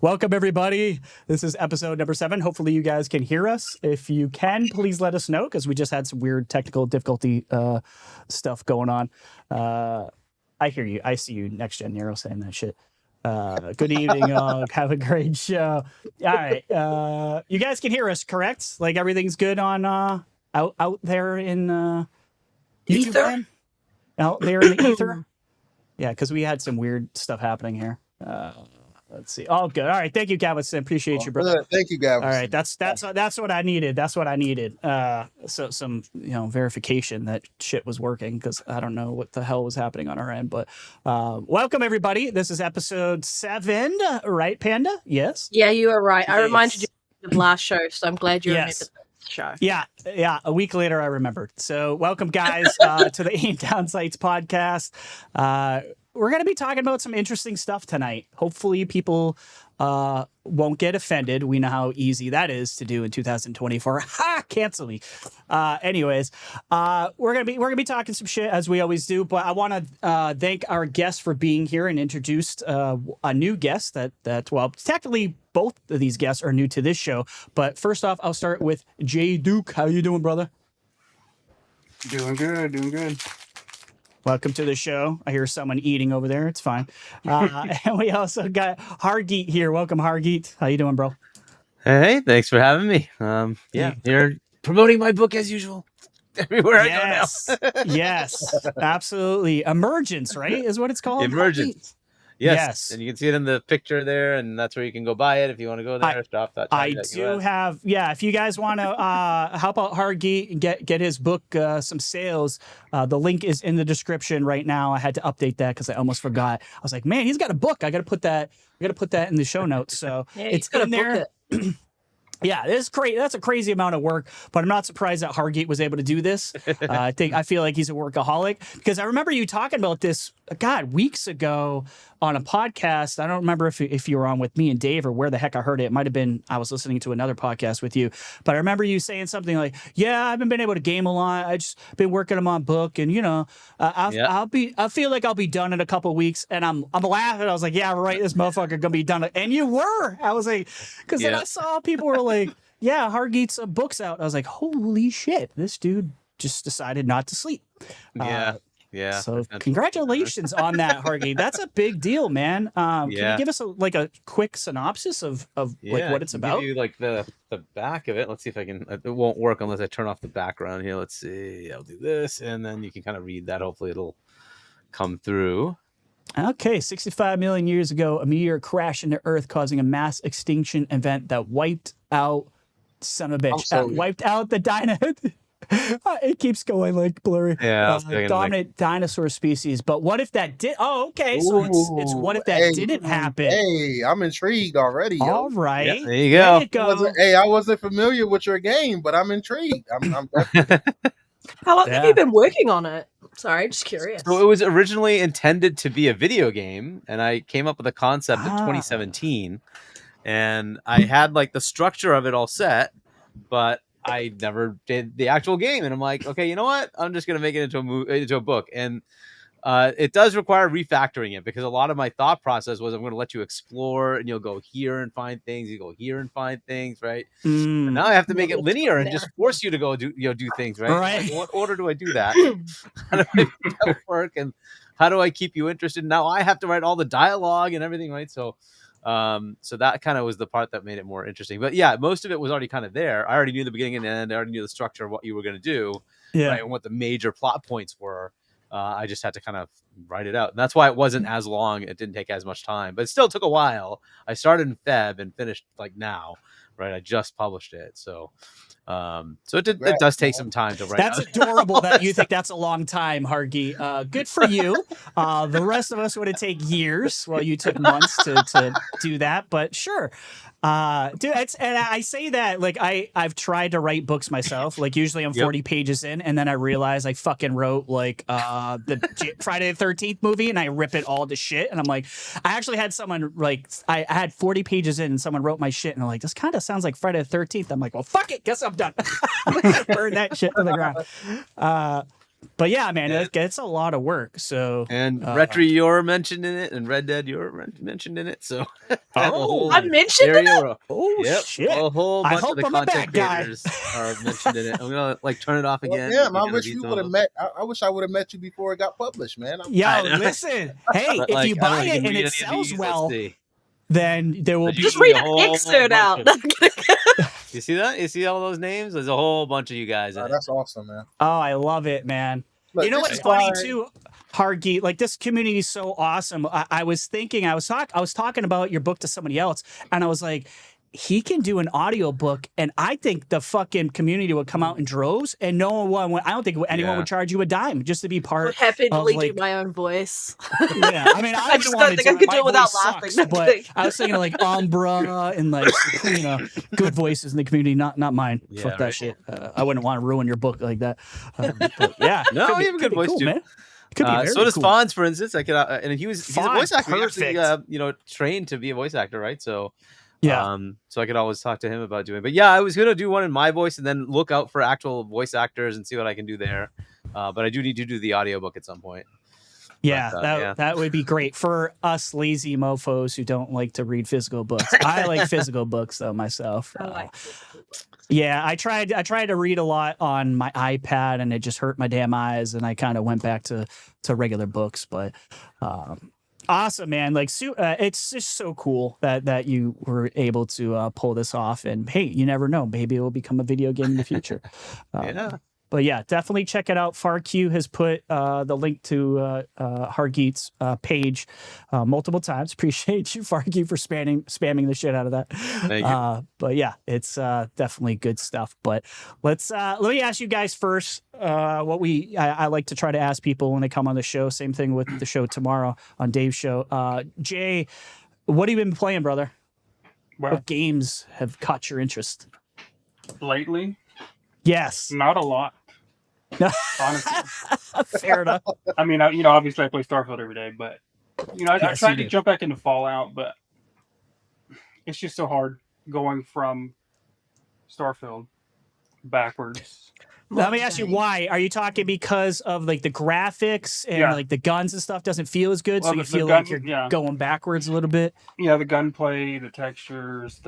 Welcome, everybody. This is episode number 7. Hopefully you guys can hear us. If you can, please let us know, because we just had some weird technical difficulty stuff going on. I hear you. I see you, Next Gen Nero, saying that shit. Good evening, all. Have a great show. All right. You guys can hear us, correct? Like everything's good on out there in YouTube Ether? land? Out there in the ether? Yeah, because we had some weird stuff happening here. Let's see. Oh, good. All right. Thank you, Galveston. Appreciate you, brother. Thank you, Galveston. All right. That's what I needed. That's what I needed. So some verification that shit was working, because I don't know what the hell was happening on our end. But welcome, everybody. This is episode 7, right, Panda? Yes. Yeah, you are right. I Yes. reminded you of the last show, so I'm glad you remembered Yes. the show. Yeah. A week later, I remembered. So welcome, guys, to the Aim Down Sights podcast. We're going to be talking about some interesting stuff tonight. Hopefully people won't get offended. We know how easy that is to do in 2024. Ha! Cancel me. Anyways, we're gonna be talking some shit as we always do. But I want to thank our guests for being here and introduced a new guest. That well, technically both of these guests are new to this show. But first off, I'll start with Dook. How you doing, brother? Doing good. Welcome to the show. I hear someone eating over there. It's fine. And we also got Hargeet here. Welcome, Hargeet. How you doing, bro? Hey, thanks for having me. You're promoting my book as usual. Everywhere I go now. Yes, absolutely. Emergence, right, is what it's called? Emergence. Yes. And you can see it in the picture there, and that's where you can go buy it if you want to go there. I do have, if you guys want to help out Hargeet and get his book some sales, the link is in the description right now. I had to update that because I almost forgot. I was like, man, he's got a book. I got to put that in the show notes. So Yeah, it's got in there. Yeah, this is crazy. That's a crazy amount of work, but I'm not surprised that Hargeet was able to do this. I feel like he's a workaholic, because I remember you talking about this, weeks ago on a podcast. I don't remember if you were on with me and Dave or where the heck I heard it. It might have been I was listening to another podcast with you, but I remember you saying something like, "Yeah, I haven't been able to game a lot. I just been working on my book, and I feel like I'll be done in a couple of weeks." And I'm laughing. I was like, "Yeah, right. This motherfucker gonna be done." And you were. I was like, because then I saw people were like, "Yeah, Hargeet's book's out." I was like, "Holy shit! This dude just decided not to sleep." Yeah. So congratulations on that, Hargeet. That's a big deal, man. Can you give us a quick synopsis of what it's about? Give you the back of it. Let's see if I can. It won't work unless I turn off the background here. Let's see. I'll do this, and then you can kind of read that. Hopefully, it'll come through. Okay, 65 million years ago, a meteor crashed into Earth, causing a mass extinction event that wiped out wiped out the dinosaur. It keeps going like blurry. Yeah, dominant dinosaur species. But what if that did? Oh, okay. So it's what if that didn't happen? Hey, I'm intrigued already. All right. Yeah, there you go. I wasn't familiar with your game, but I'm intrigued. I'm How long have you been working on it? Sorry, just curious. So it was originally intended to be a video game, and I came up with a concept in 2017, and I had the structure of it all set, but I never did the actual game. And I'm like, okay, you know what? I'm just going to make it into a book. And it does require refactoring it, because a lot of my thought process was I'm going to let you explore, and you'll go here and find things. You go here and find things, right? And now I have to make it linear and just force you to go do things, right? Right. What order do I do that? How do I make that work? And how do I keep you interested? Now I have to write all the dialogue and everything, right? So that kind of was the part that made it more interesting. But yeah, most of it was already kind of there. I already knew the beginning and end. I already knew the structure of what you were going to do, right? And what the major plot points were. I just had to kind of write it out. And that's why it wasn't as long. It didn't take as much time, but it still took a while. I started in Feb and finished now, right? I just published it. So it does take some time to write. That's adorable that you think that's a long time, Hargeet. Good for you. The rest of us would have taken years. Well, you took months to do that, but sure. Dude, and I say that I've tried to write books myself. Usually I'm 40 pages in, and then I realize I fucking wrote the Friday the 13th movie, and I rip it all to shit. And I'm like, I actually had someone I had 40 pages in, and someone wrote my shit, and they're like, this kind of sounds like Friday the 13th. I'm like, well, fuck it, guess I'm done. Burn that shit to the ground. But yeah, man, it's a lot of work. So And RHETRI, you're mentioned in it, and Red Dead, you're mentioned in it. So I have a whole I mentioned it. area where- oh Yep, shit! a whole I bunch of hope the I'm a content bad guy. creators are mentioned in it. I'm gonna like turn it off Well, again. damn, You're I gonna wish read you some would of have them. met. I wish I would have met you before it got published, man. Yo, I know. listen. Hey, But, if like, you I don't know, buy you it can and read it any of sells these. well, Let's see. then there will But be. Just see read a an whole excerpt bunch out. You see that? You see all those names? There's a whole bunch of you guys in it. That's awesome, man. Oh, I love it, man. Look, You know this what's is funny why- too, Hargeet? Like this community is so awesome. I was thinking, I was talking about your book to somebody else, and I was like, he can do an audiobook, and I think the fucking community would come out in droves, and no one would, I don't think anyone Yeah. would charge you a dime just to be I would part happily of do like. my own voice. Yeah, I mean, I, just wouldn't don't want to think I do it. could My do it without voice laughing. sucks, No, but kidding. I was thinking of like Umbra and like good voices in the community, not mine. Yeah, Fuck that right. shit. I wouldn't want to ruin your book like that. But yeah, No, could be- you have a could good be voice, cool, too. man. Could be very So does cool. Fonz, for instance. I could, and he's a voice Fonz, actor. He actually, perfect. trained to be a voice actor, right? So, Yeah. so I could always talk to him about doing. But yeah, I was gonna do one in my voice and then look out for actual voice actors and see what I can do there. But I do need to do the audiobook at some point. Yeah, But, that would be great for us lazy mofos who don't like to read physical books. I like physical books though myself. I like it. Yeah, I tried to read a lot on my iPad and it just hurt my damn eyes, and I kind of went back to regular books. But awesome, man! Like, it's just so cool that you were able to pull this off. And hey, you never know, maybe it will become a video game in the future. Yeah. But yeah, definitely check it out. FarQ has put the link to Hargeet's page multiple times. Appreciate you, FarQ, for spamming the shit out of that. Thank you. But yeah, it's definitely good stuff. But let me ask you guys first what I like to try to ask people when they come on the show. Same thing with the show tomorrow on Dave's show. Jay, what have you been playing, brother? Well, What games have caught your interest? lately, Yes. not a lot. Honestly, Fair enough. I mean, obviously I play Starfield every day, but I Yes, tried you to do. jump back into Fallout, but it's just so hard going from Starfield backwards. Let me ask you why. Are you talking because of like the graphics and Yeah. like the guns and stuff doesn't feel as good, Well, so you the feel gun- like you're yeah. going backwards a little bit? Yeah, the gunplay, the textures,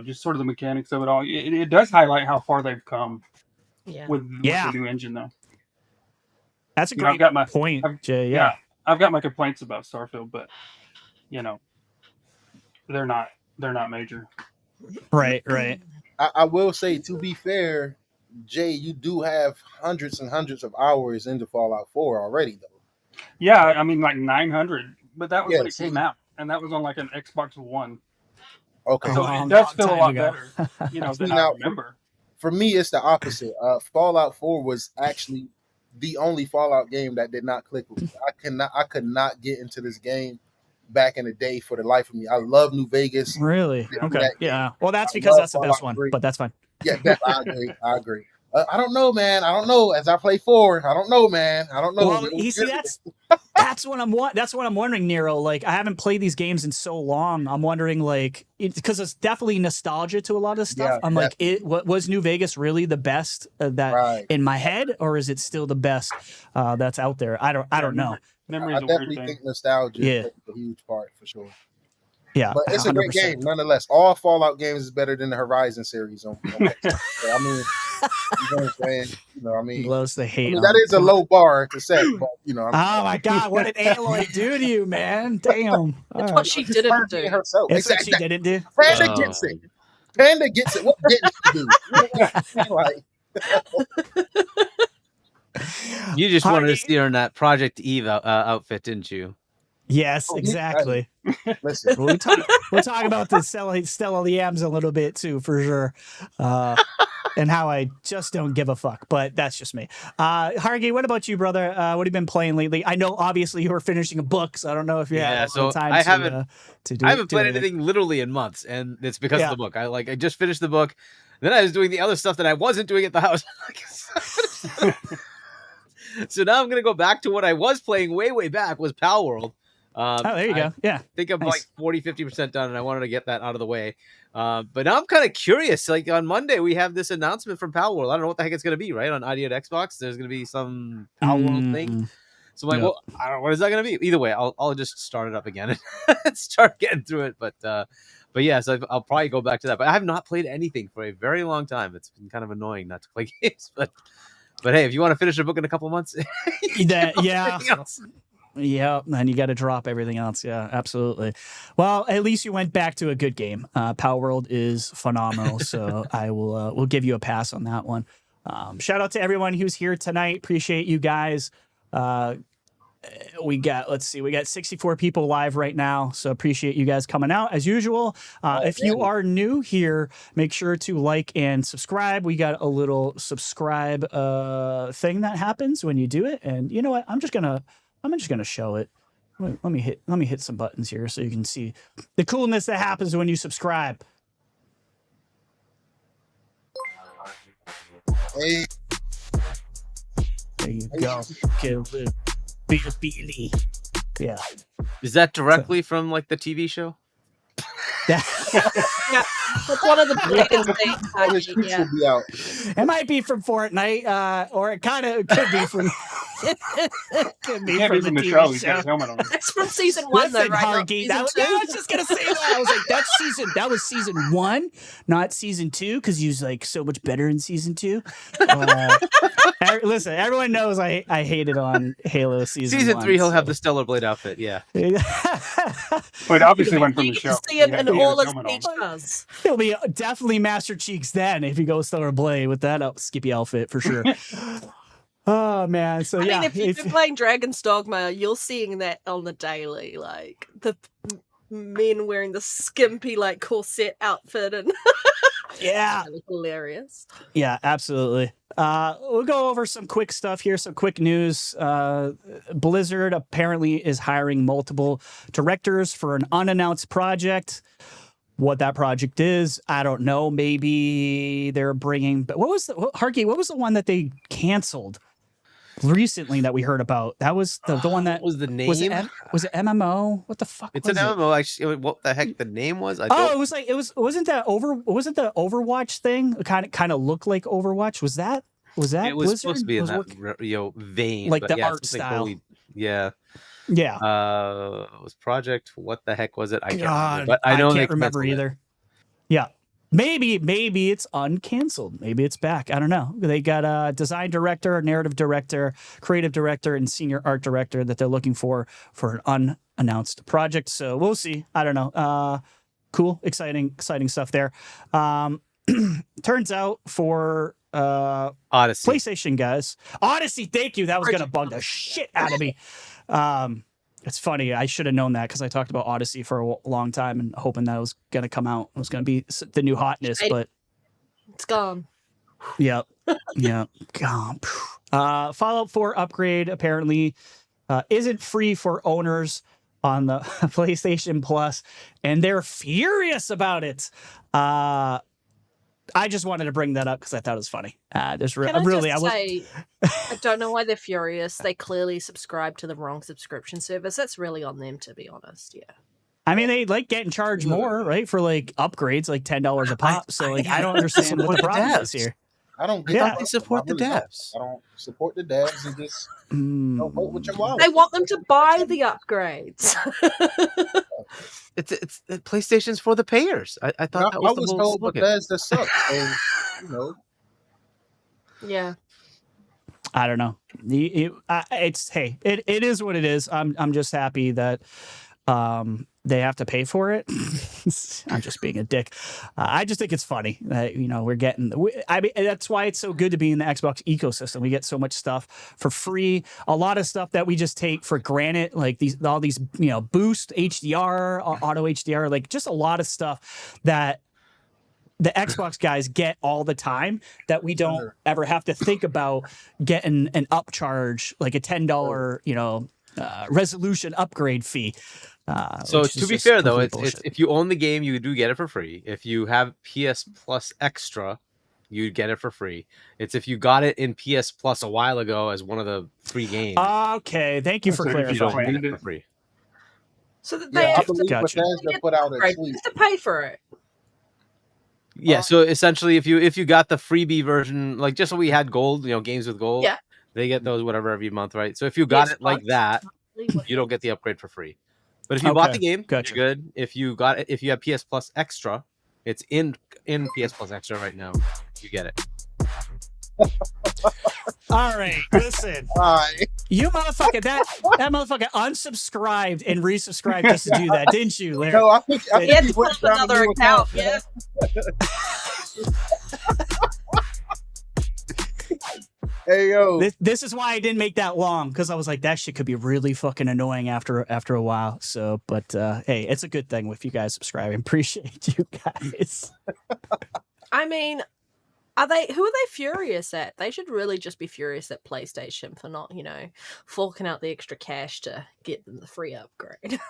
just sort of the mechanics of it all. It does highlight how far they've come Yeah. with Yeah. the new engine, though. That's a You know, I've great got my- point, I've- Jay. Yeah. I've got my complaints about Starfield, but they're not major. Right. I will say, to be fair, Jay, you do have hundreds and hundreds of hours into Fallout 4 already, though. Yeah, I mean like 900, but that was Yeah, when it see. came out, and that was on like an Xbox One. Okay. So Long, it does long feel a time lot ago. better, See, than now- I remember. For me, it's the opposite. Fallout 4 was actually the only Fallout game that did not click with me. I could not get into this game back in the day for the life of me. I love New Vegas. Really? Yeah, Okay. that- Yeah. Well, that's I because love that's the best Fallout one, 3. but that's fine. Yeah, I agree. I don't know, man. I don't know. As I play 4, I don't know, man. I don't know. Well, you see, that's what I'm wondering, Nero. Like, I haven't played these games in so long. I'm wondering, like, because it's definitely nostalgia to a lot of stuff. Yeah, I'm like, was New Vegas really the best that Right. in my head, or is it still the best that's out there? I don't know. Memory I is a weird definitely thing. think nostalgia Yeah. plays a huge part for sure. Yeah, But it's a great 100%. game, nonetheless. All Fallout games is better than the Horizon series. On Xbox. So, I mean, you know what I'm saying? I mean, Blows the hate. that is a low bar to set, but Oh my God! What did Aloy do to you, man? Damn. That's All what she didn't Panda do. herself. That's what she Exactly. didn't do. Panda Oh. gets it. Panda gets it. What didn't she do? Like, You just wanted to Hargeet- see her in that Project Eve outfit, didn't you? Yes, Oh, exactly. listen, We'll talk about the Stella Yams a little bit too, for sure, and how I just don't give a fuck. But that's just me. Hargeet, what about you, brother? What have you been playing lately? I know obviously you were finishing a book, so I don't know if you had a lot so of time I to do. I haven't do played anything. anything literally in months, and it's because Yeah. of the book. I just finished the book, then I was doing the other stuff that I wasn't doing at the house. So now I'm gonna go back to what I was playing way back was Pal World. Oh, there you go. Yeah. I think I'm Nice. like 40-50% done, and I wanted to get that out of the way. But now I'm kind of curious. Like on Monday, we have this announcement from Power World. I don't know what the heck it's going to be, right? On ID at Xbox, there's going to be some Power World thing. So I'm like, well, I don't know, what is that going to be? Either way, I'll just start it up again and start getting through it. But yeah, so I'll probably go back to that. But I have not played anything for a very long time. It's been kind of annoying not to play games. But hey, if you want to finish a book in a couple of months, yeah. Yeah, and you got to drop everything else. Yeah, absolutely. Well, at least you went back to a good game. Power World is phenomenal, so I will we'll give you a pass on that one. Shout out to everyone who's here tonight. Appreciate you guys. We got 64 people live right now, so appreciate you guys coming out as usual. If you are new here, make sure to like and subscribe. We got a little subscribe thing that happens when you do it, and you know what? I'm just gonna show it. Let me hit some buttons here so you can see the coolness that happens when you subscribe. Hey. There you go. Billy. Yeah. Is that directly from like the TV show? Yeah, that's one of the biggest things. Should be out. It might be from Fortnite, or it kind of could be from. Could be Yeah, from from the the TV show. He's got show. his helmet on. It's from season 1, though, Listen, right? Not Hargeet, season I 2? was just gonna say that. I was like, that was season 1, not season 2, because he was like so much better in season 2. Listen, everyone knows I hated on Halo season 1. 3, he'll have the Stellar Blade outfit. Yeah. But it obviously went from You the can show. see him He in had all his his helmet on. features. He'll be definitely Master Cheeks then if he goes Stellar Blade with that Skippy outfit for sure. Oh man, so I yeah. mean, if you've been playing Dragon's Dogma, you're seeing that on the daily, like the men wearing the skimpy like corset outfit, and Yeah. That was hilarious. Yeah, absolutely. We'll go over some quick stuff here, some quick news. Blizzard apparently is hiring multiple directors for an unannounced project. What that project is, I don't know. Maybe they're bringing. But Hargeet? What was the one that they canceled recently that we heard about? That was the one that was the name. was it MMO? What the fuck? It's was an it? MMO. Actually, what the heck the name was? It was wasn't the Overwatch thing? Kind of looked like Overwatch. Was that It was Blizzard? supposed to be in Was that vein, like but the yeah, art something style. Yeah. Yeah. It was Project. What the heck was it? I can't remember. God, But I know can't remember either. Yeah. Maybe it's uncanceled. Maybe it's back. I don't know. They got a design director, narrative director, creative director, and senior art director that they're looking for an unannounced project. So we'll see. I don't know. Cool, exciting stuff there. Turns out for Odyssey. PlayStation guys, Odyssey. Thank you. That was gonna bug the shit out of me. It's funny. I should have known that because I talked about Odyssey for a long time and hoping that it was going to come out. It was going to be the new hotness, but It's gone. yeah, gone. Fallout 4 upgrade apparently isn't free for owners on the PlayStation Plus, and they're furious about it. I just wanted to bring that up because I thought it was funny. I don't know why they're furious. They clearly subscribe to the wrong subscription service. That's really on them, to be honest. Yeah. I mean, they like getting charged more, right, for like upgrades, like $10 a pop. So like, I don't understand what the problem is here. I don't get Yeah. They support the devs. I don't support the devs and just don't vote with your wallet. They want them to buy the upgrades. It's PlayStation's for the payers. I thought that I was was the whole told slogan. Bethesda sucks. So, you know, Yeah. I don't know. It is what it is. I'm just happy that they have to pay for it. I'm just being a dick. I just think it's funny that we're getting. I mean, that's why it's so good to be in the Xbox ecosystem. We get so much stuff for free. A lot of stuff that we just take for granted, like all these boost HDR, auto HDR, like just a lot of stuff that the Xbox guys get all the time that we don't ever have to think about getting an upcharge, like a $10 resolution upgrade fee. So to be fair though, it's if you own the game, you do get it for free. If you have PS Plus Extra, you get it for free. It's if you got it in PS Plus a while ago as one of the free games. Okay, thank you for So if you don't clarifying. play Get it for free. So that they I have believe Gotcha. Bethesda put out a tweet. to pay for it. Yeah, so essentially, if you got the freebie version, like just so we had gold, games with gold, Yeah. they get those whatever every month, right? So if you got Yes, it like that, monthly, you don't get the upgrade for free. But if you bought the game, Gotcha. you're good. If you have PS Plus Extra, it's in PS Plus Extra right now. You get it. All right, listen. Hi. You motherfucker, that motherfucker unsubscribed and resubscribed just to do that, didn't you, Larry? No, I think He had he to put went up down a another new account, man. yeah. Hey yo, This is why I didn't make that long, because I was like, that shit could be really fucking annoying after a while. So, but hey, it's a good thing if you guys subscribe. I appreciate you guys. I mean, who are they furious at? They should really just be furious at PlayStation for not, forking out the extra cash to get them the free upgrade.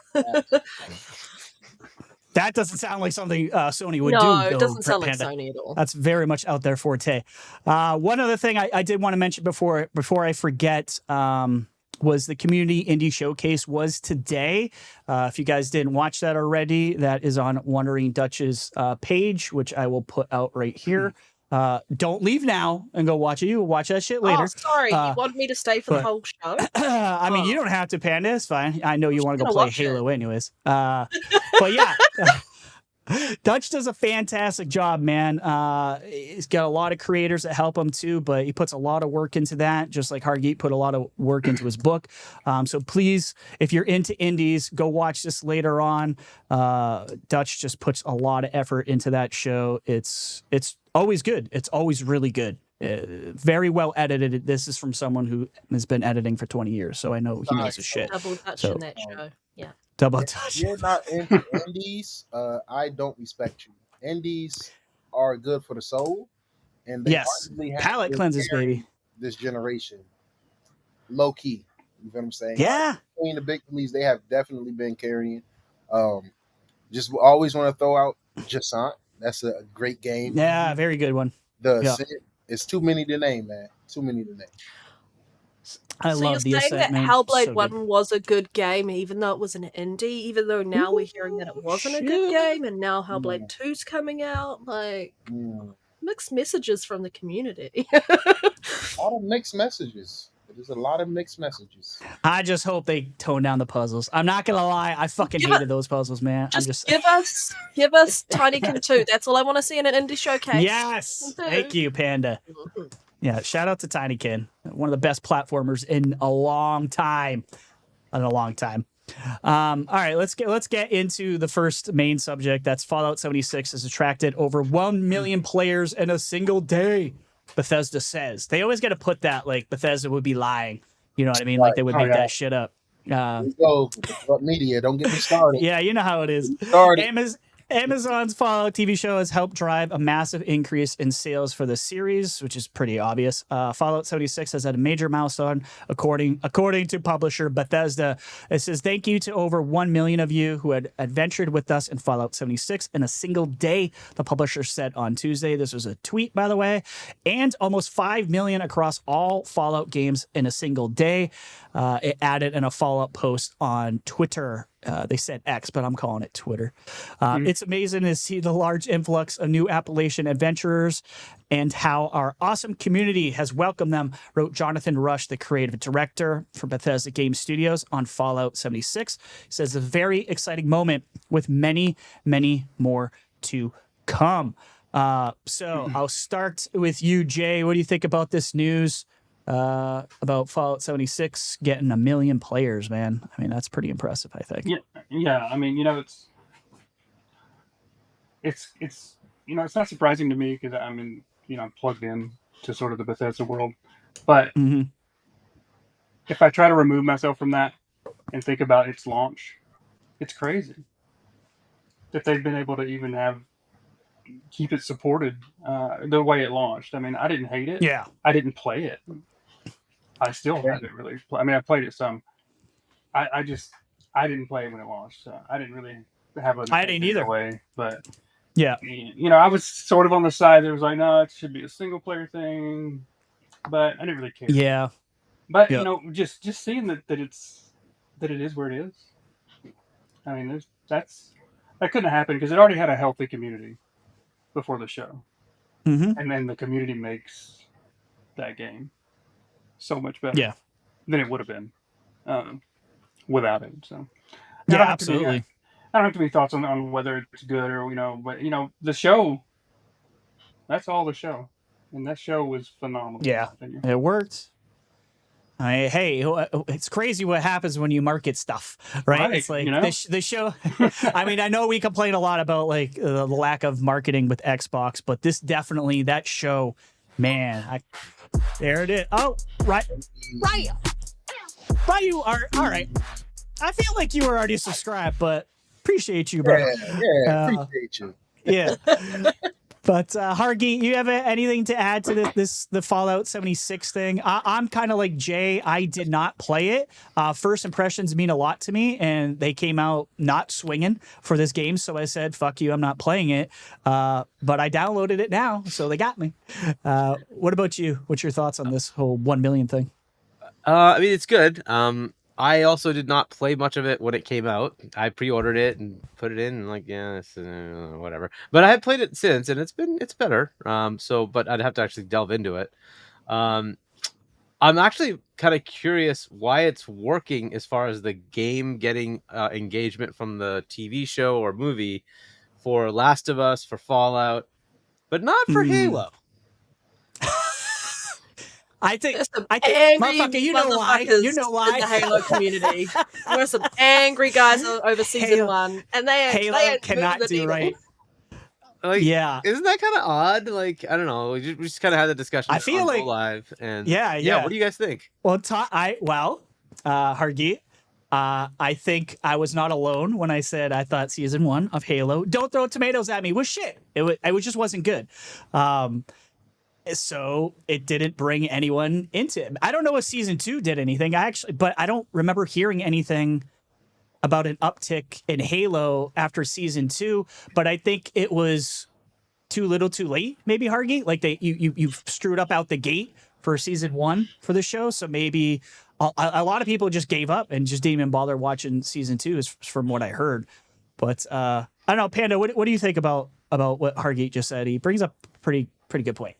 That doesn't sound like something Sony would do. No, though, it doesn't sound like Panda. Sony at all. That's very much out their forte. One other thing I did want to mention before I forget was the Community Indie Showcase was today. If you guys didn't watch that already, that is on Wandering Dutch's page, which I will put out right here. Don't leave now and go watch it. You will watch that shit later. Oh, sorry. You wanted me to stay for the whole show? I mean, you don't have to, Panda. It's fine. I know you want to go gonna play watch Halo anyways. But yeah. Dutch does a fantastic job, man. He's got a lot of creators that help him too, but he puts a lot of work into that, just like Hargeet put a lot of work into his book. So please, if you're into indies, go watch this later on. Dutch just puts a lot of effort into that show. It's always good. It's always really good. Very well edited. This is from someone who has been editing for 20 years, so I know he knows his shit. Double Dutch So- in that show. Yeah. Double if touch. you're not into indies, I don't respect you. Indies are good for the soul, and they Yes. arguably have Palate been cleanses, carrying baby. this generation, low key. You know what I'm saying? Yeah. Between the big leagues, they have definitely been carrying. Just always want to throw out Jasant. That's a great game. Yeah, very good one. The Yeah. Ascent, it's too many to name, man. Too many to name. I So love the you're saying Ascent, that man. Hellblade So good. 1 was a good game, even though it was an indie, even though now we're hearing that it wasn't a good shit. game, and now Hellblade 2's coming out. Like, mixed messages from the community. A lot of mixed messages. There's a lot of mixed messages. I just hope they tone down the puzzles. I'm not gonna lie, I fucking Give hated those puzzles, man. Just give us Tinykin 2. That's all I want to see in an indie showcase. Yes, thank you, Panda. Mhm. Yeah, shout out to Tinykin, one of the best platformers in a long time. All right, let's get into the first main subject. That's Fallout 76 has attracted over 1 million players in a single day. Bethesda says they always got to put that like Bethesda would be lying. You know what I mean? Like they would Oh, make yeah. that shit up. So, media, don't get me started. Yeah, you know how it is. Started. Amazon's Fallout TV show has helped drive a massive increase in sales for the series, which is pretty obvious. Fallout 76 has had a major milestone, according to publisher Bethesda. It says, thank you to over 1 million of you who had adventured with us in Fallout 76 in a single day, the publisher said on Tuesday. This was a tweet, by the way. And almost 5 million across all Fallout games in a single day. It added in a follow-up post on Twitter. They said X, but I'm calling it Twitter. It's amazing to see the large influx of new Appalachian adventurers and how our awesome community has welcomed them, wrote Jonathan Rush, the creative director for Bethesda Game Studios on Fallout 76. He says, a very exciting moment with many, many more to come. So I'll start with you, Jay. What do you think about this news? About Fallout 76 getting 1 million players, man. I mean, that's pretty impressive, I think. Yeah. I mean, it's it's not surprising to me because I mean, I'm plugged in to sort of the Bethesda world, but if I try to remove myself from that and think about its launch, it's crazy that they've been able to even keep it supported the way it launched. I mean, I didn't hate it. Yeah. I didn't play it. I still haven't really. I mean, I played it some. I didn't play it when it launched, so I didn't really have an. I didn't either. Way, but yeah, I was sort of on the side that was like, no, it should be a single player thing, but I didn't really care. Yeah, but just seeing that it is where it is. I mean, that couldn't happen because it already had a healthy community. before the show, Mm-hmm. and then the community makes that game so much better Yeah. than it would have been without it. So Yeah, I don't absolutely. I don't have to be thoughts on whether it's good or but the show. That's all the show, and that show was phenomenal. in my Yeah, opinion. it worked. Hey, it's crazy what happens when you market stuff, right? Right, It's like you know? the show. I mean, I know we complain a lot about like the lack of marketing with Xbox, but this definitely, that show, man. There it is. Oh, right. You are all right. I feel like you were already subscribed, but appreciate you, bro. Yeah, appreciate you. Yeah. But Hargeet, you have anything to add to the Fallout 76 thing? I'm kind of like Jay. I did not play it. First impressions mean a lot to me, and they came out not swinging for this game. So I said, "Fuck you, I'm not playing it." But I downloaded it now, so they got me. What about you? What's your thoughts on this whole 1 million thing? I mean, it's good. I also did not play much of it when it came out. I pre-ordered it and put it in, and like, yeah, it's, whatever. But I have played it since, and it's better. But I'd have to actually delve into it. I'm actually kind of curious why it's working as far as the game getting engagement from the TV show or movie for Last of Us, for Fallout, but not for Halo. I think, angry motherfucker, you know why? You know why? In the Halo community, we're some angry guys over season 1, and they cannot the do needle. right. Like, yeah, isn't that kind of odd? Like, I don't know. We just kind of had the discussion. I feel on like Go Live, and yeah. What do you guys think? Well, Hargeet, I think I was not alone when I said I thought season 1 of Halo, don't throw tomatoes at me, was shit. It just wasn't good. So it didn't bring anyone into it. I don't know if season 2 did anything, but I don't remember hearing anything about an uptick in Halo after season 2. But I think it was too little, too late. Maybe, Hargeet, like you screwed up out the gate for season 1 for the show. So maybe a lot of people just gave up and just didn't even bother watching season 2, is from what I heard. But I don't know, Panda. What do you think about what Hargeet just said? He brings up a pretty good point.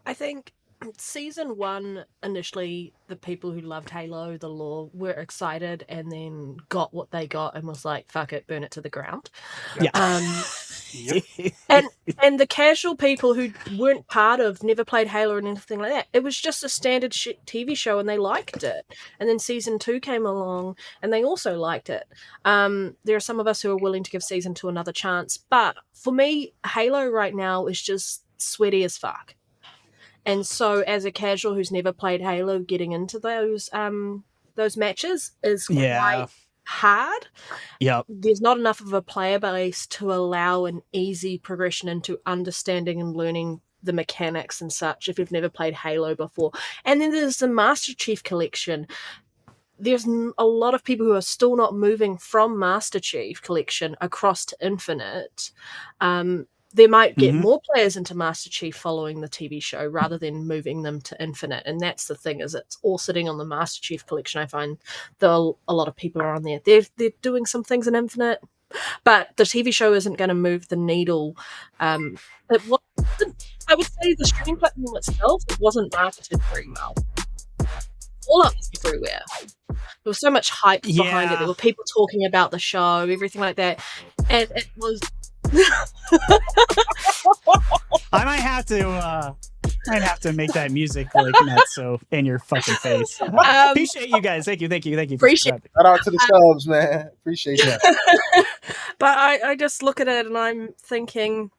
I think season 1, initially, the people who loved Halo, the lore, were excited and then got what they got and was like, fuck it, burn it to the ground. Yeah. And the casual people who weren't never played Halo or anything like that, it was just a standard TV show and they liked it. And then season 2 came along and they also liked it. There are some of us who are willing to give season 2 another chance. But for me, Halo right now is just sweaty as fuck. And so, as a casual who's never played Halo, getting into those matches is quite hard. Yep. There's not enough of a player base to allow an easy progression into understanding and learning the mechanics and such if you've never played Halo before. And then there's the Master Chief Collection. There's a lot of people who are still not moving from Master Chief Collection across to Infinite. They might get more players into Master Chief following the TV show rather than moving them to Infinite. And that's the thing, is it's all sitting on the Master Chief Collection. I find that a lot of people are on there. They're doing some things in Infinite, but the TV show isn't going to move the needle. I would say the streaming platform itself, it wasn't marketed very well. All up everywhere. There was so much hype behind it. There were people talking about the show, everything like that. And it was... I might have to make that music like that so in your fucking face. Appreciate you guys. Thank you. Appreciate it. Shout out to the subs, man. Appreciate that. But I just look at it and I'm thinking,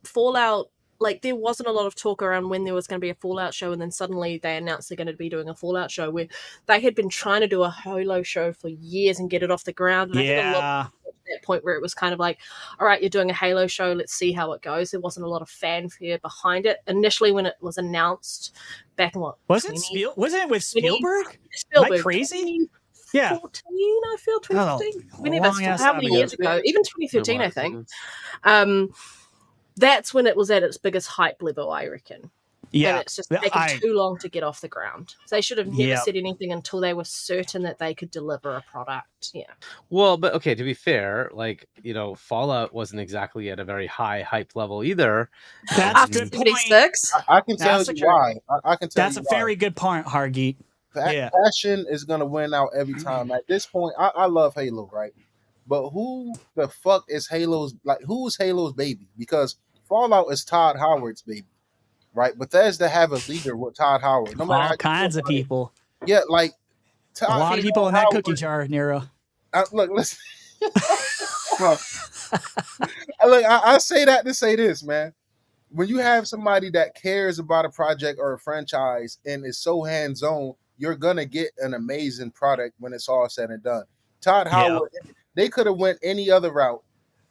Fallout, like there wasn't a lot of talk around when there was going to be a Fallout show, and then suddenly they announced they're going to be doing a Fallout show, where they had been trying to do a Halo show for years and get it off the ground. And I think a lot at that point where it was kind of like, all right, you're doing a Halo show, let's see how it goes. There wasn't a lot of fanfare behind it initially when it was announced back in wasn't it with Spielberg? Spielberg. Am I crazy? 2014, I feel 2015. How many years ago? Even 2013, I think. That's when it was at its biggest hype level, I reckon. Yeah. And it's just taken too long to get off the ground. They should have never said anything until they were certain that they could deliver a product. Yeah. Well, but okay, to be fair, like, Fallout wasn't exactly at a very high hype level either. That's a good point. 76. I can tell you why. I can tell That's you a why. very good point, Hargeet. Passion is gonna win out every time. At this point, I love Halo, right? But who the fuck is who's Halo's baby? Because Fallout is Todd Howard's baby, right? Bethesda have a leader with Todd Howard. No matter All kinds of people. Yeah, like a lot of people in that cookie jar, Nero. Look, listen. Look, I say that to say this, man. When you have somebody that cares about a project or a franchise and is so hands-on, you're gonna get an amazing product when it's all said and done. Todd Howard, they could have went any other route.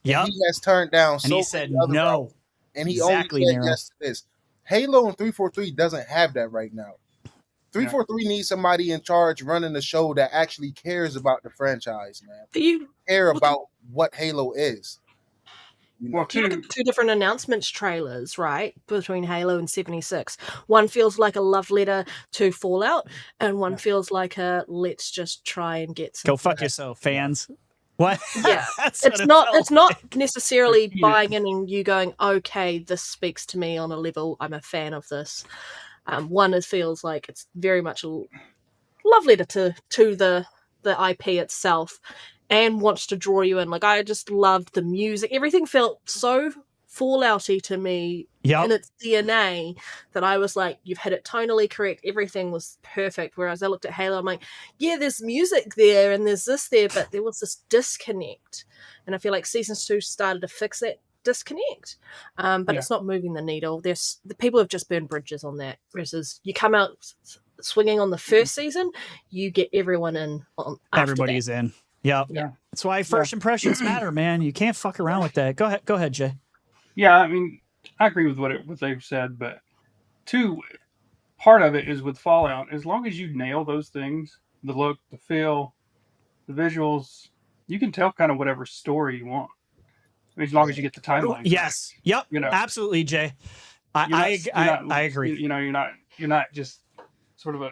Yeah, he has turned down. And he said no. Routes, and he only said yes to this. Halo and 343 doesn't have that right now. 343 needs somebody in charge running the show that actually cares about the franchise, man. You care about what Halo is. Well, two different announcements trailers, right, between Halo and 76. One feels like a love letter to Fallout, and one feels like a let's just try and get some. Go fuck yourself, fans. What? Yeah, it's not necessarily buying in and you going, okay, this speaks to me on a level. I'm a fan of this. One feels like it's very much a love letter to the IP itself. And wants to draw you in. Like, I just loved the music. Everything felt so Fallout-y to me in its DNA that I was like, you've hit it tonally correct. Everything was perfect. Whereas I looked at Halo, I'm like, yeah, there's music there and there's this there, but there was this disconnect. And I feel like Season 2 started to fix that disconnect. But it's not moving the needle. The people have just burned bridges on that. Versus you come out swinging on the first season, you get everyone in. Everybody's in. Yeah. That's why first impressions matter, man. You can't fuck around with that. Go ahead, Jay. Yeah, I mean, I agree with what they've said, but part of it is with Fallout, as long as you nail those things, the look, the feel, the visuals, you can tell kind of whatever story you want. I mean, as long as you get the timeline. Yes. Yep. Absolutely, Jay. I agree. You're not just sort of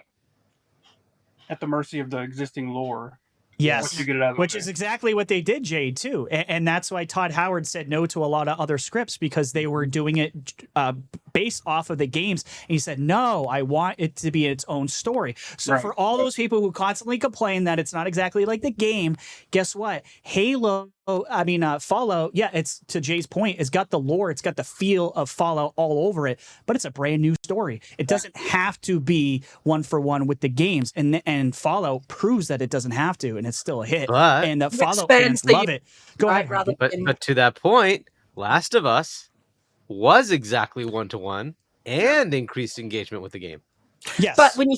at the mercy of the existing lore. Yes, which is exactly what they did, Jade, too. And that's why Todd Howard said no to a lot of other scripts, because they were doing it based off of the games. And he said, no, I want it to be its own story. So for all those people who constantly complain that it's not exactly like the game, guess what? Fallout, it's, to Jay's point, it's got the lore, it's got the feel of Fallout all over it, but it's a brand new story. It doesn't have to be one for one with the games, and Fallout proves that it doesn't have to, and it's still a hit. And the Fallout fans love it. Go ahead. But to that point, Last of Us was exactly 1-to-1 and increased engagement with the game. Yes, but when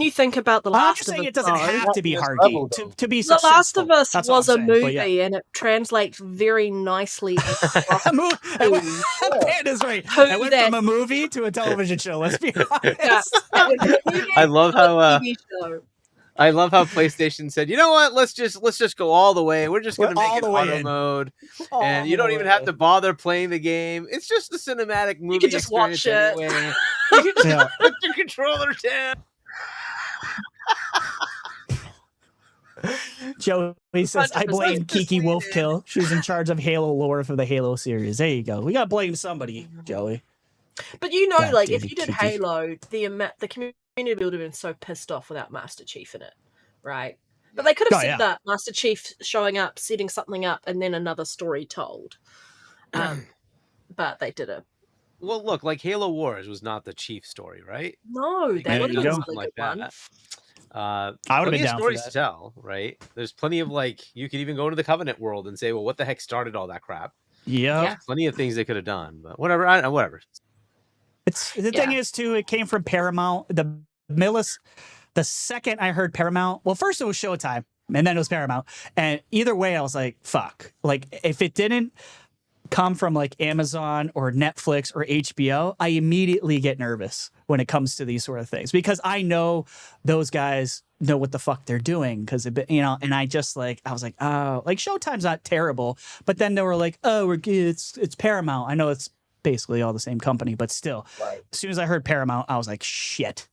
you think about the Last of Us, it doesn't have to be Hargeet to be successful. The Last of Us was a movie, and it translates very nicely. Panda's right. I went from a movie to a television show. Let's be honest. I love how PlayStation said, you know what? Let's just go all the way. We're just going to make it auto mode, and you don't even have to bother playing the game. It's just the cinematic movie. You can just watch it anyway. You can just put your controller down. Joey says, I blame Kiki Wolfkill. She's in charge of Halo lore for the Halo series. There you go. We got to blame somebody, Joey. But if you did Kiki. Halo, the community would have been so pissed off without Master Chief in it, right? But they could have said that Master Chief showing up, setting something up, and then another story told. But they did it. Well, look, like Halo Wars was not the Chief story, right? No, that would have been something like that. I would have been down stories for that. to tell, right? There's plenty of you could even go to the Covenant world and say, well, what the heck started all that crap? Yeah. Plenty of things they could have done, but whatever. Whatever. It's the thing is too. It came from Paramount. The second I heard Paramount, well, first it was Showtime, and then it was Paramount. And either way, I was like, "Fuck!" Like if it didn't come from like Amazon or Netflix or HBO, I immediately get nervous when it comes to these sort of things, because I know those guys know what the fuck they're doing, because and I was like, oh, like Showtime's not terrible, but then they were like, oh, it's Paramount. I know it's basically all the same company, but still, Right. as soon as I heard Paramount, I was like, shit,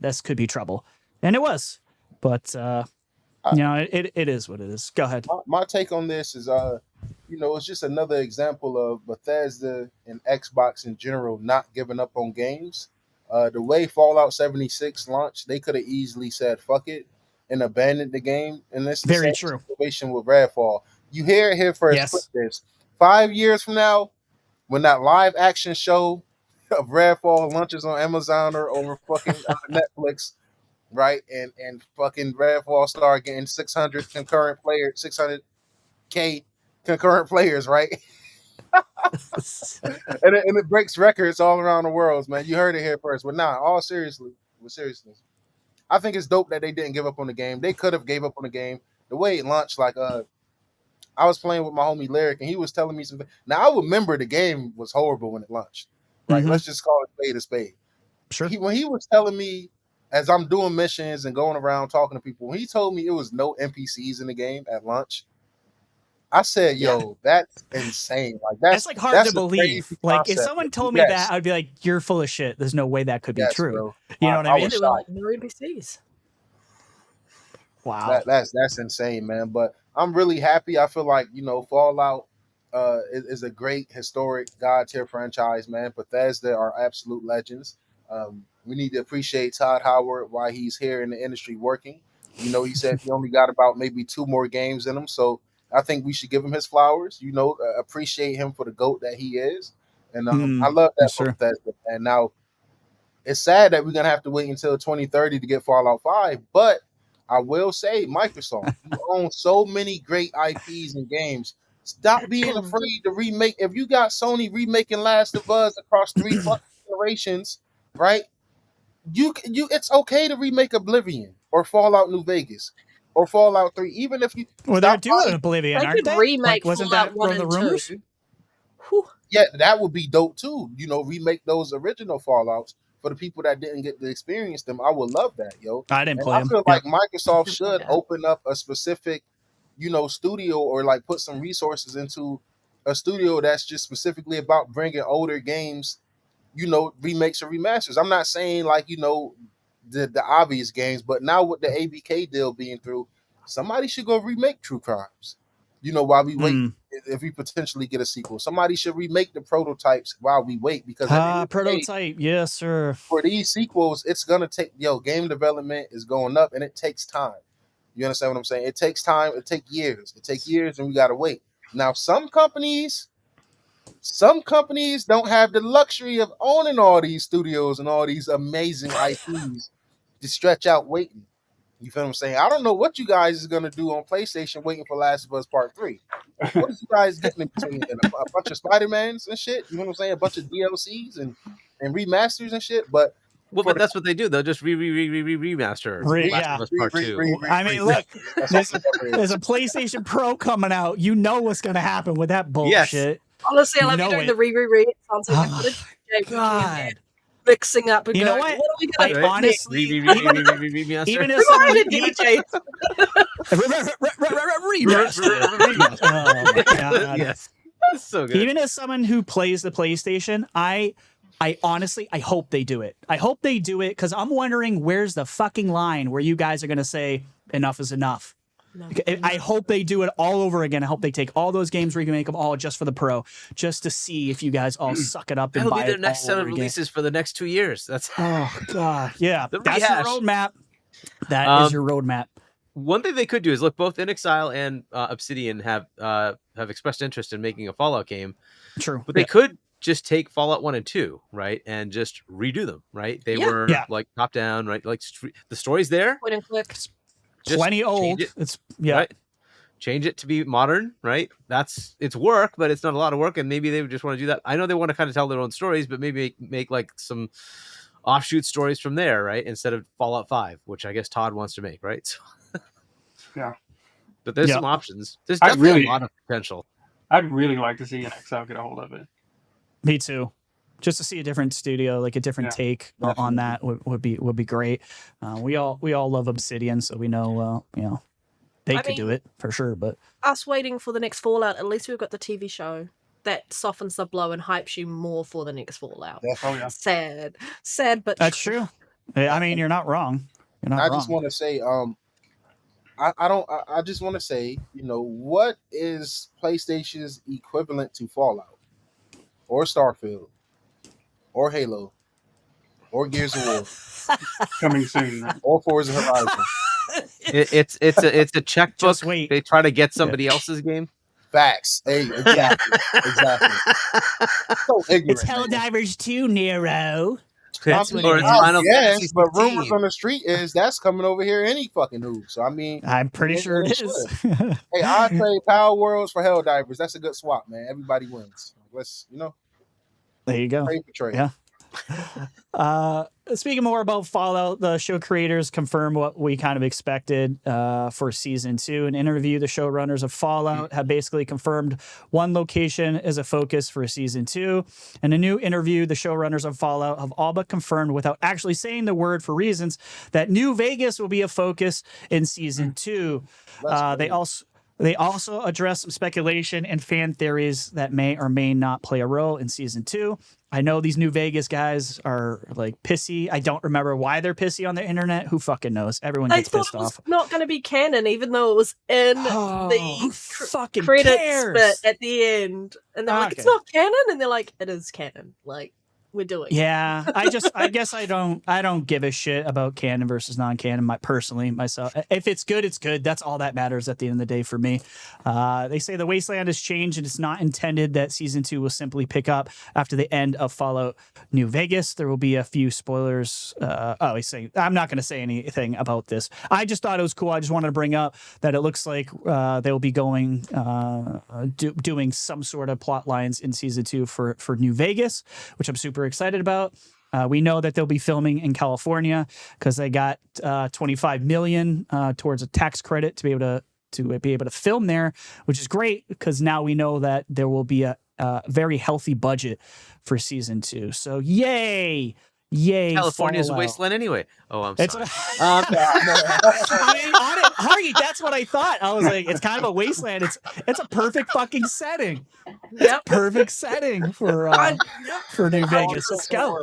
this could be trouble. And it was, but it is what it is. Go ahead. My take on this is, it's just another example of Bethesda and Xbox in general not giving up on games. The way Fallout 76 launched, they could have easily said fuck it and abandoned the game. And it's the Very same true. situation with Redfall. You hear it here first. Yes. Put this 5 years from now, when that live action show of Redfall launches on Amazon or fucking Netflix, right? And fucking Redfall start getting 600 concurrent players, 600K concurrent players, right? and it breaks records all around the world, man. You heard it here first. But with seriousness, I think it's dope that they didn't give up on the game. They could have gave up on the game. The way it launched, like I was playing with my homie Lyric, and he was telling me something. Now I remember the game was horrible when it launched. Right? Mhm. Let's just call it a spade. Sure. When he was telling me, as I'm doing missions and going around talking to people, when he told me it was no NPCs in the game at launch, I said, "Yo, that's insane! Like That's like hard to a believe. crazy Like if concept." someone told me Yes. that, I'd be like, "You're full of shit. There's no way that could be Yes, true." bro. You know what I I mean? was They were like, no NPCs. Wow. That's insane, man. But I'm really happy. I feel like Fallout is a great historic God tier franchise, man. Bethesda are absolute legends. We need to appreciate Todd Howard while he's here in the industry working. He said he only got about maybe 2 more games in him, so I think we should give him his flowers. Appreciate him for the GOAT that he is, and I love that yes, for sir. Bethesda. And now it's sad that we're gonna have to wait until 2030 to get Fallout 5, but I will say, Microsoft, you own so many great IPs and games. Stop being afraid to remake. If you got Sony remaking Last of Us across 3 generations, right? It's okay to remake Oblivion or Fallout New Vegas or Fallout 3, even if you. Well, they're stop doing fighting. Oblivion, They aren't could they? remake Like, wasn't Fallout that 1 one of the and rumors? 2. Whew. Yeah, that would be dope too. Remake those original Fallouts for the people that didn't get to experience them. I would love that, yo. I didn't And play I them. feel like Microsoft Didn't should play that. open up a specific, studio, or like put some resources into a studio that's just specifically about bringing older games, remakes or remasters. I'm not saying like, the obvious games, but now with the ABK deal being through, somebody should go remake True Crimes. While we wait, if we potentially get a sequel, somebody should remake the prototypes while we wait, because at the end of the day, Prototype, yes, sir. for these sequels, it's gonna take game development is going up, and it takes time. You understand what I'm saying? It takes time. It takes years, and we gotta wait. Now, some companies don't have the luxury of owning all these studios and all these amazing IPs to stretch out waiting. You feel what I'm saying? I don't know what you guys is gonna do on PlayStation waiting for Last of Us Part 3. What is you guys getting in between? A bunch of Spider-Mans and shit? You know what I'm saying? A bunch of DLCs and remasters and shit. But But that's what they do. They'll just remaster Last of Us Part 2. I mean, look, there's a PlayStation Pro coming out. You know what's going to happen with that bullshit. Honestly, I love You you know doing it. the re-read. It sounds like Oh, a good God. mixing up and You know going, what? what are we going to I do? honestly, even Remaster. if someone, Reminded DJs. remaster. Oh my God. Yes. That's so good. Even as someone who plays the PlayStation, I honestly, I hope they do it. I hope they do it, because I'm wondering where's the fucking line where you guys are going to say enough is enough. No. I hope they do it all over again. I hope they take all those games, remake them all just for the Pro, just to see if you guys all suck it up and That'll buy be their it next all set of over again. releases for the next 2 years. That's Oh God, yeah, The that's rehash. your roadmap. That is your roadmap. one thing they could do is look. Both In Exile and Obsidian have expressed interest in making a Fallout game, True, but they could just take Fallout 1 and 2, right, and just redo them, right? They were like top down, right? Like the story's there, Point and click. just plenty change old. it, It's right? Change it to be modern, right? It's work, but it's not a lot of work, and maybe they would just want to do that. I know they want to kind of tell their own stories, but maybe make like some offshoot stories from there, right? Instead of Fallout 5, which I guess Todd wants to make, right? So, Yeah. But there's Yeah. some options. There's I definitely really- a lot of potential. I'd really like to see an XL get a hold of it. Me too. Just to see a different studio, like a different take on that would be great. We all love Obsidian, so we know they could do it for sure. But Us waiting for the next Fallout, at least we've got the TV show. that softens the blow and hypes you more for the next Fallout. Oh yeah. Sad, but That's true. I mean, you're not wrong. You're not I wrong. just want to say, I just want to say, what is PlayStation's equivalent to Fallout, or Starfield, or Halo, or Gears of War, Coming soon. Right? or Forza Horizon? It's a checkbook. Just wait. They try to get somebody else's game. Facts. Hey, exactly. So ignorant. It's Helldivers 2, Nero. That's I mean, or it's I Final guess, Fantasy but rumors 16. on the street is that's coming over here any fucking who. So I mean, I'm pretty sure it it is. hey, I trade Power Worlds for Helldivers. That's a good swap, man. Everybody wins. Let's There you go. trade for trade. Yeah. Speaking more about Fallout, the show creators confirmed what we kind of expected for season 2. An interview, the showrunners of Fallout have basically confirmed one location is a focus for season 2. In a new interview, the showrunners of Fallout have all but confirmed, without actually saying the word for reasons, that New Vegas will be a focus in season 2. They also address some speculation and fan theories that may or may not play a role in season 2. I know these New Vegas guys are like pissy. I don't remember why they're pissy on the internet. Who fucking knows? Everyone I gets thought pissed it was off. not going to be canon, even though it was in Who the fucking credits cares? bit at the end, and they're like, "It's Okay. not canon," and they're like, "It is canon." Like, we're doing. it. Yeah, I guess I don't give a shit about canon versus non-canon. Myself, if it's good, it's good. That's all that matters at the end of the day for me. They say the Wasteland has changed, and it's not intended that season 2 will simply pick up after the end of Fallout New Vegas. There will be a few spoilers. He's saying I'm not going to say anything about this. I just thought it was cool. I just wanted to bring up that it looks like they will be going doing some sort of plot lines in season 2 for New Vegas, which I'm super excited about. We know that they'll be filming in California because they got $25 million towards a tax credit to be able to film there, which is great because now we know that there will be a very healthy budget for season 2. So yay! California's a Fallout. wasteland anyway. Oh, I'm It's sorry. I mean, on it, Hargeet, that's what I thought. I was like, it's kind of a wasteland. It's a perfect fucking setting. Yep. Perfect setting for New Vegas. Let's go.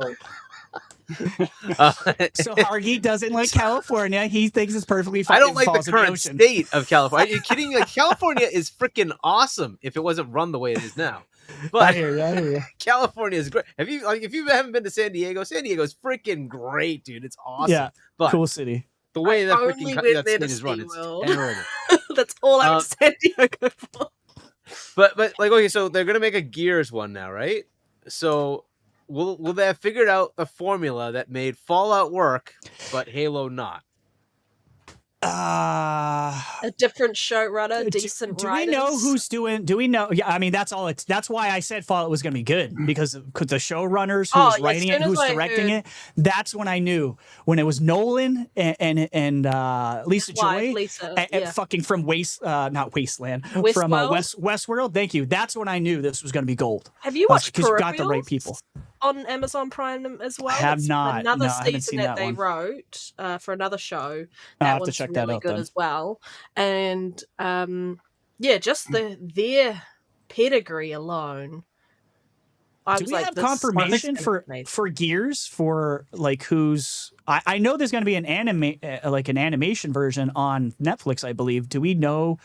So Hargeet doesn't like California. He thinks it's perfectly fine. I don't like Falls the in current ocean. state of California. Are you kidding me? Like, California is freaking awesome if it wasn't run the way it is now. I But hear you. California is great. If you haven't been to San Diego is freaking great, dude. It's awesome. Yeah, But cool city. the way that only freaking went that there state to is run, it's SeaWorld. terrible. That's all I was San Diego for. But like, okay, so they're gonna make a Gears one now, right? So will they have figured out the formula that made Fallout work but Halo not? A different showrunner, decent do writers. we know who's doing? Do we know? Yeah, I mean that's all. That's why I said Fallout was going to be good because the showrunners who was writing it, who's directing it. That's when I knew when it was Nolan and Lisa Joy, fucking from not Wasteland, from Westworld. Thank you. That's when I knew this was going to be gold. Have you watched? Because you got the right people on Amazon Prime as well. I have not. Another No, I haven't season seen that that they one. wrote for another show. I'll That have to one's check that really out good then. as well. And just their pedigree alone. Do we have confirmation for Gears for like who's? I know there's going to be an animation version on Netflix, I believe. Do we know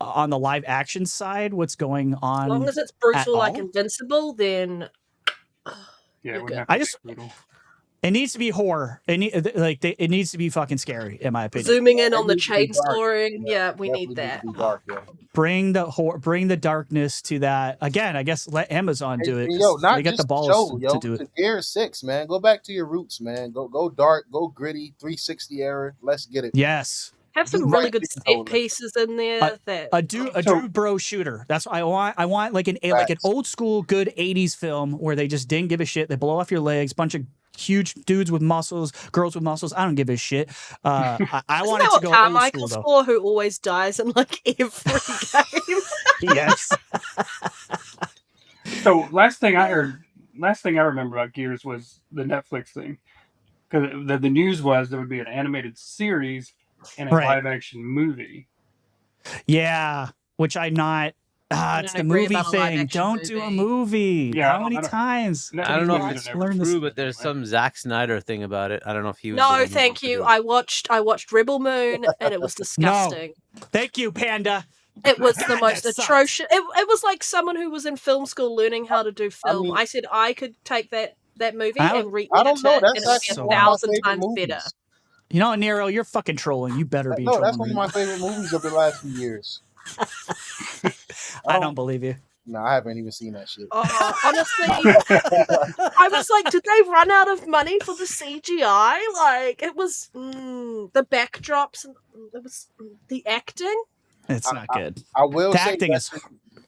on the live action side what's going on? As long as it's brutal like Invincible, then yeah, brutal. It needs to be horror. It needs to be fucking scary, in my opinion. Zooming in on the chainsawing, we need that. Dark, yeah. Bring the darkness to that again. I guess let Amazon do it. Not they got just the balls to do it. Gears 6, man. Go back to your roots, man. Go dark, go gritty, 360 era. Let's get it. Yes. Have some really good set pieces in there. A dude bro shooter. That's what I want. I want like an old school good 80s film where they just didn't give a shit. They blow off your legs, bunch of huge dudes with muscles, girls with muscles. I don't give a shit. I want it to go Carmichael old school, score, who always dies in like every game. Yes. So last thing I remember about Gears was the Netflix thing, because the news was there would be an animated series and a live action movie. Yeah, which I'm not It's the don't agree movie about a live thing. action Don't do a movie. movie. Yeah, How many times? I don't know if Netflix it's never learn this. true, but there's anyway. some Zack Snyder thing about it. I don't know if he was. the No, one who thank wanted to you. do it. I watched Rebel Moon, and it was disgusting. Thank you, Panda. It was the most That sucks. atrocious. It was like someone who was in film school learning how to do film. mean- I said I could take that movie I and re-edit I don't know. it, That's and it would actually be so one of my 1,000 favorite times movies. better. You know, Nero, you're fucking trolling. You better be No, trolling. that's one of my favorite movies of the last few years. I don't believe you. No, I haven't even seen that shit. Honestly, I was like, did they run out of money for the CGI? Like, it was the backdrops, and it was the acting. It's not good. I will The say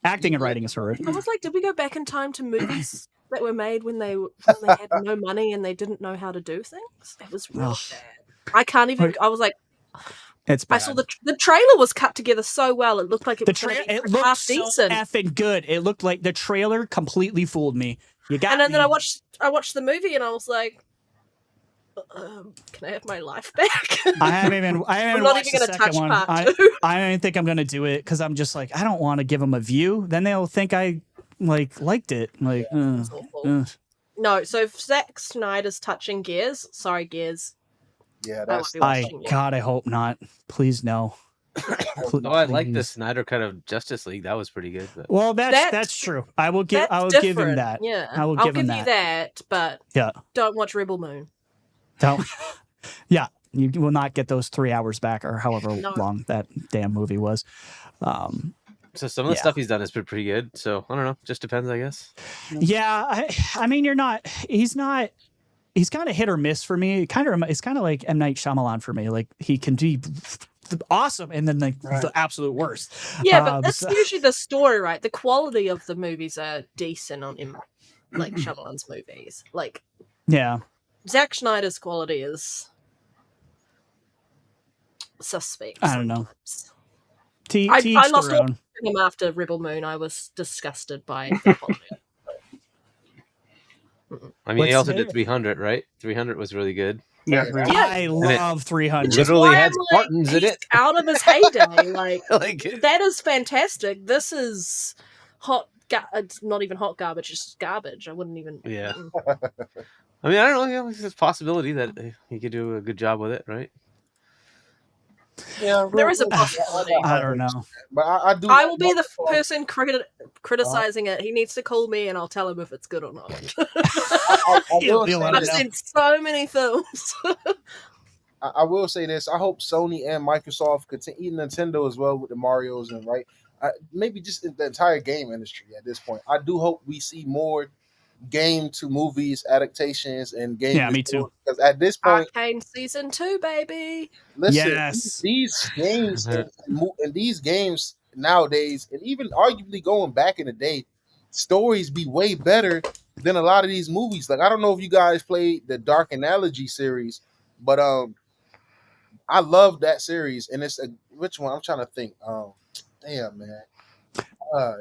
acting and writing is horrific. I was like, did we go back in time to movies that were made when they had no money and they didn't know how to do things? It was real Ugh. bad. I can't even. I was like, It's bad. I saw the trailer was cut together so well. It looked like it The was gonna trailer. be It looked half so decent. effing good. It looked like the trailer completely fooled me. You got And then me. I watched the movie and I was like, can I have my life back? I haven't even I'm not watched even the gonna second touch one. part I 2. don't even think I'm gonna do it because I'm just like I don't want to give them a view. Then they'll think I liked it. Like, It's awful. No, so if Zack Snyder's touching Gears, sorry Gears, Yeah, I won't be watching it. God, I hope not. Please no. No, I like the Please. Snyder cut of Justice League. That was pretty good. But Well, That's- that's true. I will give That's give him different. that. Yeah, I will I'll give him you that, but Yeah. don't watch Rebel Moon. Don't. Yeah, you will not get those 3 hours back or however No. long that damn movie was. so some of the yeah. stuff he's done has been pretty good. So I don't know. Just depends, I guess. Yeah, I mean, he's kind of hit or miss for me. It's kind of like M. Night Shyamalan for me. Like he can be awesome and then the absolute worst. Yeah, but that's so- usually the story, right? The quality of the movies are decent on him, like Shyamalan's movies. Like yeah. Zack Snyder's quality is suspect. I don't know. sometimes. To I each lost their all own. him after Rebel Moon. I was disgusted by the quality. I mean, What's he also the- did 300, right? 300 was really good. Yeah, Yeah. I love 300. Which is Literally why had I'm like, Spartans in he's it. out of his heyday. Like Like, that is fantastic. This is hot. It's not even hot garbage. It's just garbage. I wouldn't even. Yeah. I mean, I don't know. You know, it's a possibility that he could do a good job with it, right? Yeah, There is a possibility. I don't know. But I do. I will be the person criticizing it. He needs to call me, and I'll tell him if it's good or not. I will You'll say let I've him know. seen so many films. I will say this. I hope Sony and Microsoft continue, Nintendo as well with the Marios and maybe just the entire game industry at this point. I do hope we see more game to movies adaptations and game. Yeah, me too. Because at this point, Arcane season 2, baby. listen, Yes. these games and these games nowadays, and even arguably going back in the day, stories be way better than a lot of these movies. Like I don't know if you guys played the Dark Analogy series, but I love that series, and it's which one? I'm trying to think. Damn man,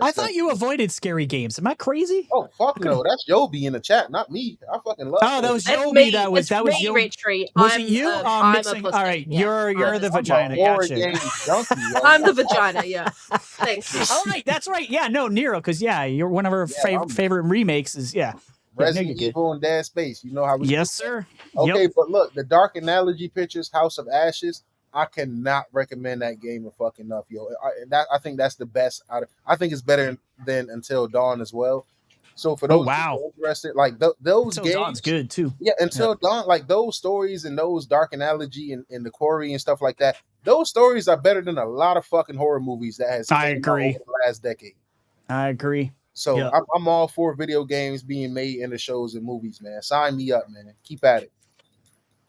I thought you avoided scary games. Am I crazy? Oh fuck no, that's Yobi in the chat, not me. I fucking love. Oh, that was That's Yobi. me. That was It's me, Yobi. RHETRI. Was I'm, it you? I'm Mixing. a pussy. All right, Yeah. you're the I'm a vagina. horror Gotcha. game junkie, yo. I'm the vagina. Yeah. Thanks. All right, that's right. Yeah, no, Nero, because you're one of our I'm- favorite remakes. Is Yeah, Resident you're good. Evil and Dead Space. You know how we Yes, sir. Okay, Yep. but look, the Dark Analogy pictures, House of Ashes. I cannot recommend that game enough, yo. I think that's the best out of. I think it's better than Until Dawn as well. So for those wow. people interested, like those Until games, Dawn's good too. yeah, Until Dawn, like those stories and those Dark Analogy and the Quarry and stuff like that. Those stories are better than a lot of fucking horror movies that has. I came out agree. over the last decade. I agree. So Yeah. I'm all for video games being made into shows and movies, man. Sign me up, man. Keep at it.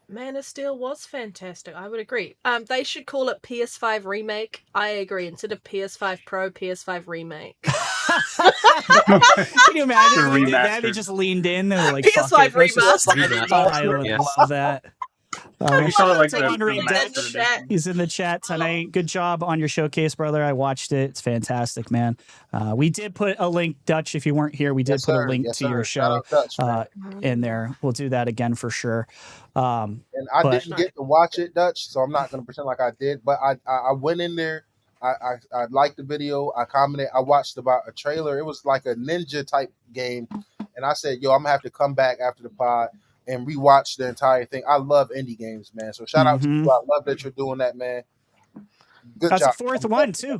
Man of Steel was fantastic. I would agree. They should call it PS5 Remake. I agree. Instead of PS5 Pro, PS5 Remake. Can you imagine if they did that? They Remastered. just leaned in. They were like, PS5 "Fuck it, let's just remastered. I would Yeah. love that. You call it like Take the Andre and Dutch. remastered Chat. edition. He's in the chat tonight. Good job on your showcase, brother. I watched it. It's fantastic, man. We did put a link, Dutch. If you weren't here, we did Yes, put sir. a link Yes, to your sir. Shout show out Dutch, man. in there. We'll do that again for sure. And I But- didn't get to watch it, Dutch, so I'm not gonna pretend like I did. But I went in there I liked the video. I commented. I watched about a trailer. It was like a ninja type game, and I said, "Yo, I'm gonna have to come back after the pod and rewatch the entire thing." I love indie games, man. So shout out to you. I love that you're doing that, man. Good That's job. the fourth one too.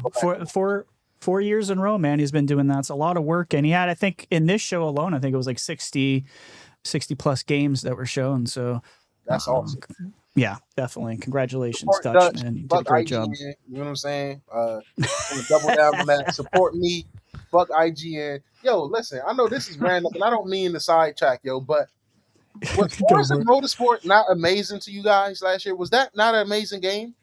Four years in a row, man. He's been doing that. It's a lot of work, and he had, I think, in this show alone, I think it was like 60 plus games that were shown. So that's awesome. Yeah, definitely. Congratulations, Support Dutch, Dutch. man. You did a Fuck great IGN. job. You know what I'm saying? I'm gonna double down on that. Support me. Fuck IGN. Yo, listen, I know this is random, and I don't mean to sidetrack, yo, but was Forza Motorsport not amazing to you guys last year? Was that not an amazing game?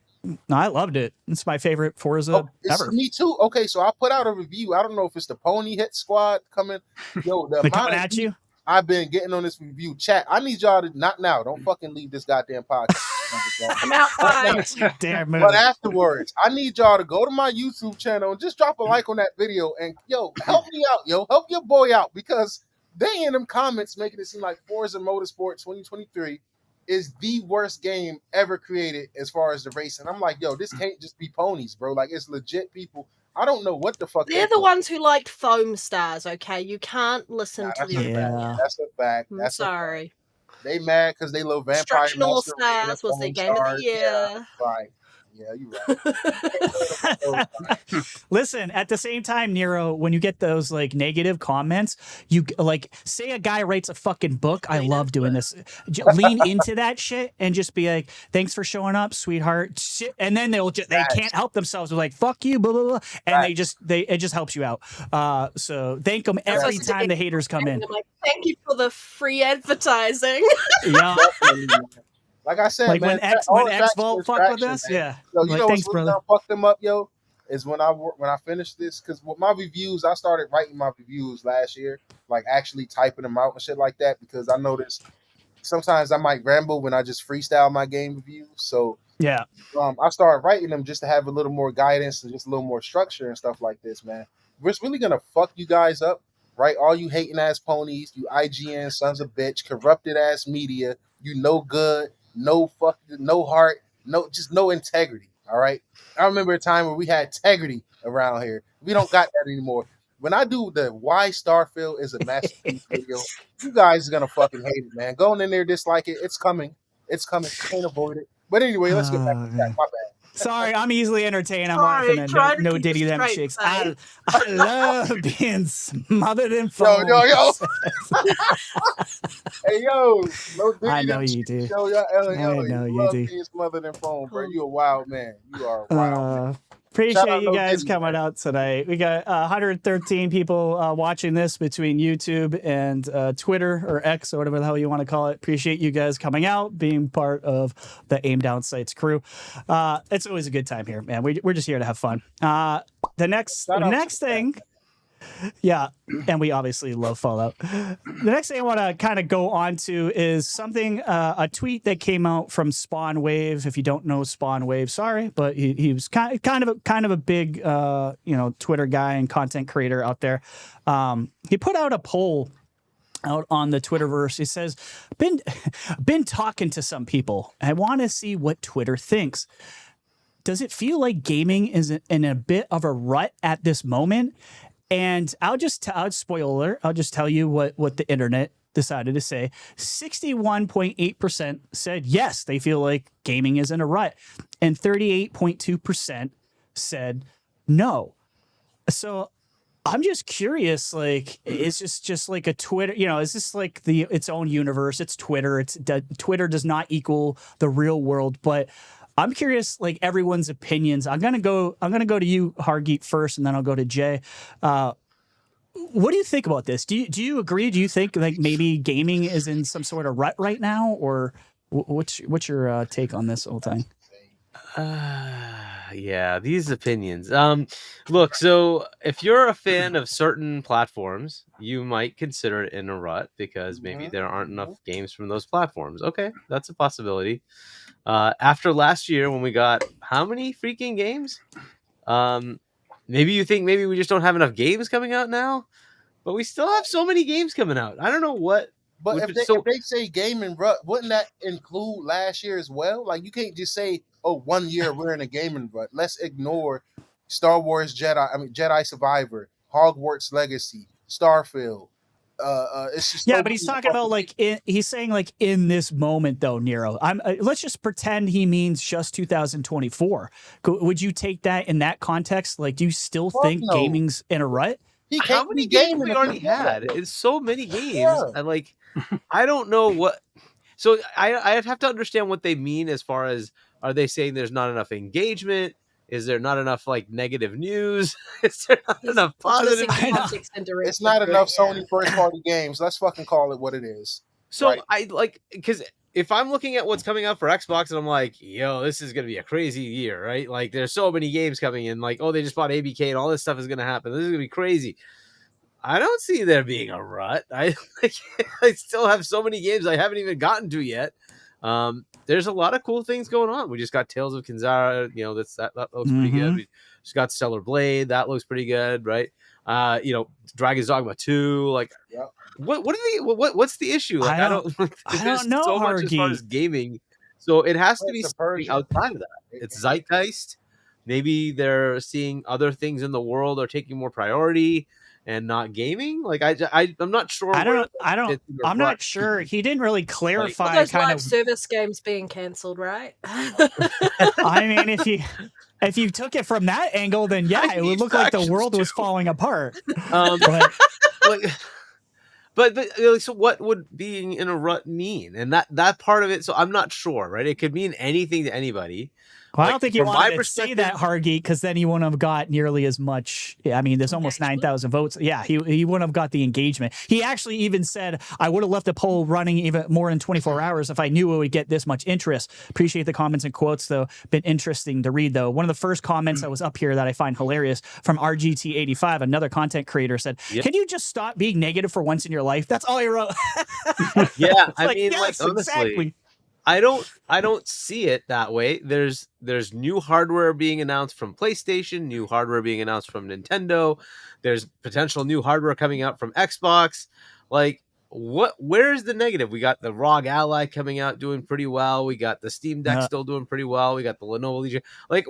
No, I loved it. It's my favorite Forza ever. Me too. Okay, so I put out a review. I don't know if it's the Pony Hit Squad coming. Yo, They coming at you? I've been getting on this review chat. I need y'all to not now. Don't fucking leave this goddamn podcast. I'm outside. Damn, but afterwards, I need y'all to go to my YouTube channel and just drop a like on that video. And yo, help me out, yo. Help your boy out, because they in them comments making it seem like Forza Motorsport 2023 is the worst game ever created as far as the racing. I'm like, yo, this can't just be ponies, bro. Like, it's legit people. I don't know what the fuck. They're the ones who liked foam stars, okay? You can't listen to their Yeah. That's a fact. I'm That's sorry. They mad because they love Vampire Destruction All Masquerade Stars was their game of the year. Yeah, right. Yeah, you're right. Listen, at the same time, Nero, when you get those like negative comments, you like say a guy writes a fucking book. I love doing this. Lean into that shit and just be like, "Thanks for showing up, sweetheart." Shit. And then they can't help themselves. They're like, "Fuck you," blah blah blah, and it just helps you out. So thank them every time the haters come in. Like, thank you for the free advertising. Yeah. Like I said, like man, when X Vault fuck with us, man. yeah. Yo, you like, know thanks, what's brother. fucked them up, yo, is when I finished this, because with my reviews, I started writing my reviews last year, like actually typing them out and shit like that, because I noticed sometimes I might ramble when I just freestyle my game reviews. So yeah, I started writing them just to have a little more guidance and just a little more structure and stuff like this, man. It's really gonna fuck you guys up, right? All you hating ass ponies, you IGN sons of bitch, corrupted ass media, you no good. No heart, just no integrity. All right. I remember a time where we had integrity around here. We don't got that anymore. When I do the why Starfield is a masterpiece video, you guys are gonna fucking hate it, man. Going in there, dislike it. It's coming. It's coming. Can't avoid it. But anyway, let's get back to that. My bad. Sorry, I'm easily entertained. I'm laughing at no Diddy them chicks. I love being smothered in foam. Yo. Hey, yo. No Diddy I know you do. I know you love do. being smothered in foam, bro. You a wild man. You are a wild man. Appreciate you guys coming out tonight. We got 113 people watching this between YouTube and Twitter or X or whatever the hell you want to call it. Appreciate you guys coming out, being part of the Aim Down Sights crew. It's always a good time here, man. We're just here to have fun. The next thing. Yeah, and we obviously love Fallout. The next thing I want to kind of go on to is something, a tweet that came out from Spawn Wave. If you don't know Spawn Wave, sorry, but he was kind of a big Twitter guy and content creator out there. He put out a poll out on the Twitterverse. He says, been talking to some people. I want to see what Twitter thinks. Does it feel like gaming is in a bit of a rut at this moment? And I'll spoiler. I'll just tell you what the internet decided to say. 61.8% said yes, they feel like gaming is in a rut, and 38.2% said no. So I'm just curious. Like, is this just like a Twitter? Is this like its own universe? It's Twitter. Twitter does not equal the real world, but I'm curious, like, everyone's opinions. I'm gonna go to you, Hargeet, first, and then I'll go to Jay. What do you think about this? Do you agree? Do you think like maybe gaming is in some sort of rut right now, or what's your take on this whole thing? Yeah, these opinions. Look, so if you're a fan of certain platforms, you might consider it in a rut because maybe there aren't enough games from those platforms. Okay, that's a possibility. After last year when we got how many freaking games? Maybe you think maybe we just don't have enough games coming out now, but we still have so many games coming out. I don't know what. But if they say gaming rut, wouldn't that include last year as well? Like, you can't just say, oh, 1 year we're in a gaming rut. Let's ignore Star Wars Jedi Survivor, Hogwarts Legacy, Starfield. It's just Yeah, so but he's many talking about fucking he's saying like in this moment though, Nero. Let's just pretend he means just 2024. Would you take that in that context? Like, do you still Fuck think no. gaming's in a rut? He How can't many be games gaming we if already he does that. had? It's so many games. Yeah. I like. I don't know what. So I'd have to understand what they mean as far as, are they saying there's not enough engagement? Is there not enough like negative news? Is there not He's enough positive? missing I know. context and direction. It's not to it, enough yeah. Sony first party games. Let's fucking call it what it is. So Right. I like, because if I'm looking at what's coming out for Xbox and I'm like, yo, this is gonna be a crazy year, right? Like there's so many games coming in, like, oh, they just bought ABK and all this stuff is gonna happen. This is gonna be crazy. I don't see there being a rut. I still have so many games I haven't even gotten to yet. There's a lot of cool things going on. We just got Tales of Kenzera, you know, that looks pretty good. We just got Stellar Blade, that looks pretty good, right? You know, Dragon's Dogma 2, like Yep. what's the issue? Like I don't there's know, so much as far Hargeet. as gaming. So it has to be It's a something Persian. outside of that. It's zeitgeist. Maybe they're seeing other things in the world are taking more priority and not gaming. Like I'm not sure. I'm not sure. He didn't really All clarify those kind live of. service games being cancelled, right? I mean, if you took it from that angle, then yeah, it would look like the world was falling apart. But, But like, so what would being in a rut mean? And that part of it, so I'm not sure, right? It could mean anything to anybody. well, I don't think you from my wanted to say perspective- that, Hargeet, because then he wouldn't have got nearly as much. I mean, there's almost Engagement? 9,000 votes. Yeah, he wouldn't have got the engagement. He actually even said, I would have left the poll running even more than 24 hours if I knew it would get this much interest. Appreciate the comments and quotes, though. Been interesting to read, though. One of the first comments that was up here that I find hilarious from RGT85, another content creator, said, Yep. can you just stop being negative for once in your life? That's all he wrote. Yeah, It's I like, mean, yes, like honestly, exactly. I don't see it that way. There's new hardware being announced from PlayStation, new hardware being announced from Nintendo. There's potential new hardware coming out from Xbox. Like, where's the negative? We got the ROG Ally coming out doing pretty well. We got the Steam Deck still doing pretty well. We got the Lenovo Legion. Like,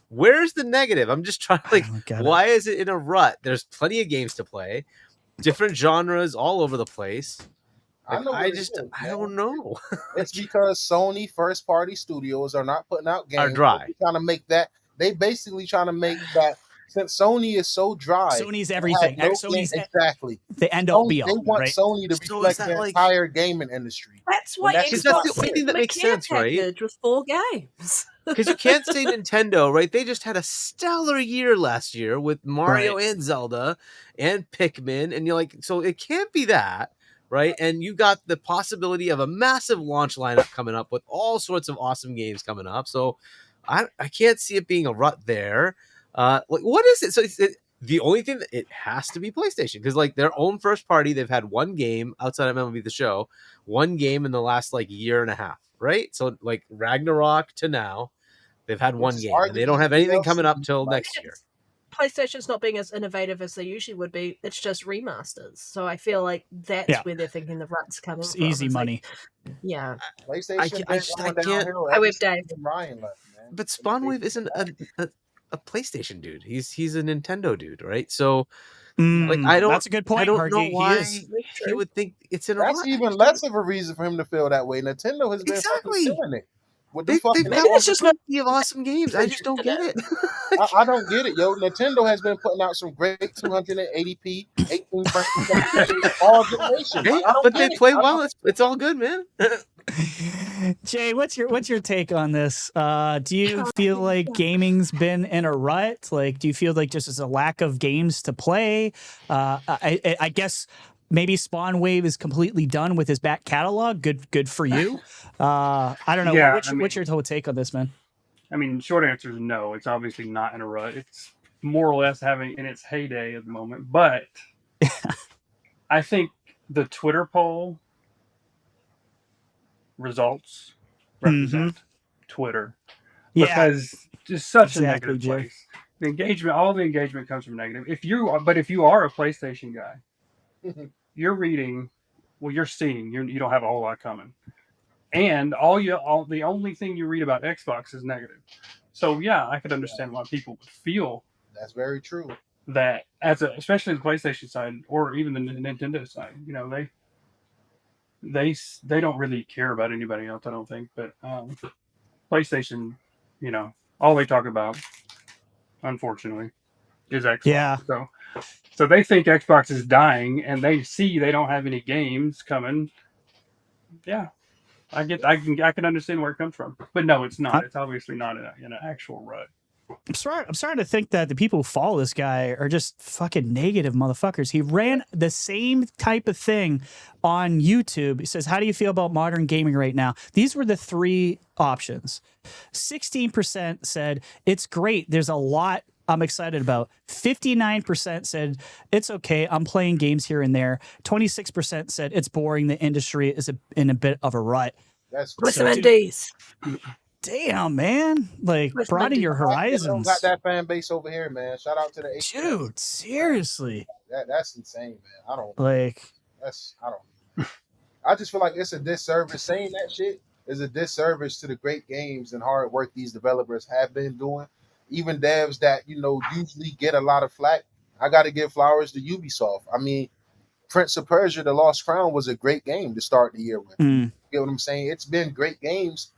where's the negative? I'm just trying, like, don't get it. why is it in a rut? There's plenty of games to play, different genres all over the place. I know. I what it is, I man. don't know. It's because Sony first party studios are not putting out games. Are dry. They're trying to make that. They basically trying to make that. Since Sony is so dry, Sony's they have everything. no Sony's game- exactly. the end all be They all, want right? Sony to So is reflect that the like- entire gaming industry. That's why that's Xbox the only sent thing that them a makes care sense, right? package with 4 games. Because you can't say Nintendo, right? They just had a stellar year last year with Mario and Zelda and Pikmin, and you're like, so it can't be that, right? And you got the possibility of a massive launch lineup coming up with all sorts of awesome games coming up. So I can't see it being a rut there. Like, what is it? So the only thing that it has to be PlayStation, because like their own first party, they've had one game outside of MLB The Show, one game in the last like year and a half, right? So like Ragnarok to now, they've had one It's game, and they don't have arguably anything DLC, coming up till like- next year. PlayStation's not being as innovative as they usually would be. It's just remasters. So I feel like that's Yeah. where they're thinking the rut's coming It's from. easy It's like, money. yeah. PlayStation I been just- I going can't- downhill I ever with since Dave. Ryan left, man. But Spawnwave isn't a PlayStation dude. He's a Nintendo dude, right? So like I don't. That's a good point, I don't Hargeet. know He why is. he would think it's in a That's rut. even less of a reason for him to feel that way. Nintendo has been Exactly. fucking killing it. With the They've fucking got Maybe it's just not- plenty of awesome games. I just don't get it. I don't get it, yo. Nintendo has been putting out some great 280p, 18 frames all generations. Hey, I don't but get they it. play I don't- well. It's all good, man. Jay, what's your take on this? Do you feel like gaming's been in a rut? Like, do you feel like just as a lack of games to play? I guess maybe Spawn Wave is completely done with his back catalog. Good for you. I don't know. Yeah, What's your whole take on this, man? I mean, short answer is no. It's obviously not in a rut. It's more or less having in its heyday at the moment. But I think the Twitter poll results represent Twitter Yeah, because just such Exactly, a negative Jay. place. The engagement, all the engagement comes from negative. If you are a PlayStation guy, you're reading, well, you're seeing. You don't have a whole lot coming, and the only thing you read about Xbox is negative. So yeah, I could understand why people would feel That's very true. That especially the PlayStation side or even the Nintendo side, you know, they don't really care about anybody else, I don't think. But PlayStation, you know, all they talk about, unfortunately, is Xbox. Yeah. So they think Xbox is dying, and they see they don't have any games coming. Yeah, I can understand where it comes from, but no, it's not. It's obviously not in an actual rut. I'm starting to think that the people who follow this guy are just fucking negative motherfuckers. He ran the same type of thing on YouTube. He says, "How do you feel about modern gaming right now?" These were the three options. 16% said, "It's great. There's a lot I'm excited about." 59% said, "It's okay. I'm playing games here and there." 26% said, "It's boring. The industry is in a bit of a rut." That's With some NDs. Damn, man. Like, Where's broaden my your They don't horizons. got that fan base over here, man. Shout out to the Dude, seriously. That's insane, man. I don't. I just feel like it's a disservice. Saying that shit is a disservice to the great games and hard work these developers have been doing. Even devs that, you know, usually get a lot of flack. I got to give flowers to Ubisoft. I mean, Prince of Persia: The Lost Crown was a great game to start the year with. You get what I'm saying? It's been great games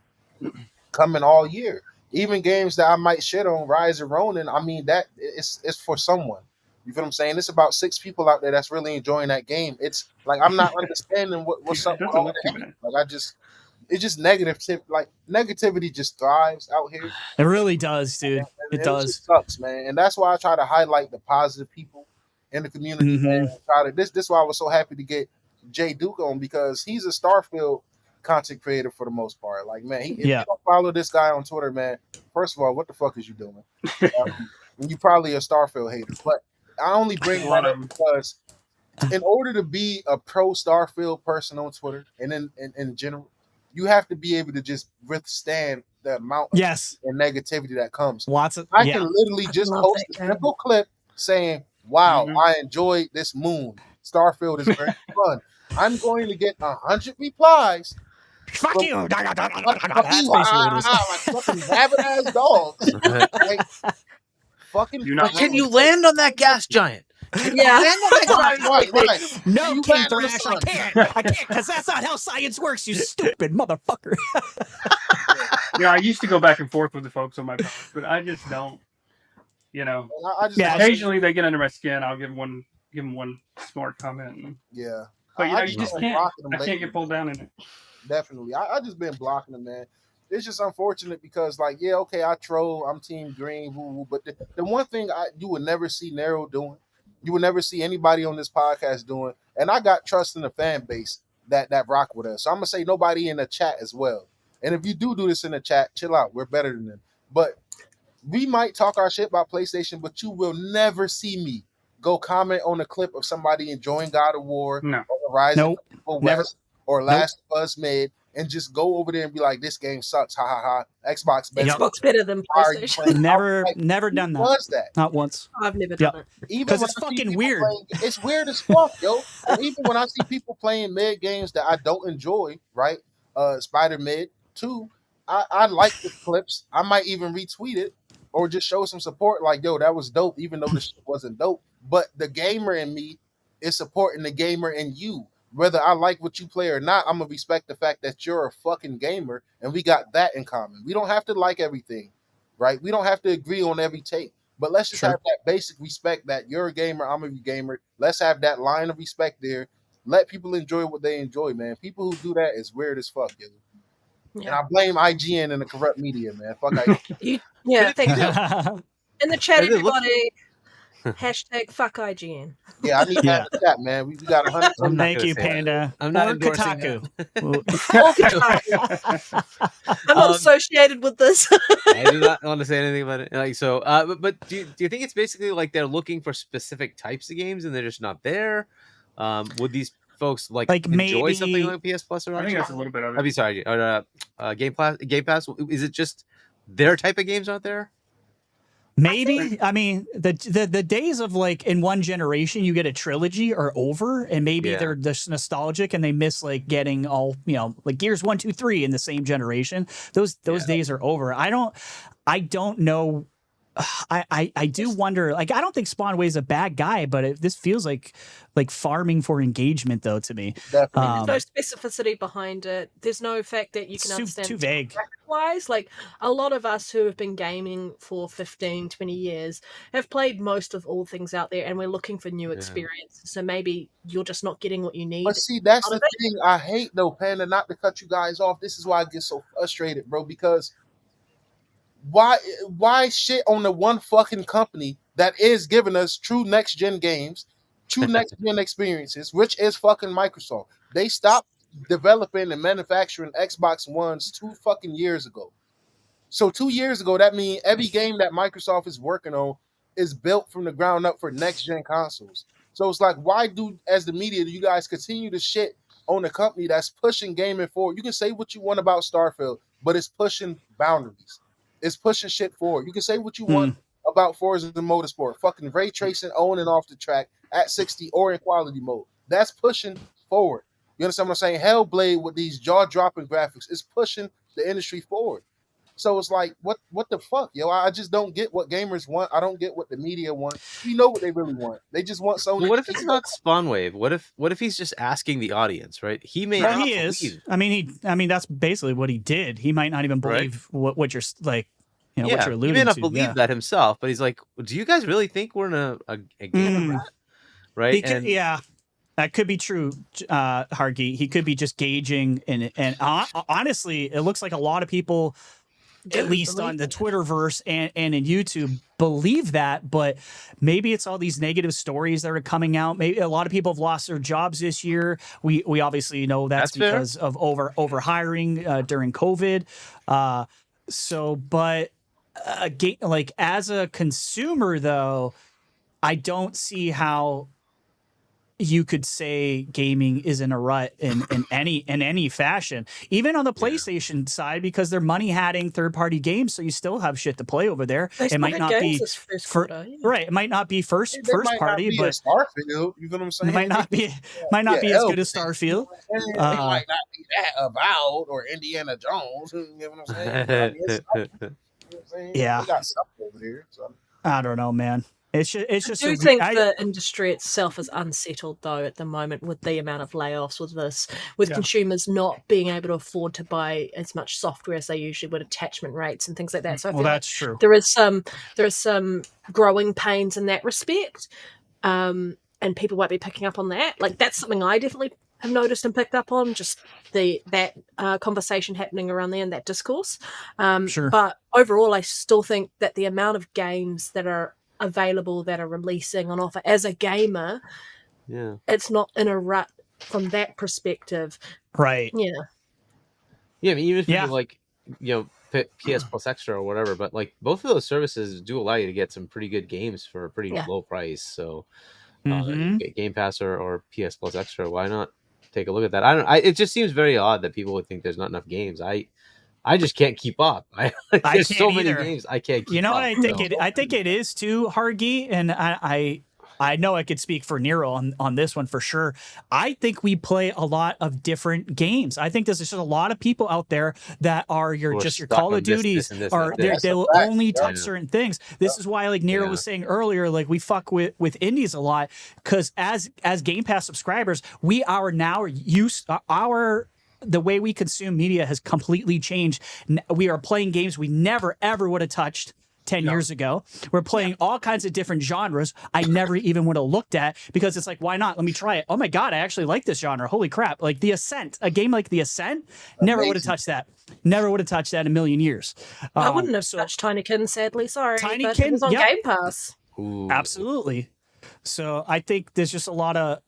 coming all year. Even games that I might shit on, Rise of Ronin, I mean, that it's for someone. You feel what I'm saying? It's about 6 people out there that's really enjoying that game. It's like I'm not understanding what's up with all that. Like it's just negative. Like negativity just thrives out here. It really does, dude. It does. Just sucks, man. And that's why I try to highlight the positive people in the community, man. This is why I was so happy to get Jay Dook on, because he's a Starfield content creator for the most part. Like, man, if you don't follow this guy on Twitter, man, first of all, what the fuck is you doing? You probably a Starfield hater. But I only bring that up because in order to be a pro Starfield person on Twitter and in general, you have to be able to just withstand the amount of negativity that comes. I can literally just post a simple clip saying, "Wow, I enjoyed this moon. Starfield is very fun. I'm going to get 100 replies." Fuck you! That's basically what it is. Like fucking rabid ass dogs. Like, fucking. Can you land on that gas giant? Right. No, King Thrash, I can't, because that's not how science works, you stupid motherfucker. I used to go back and forth with the folks on my post, but I just don't. You know, occasionally they get under my skin. I'll give them one smart comment. But you just can't. I can't get pulled down in it. Definitely, I just been blocking them, man. It's just unfortunate because, like, I troll. I'm Team Green, woo-woo, but the one thing you would never see Nero doing, you would never see anybody on this podcast doing, and I got trust in the fan base that rock with us. So I'm gonna say nobody in the chat as well. And if you do this in the chat, chill out. We're better than them. But we might talk our shit about PlayStation, but you will never see me go comment on a clip of somebody enjoying God of War or Horizon West or Last of Us Mid and just go over there and be like, "This game sucks, ha ha ha." Xbox better than PlayStation. Never done that. Not once. I've never done it. Because it's fucking weird. It's weird as fuck, yo. And even when I see people playing mid games that I don't enjoy, right? Spider Mid 2, I like the clips. I might even retweet it or just show some support. Like, yo, that was dope, even though the shit wasn't dope. But the gamer in me is supporting the gamer in you. Whether I like what you play or not, I'm going to respect the fact that you're a fucking gamer and we got that in common. We don't have to like everything, right? We don't have to agree on every take, but let's just have that basic respect that you're a gamer, I'm a gamer. Let's have that line of respect there. Let people enjoy what they enjoy, man. People who do that is weird as fuck, yo. And I blame IGN and the corrupt media, man. Fuck IGN. Thank you. In the chat, everybody... Hashtag fuck IGN. Yeah, I need that in the chat, man. We got 100. Thank you, Panda. I'm not endorsing Kotaku. I'm associated with this. I do not want to say anything about it. Like so, but do you think it's basically like they're looking for specific types of games and they're just not there? Would these folks like enjoy maybe something like PS Plus or I think that's a little bit of it. I'd be sorry. Game Pass. Is it just their type of games out there? Maybe. I mean, the days of like in one generation you get a trilogy are over, and maybe they're just nostalgic and they miss like getting all, like Gears 1, 2, 3 in the same generation. Those days are over. I don't know I do wonder. Like, I don't think Spawnway's a bad guy, but this feels like farming for engagement, though, to me. Definitely. There's no specificity behind it. There's no fact that you can understand Too vague. wise. Like, a lot of us who have been gaming for 15, 20 years have played most of all things out there, and we're looking for new experiences. So maybe you're just not getting what you need. But see, that's the thing I hate, though, Panda, not to cut you guys off. This is why I get so frustrated, bro, because why shit on the one fucking company that is giving us true next gen games, true next gen experiences, which is fucking Microsoft. They stopped developing and manufacturing Xbox Ones 2 fucking years ago. So 2 years ago, that means every game that Microsoft is working on is built from the ground up for next gen consoles. So it's like, why do, as the media, do you guys continue to shit on a company that's pushing gaming forward? You can say what you want about Starfield, but it's pushing boundaries. It's pushing shit forward. You can say what you want about Forza Motorsport, fucking ray tracing on and off the track at 60 or in quality mode. That's pushing forward. You understand what I'm saying? Hellblade with these jaw-dropping graphics is pushing the industry forward. So it's like, what the fuck, yo? I just don't get what gamers want. I don't get what the media want. You know what they really want. They just want Sony. What if it's not Spawnwave? What if he's just asking the audience, right? He may Well, not he believe. is. I mean, that's basically what he did. He might not even believe what you're like, what you're alluding to. He may not believe that himself, but he's like, do you guys really think we're in a game of that? Right? That could be true, Hargeet. He could be just gauging, and honestly, it looks like a lot of people, at least on the Twitterverse and in YouTube, believe that, but maybe it's all these negative stories that are coming out. Maybe a lot of people have lost their jobs this year. We obviously know that's because of over hiring during COVID. But like, as a consumer, though, I don't see how you could say gaming is in a rut in any fashion, even on the PlayStation side, because they're money hatting third-party games, so you still have shit to play over there. It might not be right. It might not be first party, but Starfield, you know what I'm saying? It might not be as good as Starfield. It might not be that about or Indiana Jones. You know what I'm saying? Yeah, we got stuff over here. So. I don't know, man. It's just. I do think the industry itself is unsettled, though, at the moment, with the amount of layoffs, with consumers not being able to afford to buy as much software as they usually would, attachment rates and things like that. So I feel that's true. There is some growing pains in that respect, and people won't be picking up on that. Like, that's something I definitely have noticed and picked up on, just that conversation happening around there and that discourse. Sure. But overall, I still think that the amount of games that are available, that are releasing on offer as a gamer, it's not in a rut from that perspective, right? I mean, even if you like, PS Plus Extra or whatever, but like, both of those services do allow you to get some pretty good games for a pretty low price. So get Game Pass or PS Plus Extra, why not take a look at that? It just seems very odd that people would think there's not enough games. I just can't keep up. There's so many games I can't keep up. I think it is too, Hargeet, and I know I could speak for Nero on this one for sure. I think we play a lot of different games. I think there's just a lot of people out there that are your Call of Duties, or they'll only touch certain things. This is why, like Nero was saying earlier, like, we fuck with indies a lot, because as Game Pass subscribers, we are now the way we consume media has completely changed. We are playing games we never, ever would have touched 10 years ago. We're playing all kinds of different genres I never even would have looked at, because it's like, why not? Let me try it. Oh my God, I actually like this genre. Holy crap. Like The Ascent, a game like The Ascent, never would have touched that. Never would have touched that in a million years. I wouldn't have touched Tinykin, sadly. Sorry. Tinykin, it was on Game Pass. Ooh. Absolutely. So I think there's just a lot of,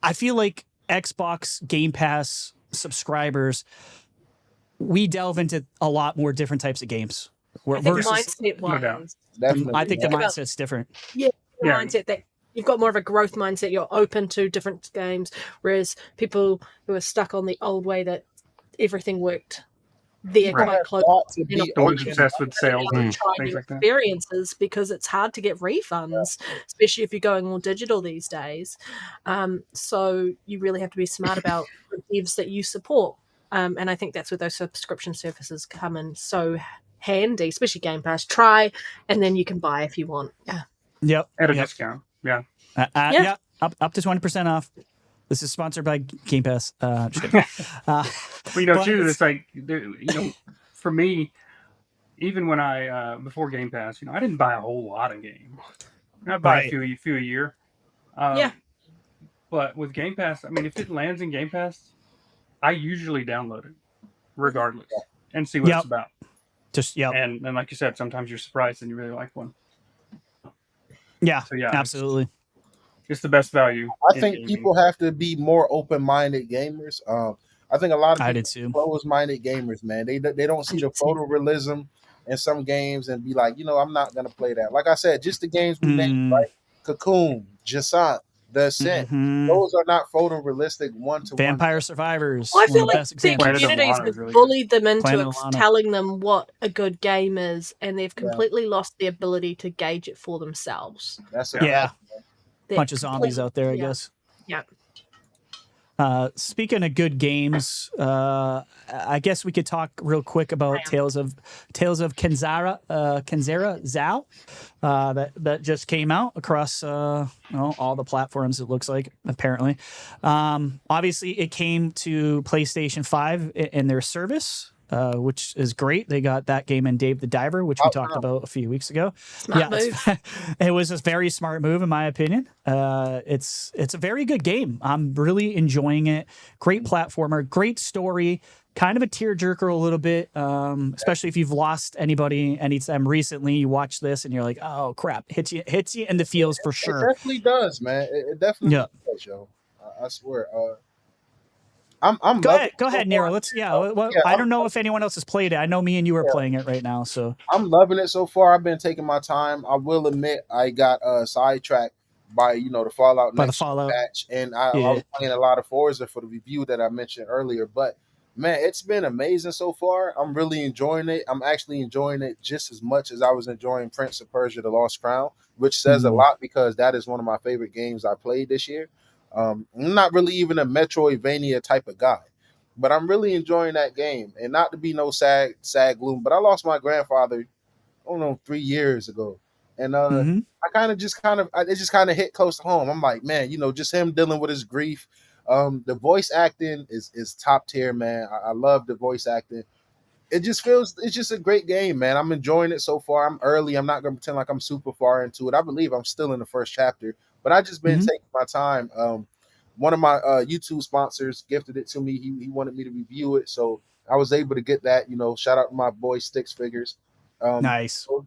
I feel like Xbox Game Pass subscribers, we delve into a lot more different types of games. I think mindset-wise, I think the mindset's different. Mindset that you've got more of a growth mindset. You're open to different games, whereas people who are stuck on the old way that everything worked, they're quite close to the ones obsessed with sales and things like that. Experiences, because it's hard to get refunds, especially if you're going all digital these days. So you really have to be smart about the devs that you support. And I think that's where those subscription services come in so handy, especially Game Pass. Try, and then you can buy if you want. Yeah. Yep. At a Yep. discount. Yeah. Yeah. Yeah. Up to 20% off. This is sponsored by Game Pass. Just kidding. But but too, it's- it's like, for me, even when I before Game Pass, I didn't buy a whole lot of games. I buy Right. a few a year. Yeah. But with Game Pass, I mean, if it lands in Game Pass, I usually download it, regardless, and see what Yep. it's about. Just yep. And like you said, sometimes you're surprised and you really like one. Yeah. So yeah, Absolutely. it's the best value. I in think gaming. people have to be more open-minded gamers. I think a lot of I people did too. closed-minded gamers, man. They don't see the photorealism in some games and be like, I'm not gonna play that. Like I said, just the games we named, right? Cocoon, Jasant, The Ascent. Mhm. Those are not photorealistic one-to-one. Vampire Survivors. Well, I one feel of the like best the examples. Planet of communities Lana have is really bullied them into Planet of Lana. telling them what a good game is, and they've completely lost the ability to gauge it for themselves. That's a Yeah. They're Bunch of zombies complete- out there, I yeah. guess. Yeah. Speaking of good games, I guess we could talk real quick about Tales of Kenzera, Zao, that just came out across all the platforms. It looks like, apparently. Obviously, it came to PlayStation 5 in their service, which is great. They got that game in Dave the Diver, which we talked about a few weeks ago. Smart move. It was a very smart move, in my opinion. It's a very good game. I'm really enjoying it. Great platformer, great story. Kind of a tearjerker a little bit, especially if you've lost anybody anytime recently. You watch this and you're like, "Oh crap!" Hits you in the feels for It sure. definitely does, man. It definitely does, yo. I swear. I'm Go loving ahead, it so Nero. far. Let's I I'm- don't know if anyone else has played it. I know me and you are playing it right now, so I'm loving it so far. I've been taking my time. I will admit I got sidetracked by the Fallout By the next Fallout. patch, and I Yeah. was playing a lot of Forza for the review that I mentioned earlier. But man, it's been amazing so far. I'm really enjoying it. I'm actually enjoying it just as much as I was enjoying Prince of Persia: The Lost Crown, which says a lot because that is one of my favorite games I played this year. I'm not really even a Metroidvania type of guy, but I'm really enjoying that game. And not to be no sad gloom, but I lost my grandfather, I don't know, 3 years ago. And Mhm. it just kind of hit close to home. I'm like, man, just him dealing with his grief. The voice acting is top tier, man. I love the voice acting. It's just a great game, man. I'm enjoying it so far. I'm early. I'm not gonna pretend like I'm super far into it. I believe I'm still in the first chapter, but I just been taking my time. One of my YouTube sponsors gifted it to me. He wanted me to review it, so I was able to get that. Shout out to my boy Sticks Figures. Nice. So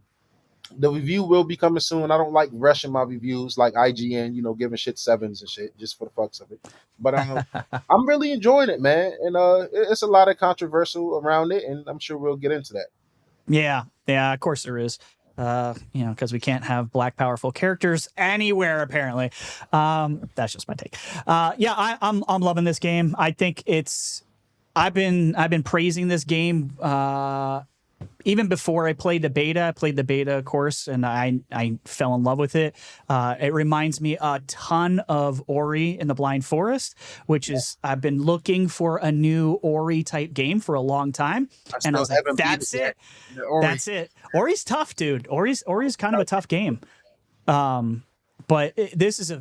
the review will be coming soon. I don't like rushing my reviews like IGN, giving shit 7s and shit just for the fucks of it. But I'm really enjoying it, man. And it's a lot of controversial around it, and I'm sure we'll get into that. Yeah, of course there is. Because we can't have black powerful characters anywhere apparently. That's just my take. I'm loving this game. I think I've been praising this game even before I played the beta. I played the beta, of course, and I fell in love with it. It reminds me a ton of Ori in the Blind Forest, which is I've been looking for a new Ori type game for a long time, and I was like, that's it. That's it. Ori's tough, dude. Ori's kind of a tough game. But this is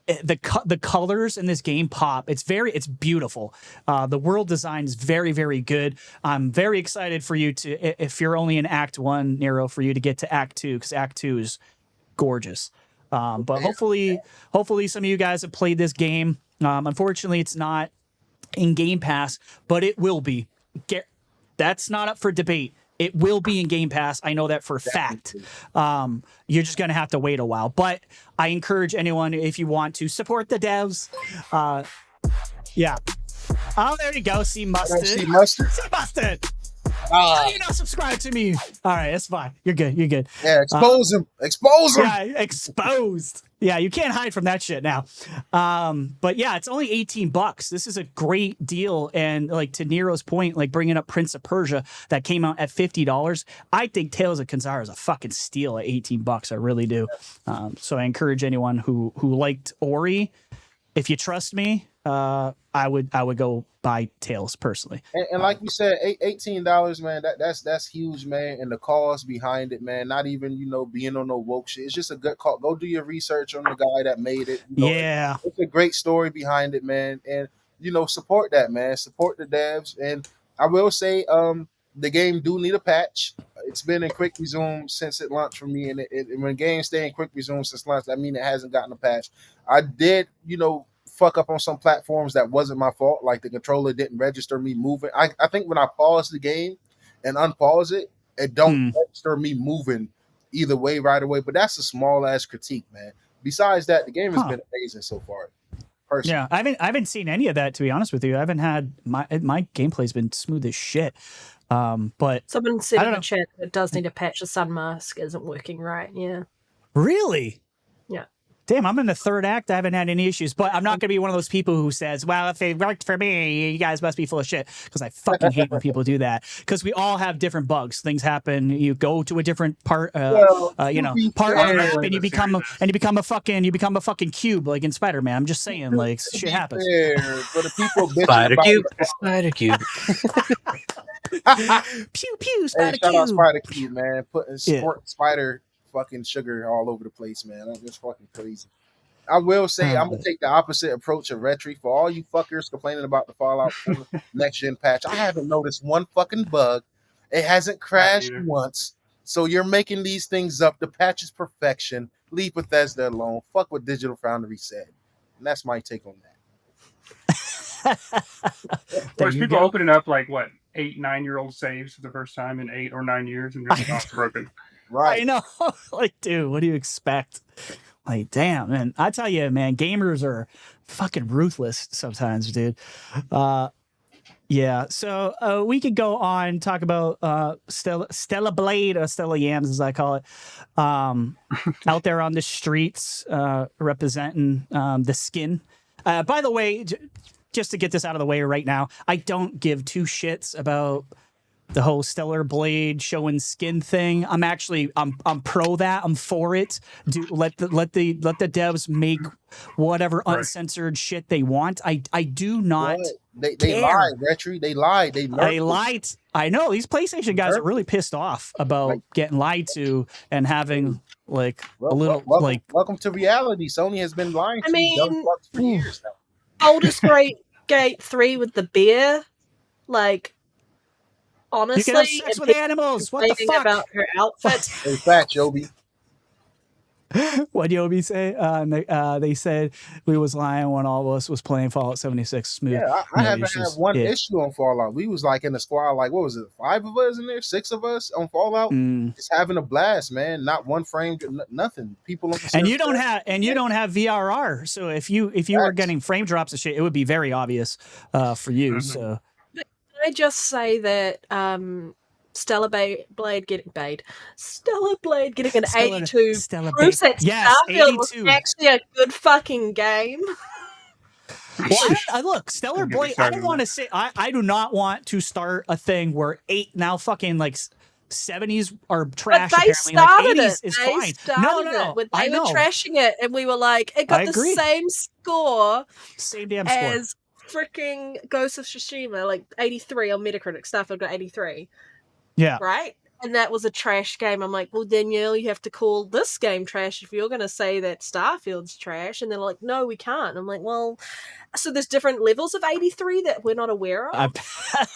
the colors in this game pop. It's beautiful. The world design is very, very good. I'm very excited for you to, if you're only in Act 1, Nero, for you to get to Act 2, because Act 2 is gorgeous. But hopefully some of you guys have played this game. Unfortunately, it's not in Game Pass, but it will be. That's not up for debate. It will be in Game Pass. I know that for a fact. You're just going to have to wait a while. But I encourage anyone, if you want to, support the devs. Yeah. Oh, there you go. See Mustard. See Mustard? See Mustard. Oh, you're not subscribed to me. All right, that's fine. You're good. Yeah, expose him. Expose him. Yeah, exposed. Yeah, you can't hide from that shit now. But yeah, it's only $18. This is a great deal. And like to Nero's point, like bringing up Prince of Persia that came out at $50. I think Tales of Kenzera is a fucking steal at $18. I really do. So I encourage anyone who liked Ori, if you trust me, I would go buy Tails personally. And like we said, $18, man. That's huge, man. And the cause behind it, man. Not even being on no woke shit. It's just a good call. Go do your research on the guy that made it. Yeah, it's a great story behind it, man. And support that, man. Support the devs. And I will say, the game do need a patch. It's been in quick resume since it launched for me, and when games stay in quick resume since launch, that means it hasn't gotten a patch. I did, fuck up on some platforms that wasn't my fault, like the controller didn't register me moving. I think when I pause the game and unpause it, it don't register me moving either way right away. But that's a small ass critique, man. Besides that, the game has been amazing so far. Personally. Yeah, I haven't seen any of that, to be honest with you. I haven't had my gameplay's been smooth as shit. But someone said in the chat that it does need a patch. The sun mask isn't working right. Yeah. Really? Yeah. Damn, I'm in the third act. I haven't had any issues, but I'm not going to be one of those people who says, well, if it worked for me, you guys must be full of shit. Because I fucking hate when people do that. Because we all have different bugs. Things happen. You go to a different part, part of the map, and you become a fucking cube, like in Spider-Man. I'm just saying, like, shit happens. But the people Spider cube. Pew pew, Spider shout out cube. Spider Cube, man. Putting spider fucking sugar all over the place, man. That's just fucking crazy. I will say I'm gonna take the opposite approach of RHETRI. For all you fuckers complaining about the Fallout 4 next gen patch, I haven't noticed one fucking bug. It hasn't crashed once. So you're making these things up. The patch is perfection. Leave Bethesda alone. Fuck what Digital Foundry said. And that's my take on that. Of course, people opening up like 8-9-year-old saves for the first time in 8 or 9 years and just not broken. Right. I know. Like, dude, what do you expect? Like, damn, man. I tell you, man, gamers are fucking ruthless sometimes, dude. Yeah. So we could go on talk about Stella Blade, or Stella Yams, as I call it, out there on the streets, representing the skin. By the way, just to get this out of the way right now, I don't give two shits about the whole Stellar Blade showing skin thing. I'm pro that. I'm for it. Let the devs make whatever uncensored shit they want. I do not. They lied, RHETRI. They lied. They lied. I know these PlayStation guys are really pissed off about getting lied to and having a little welcome to reality. Sony has been lying to dumb fucks for years now. Baldur's Gate 3 with the bear, honestly, you can have sex with animals. What the fuck? About her outfit. In fact, Yobi. What did Yobi say? They said we was lying when all of us was playing Fallout 76 smooth. Yeah, I haven't had one issue on Fallout. We was in the squad, what was it, 5 of us in there, 6 of us on Fallout, just having a blast, man. Not one frame, nothing. People on the and you don't have VRR, so if you were getting frame drops and shit, it would be very obvious for you. So can I just say that Stellar Blade getting an 82 proves that Starfield was actually a good fucking game. Well, look, Stellar Blade, I don't want to say, I do not want to start a thing where 8 now fucking 70s are trash. But they started it. Is they fine. started it. When they were trashing it, and we were like, it got the same score. Same damn as freaking Ghost of Tsushima, 83 on Metacritic. Starfield got 83. Yeah. Right? And that was a trash game. I'm like, well, Danielle, you have to call this game trash if you're going to say that Starfield's trash. And they're like, no, we can't. And I'm like, well, so there's different levels of 83 that we're not aware of?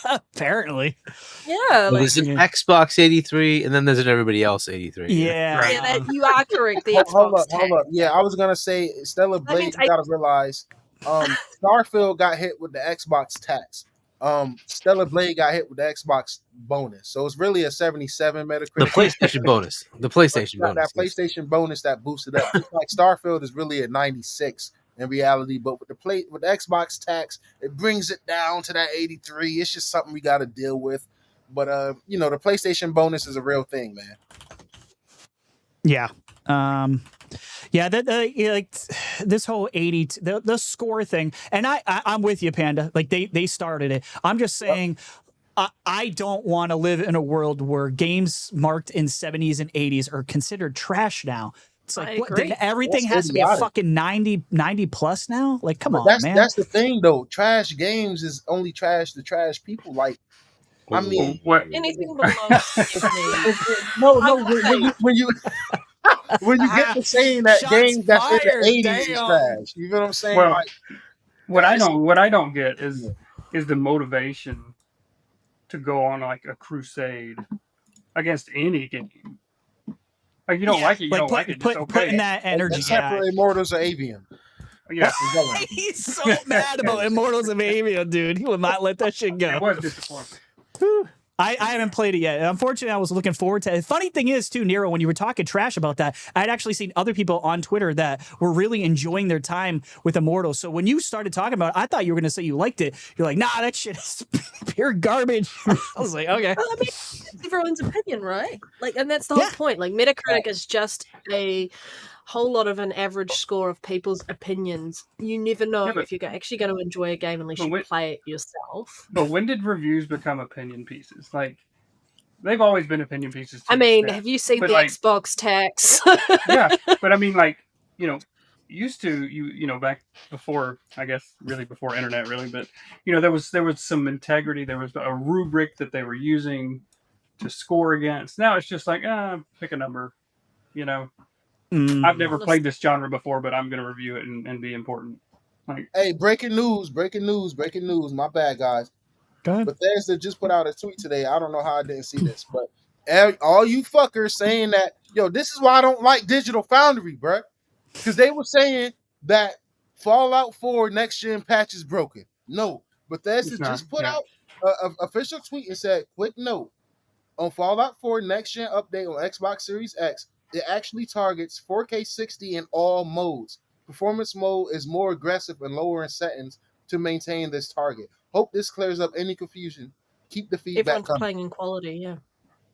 Apparently. Yeah. There's an Xbox 83, and then there's an everybody else 83. Yeah. Right. Yeah, you are correct. The hold up. Yeah, I was going to say, Stellar Blade, you got to realize, Starfield got hit with the Xbox tax. Stellar Blade got hit with the Xbox bonus, so it's really a 77 Metacritic. The PlayStation bonus. The PlayStation bonus. That PlayStation bonus that boosted up. Just like Starfield is really a 96 in reality, but with the Xbox tax, it brings it down to that 83. It's just something we got to deal with. But the PlayStation bonus is a real thing, man. Yeah. Yeah, this whole 80, the score thing, and I'm with you, Panda. They started it. I'm just saying, I don't want to live in a world where games marked in 70s and 80s are considered trash now. It's I like what, agree. everything That's has to be a idiotic. fucking 90 plus now. Like, come But on, man. that's the thing though. Trash games is only trash to trash people. Like, I mean, What? Anything below 70. no, I'm when you when you get to saying that Shots games that's in the fired, 80s is damn. trash. You know what I'm saying? Well, Like, what I that's- don't get is the motivation to go on like a crusade against any game. Like you don't like it, you don't like it. It's okay. Putting that energy. except for Immortals of Avian. Yeah, He's so mad about Immortals of Avian, dude. He will not let that shit it go. was disappointing. I haven't played it yet. Unfortunately, I was looking forward to it. Funny thing is, too, Nero, when you were talking trash about that, I'd actually seen other people on Twitter that were really enjoying their time with Immortals. So when you started talking about it, I thought you were going to say you liked it. You're like, nah, that shit is pure garbage. I was like, okay. Well, I mean, it's everyone's opinion, right? Like, and that's the whole point. Like, Metacritic is just a whole lot of an average score of people's opinions. You never know if you're actually going to enjoy a game unless you play it yourself. But when did reviews become opinion pieces? Like, they've always been opinion pieces. I mean, have you seen the Xbox tax? Yeah, but I mean, like, you know, used to you know back before, I guess, really before internet, really, but you know, there was some integrity. There was a rubric that they were using to score against. Now it's just like, pick a number, you know. I've never played this genre before, but I'm going to review it and be important. Like, hey, breaking news! My bad, guys. Go ahead. Bethesda just put out a tweet today. I don't know how I didn't see this, but all you fuckers saying that, yo, this is why I don't like Digital Foundry, bruh. Because they were saying that Fallout 4 next gen patch is broken. No, Bethesda just put out an official tweet and said, quick note, on Fallout 4 next gen update on Xbox Series X, it actually targets 4K 60 in all modes. Performance mode is more aggressive and lower in settings to maintain this target. Hope this clears up any confusion. Keep the feedback Everyone's coming. playing in quality, yeah.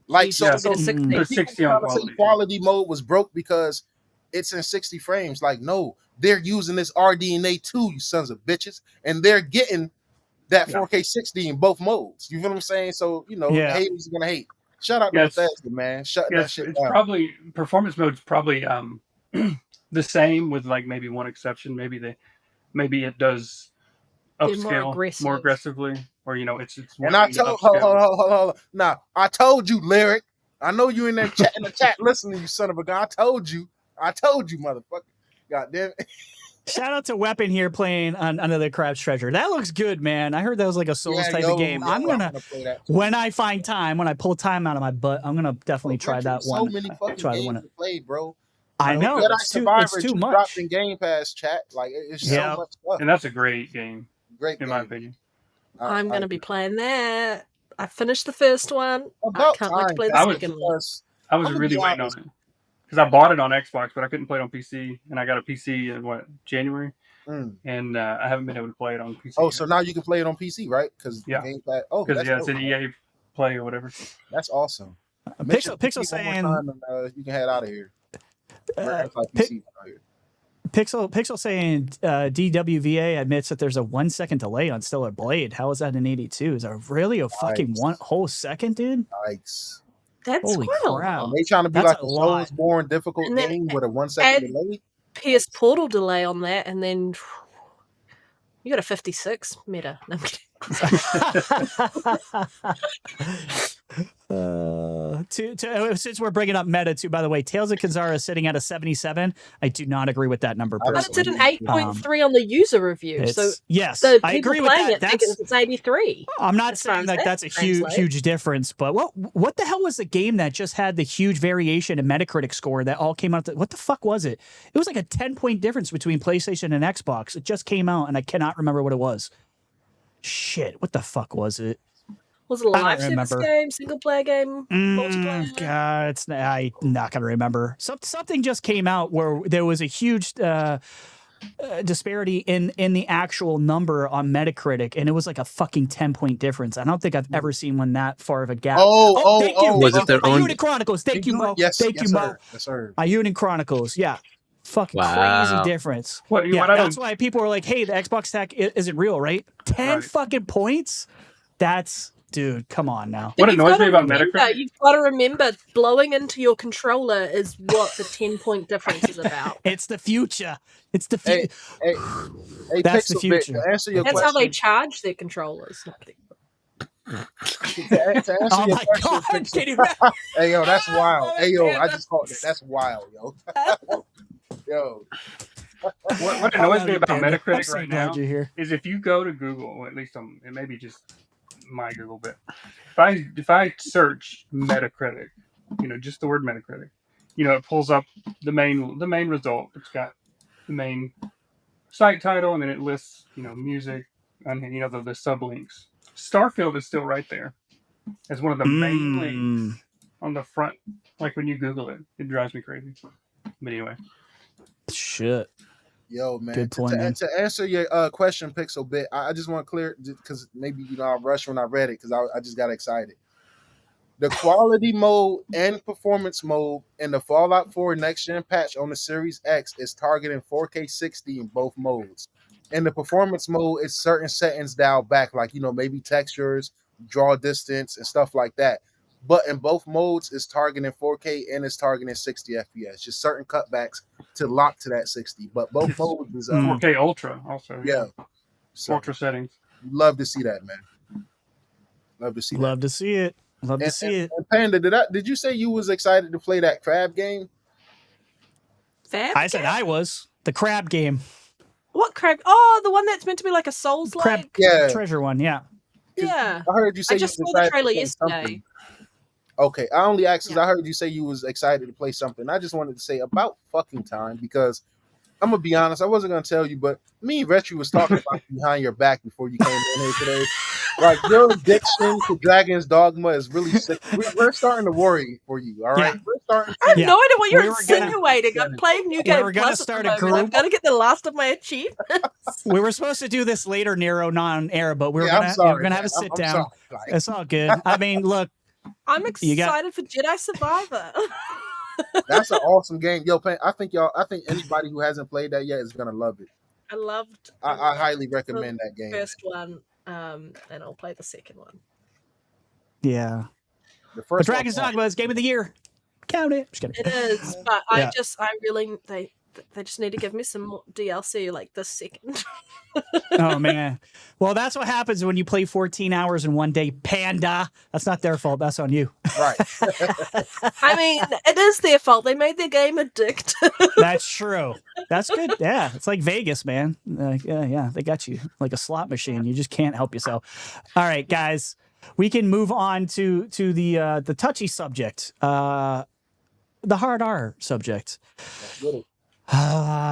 Like, so 60 on quality mode was broke because it's in 60 frames. Like, no, they're using this RDNA 2, you sons of bitches, and they're getting that 4K 60 in both modes. You feel what I'm saying? So, you know, haters are gonna hate. Shout out to Bethesda, man. Shutting that shit down. Probably performance mode's probably the same with like maybe one exception. Maybe it does upscale more aggressively, or you know, it's. And I told hold on. Now I told you, Lyric. I know you in that chat in the chat listening, you son of a gun. I told you, motherfucker. God damn it. Shout out to Weapon here playing on Another Crab's Treasure. That looks good, man. I heard that was like a Souls type of game. I'm gonna play that when I find time, when I pull time out of my butt, I'm gonna definitely try that one. So many fucking games to play, bro. I know. It's too much. Dropped in Game Pass, chat. Like, it's so much stuff. And that's a great game. Great in my opinion. I'm gonna be playing that. I finished the first one. I can't wait to play the second one. I was really waiting on it. Because I bought it on Xbox, but I couldn't play it on PC, and I got a PC in January, and I haven't been able to play it on PC. Oh, so now you can play it on PC, right? Because it's an EA Play or whatever. That's awesome. Pixel saying you can head out of here. Pixel saying DWVA admits that there's a 1 second delay on Stellar Blade. How is that in 82? Is that really a fucking one whole second, dude? Yikes. That's holy crap. They trying to be like a Soulsborne difficult game with a 1 second delay. PS Portal delay on that, and then you got a 56 meta. No, I'm kidding. Since we're bringing up meta too, by the way, Tales of Kenzera is sitting at a 77. I do not agree with that number personally. But it's at an 8.3 on the user review. So yes, I agree with that. It's 83. I'm not saying like that's a huge difference, but what the hell was the game that just had the huge variation in Metacritic score that all came out? What the fuck was it? It was like a 10-point difference between PlayStation and Xbox. It just came out, and I cannot remember what it was. Shit, what the fuck was it? Was it a live service game, single player game, multiplayer? God, I'm not gonna remember. Something just came out where there was a huge disparity in the actual number on Metacritic, and it was like a fucking 10-point difference. I don't think I've ever seen one that far of a gap. Thank you. Was it their own? Unit Chronicles. Thank you, Mo. Thank you, Mo. Yes, sir. Unit Chronicles. Yeah. Fucking crazy difference. That's why people are like, hey, the Xbox tech isn't real, right? 10 fucking points? That's dude, come on now. What But annoys me about Metacritic, you've got to remember, blowing into your controller is what the 10-point difference is about. It's the future. It's the Hey, future. hey, That's the Pixel Bit, future. to answer your That's how they question. charge their controllers. To answer Oh your my question, god! Pixel. Can you imagine? Hey yo, that's wild. Oh, Hey yo, man, I just caught that. That's wild, yo. Yo. what I annoys love me you, about Panda. I'm Metacritic so right glad now you're here. is if you go to Google, or at least it may be just my Google bit. If I search Metacritic, just the word Metacritic, it pulls up the main result. It's got the main site title, and then it lists music and the sublinks. Starfield is still right there as one of the main links on the front. Like when you Google it, it drives me crazy. But anyway, Shit. Yo, man. Good point, man. To answer your question, Pixel Bit, I just want to clear, because maybe I rushed when I read it because I just got excited. The quality mode and performance mode in the Fallout 4 Next Gen patch on the Series X is targeting 4K 60 in both modes. In the performance mode, it's certain settings dialed back, like maybe textures, draw distance, and stuff like that. But in both modes, it's targeting 4K and it's targeting 60 FPS. Just certain cutbacks to lock to that 60. But both modes is 4K Ultra also. Yeah. So, Ultra settings. love to see that, man. Love to see that. Love to see it. Love to see it. And Panda, did you say you was excited to play that crab game? I said I was. The crab game. What crab? Oh, the one that's meant to be like a Souls-like? Crab Yeah. treasure one, yeah. Yeah. I heard you say I just you saw was the excited trailer to play yesterday. something. Okay, I only asked because Yeah. I heard you say you was excited to play something. I just wanted to say about fucking time, because I'm gonna be honest, I wasn't gonna tell you, but me and RHETRI was talking about you behind your back before you came in here today. Like, your addiction to Dragon's Dogma is really sick. We're starting to worry for you. All right, Yeah. we're starting. I have Yeah. no idea what you're We were gonna- insinuating. I'm playing New We Game were gonna Plus at start the a moment. I've group. got to get the last of my achievements. We were supposed to do this later, Nero, non-air, but we Yeah, I'm we're sorry, gonna have man. a sit I'm down. sorry. Like, It's all good. I mean, look, I'm You got- excited for Jedi Survivor. that's an awesome game, yo. I think anybody who hasn't played that yet is gonna love it. I loved I highly recommend that the game. first one, and I'll play the second one. yeah. The But first Dragon's one, Dogma is game of the year. Count it. Just kidding. It is, but Yeah. they just need to give me some more DLC like this second. Oh man. Well, that's what happens when you play 14 hours in one day, Panda. That's not their fault. That's on you. right? I mean, it is their fault. They made their game addictive. That's true. That's good. Yeah, it's like Vegas, man. Yeah, they got you like a slot machine. You just can't help yourself. All right, guys, we can move on to the touchy subject, the hard R subject.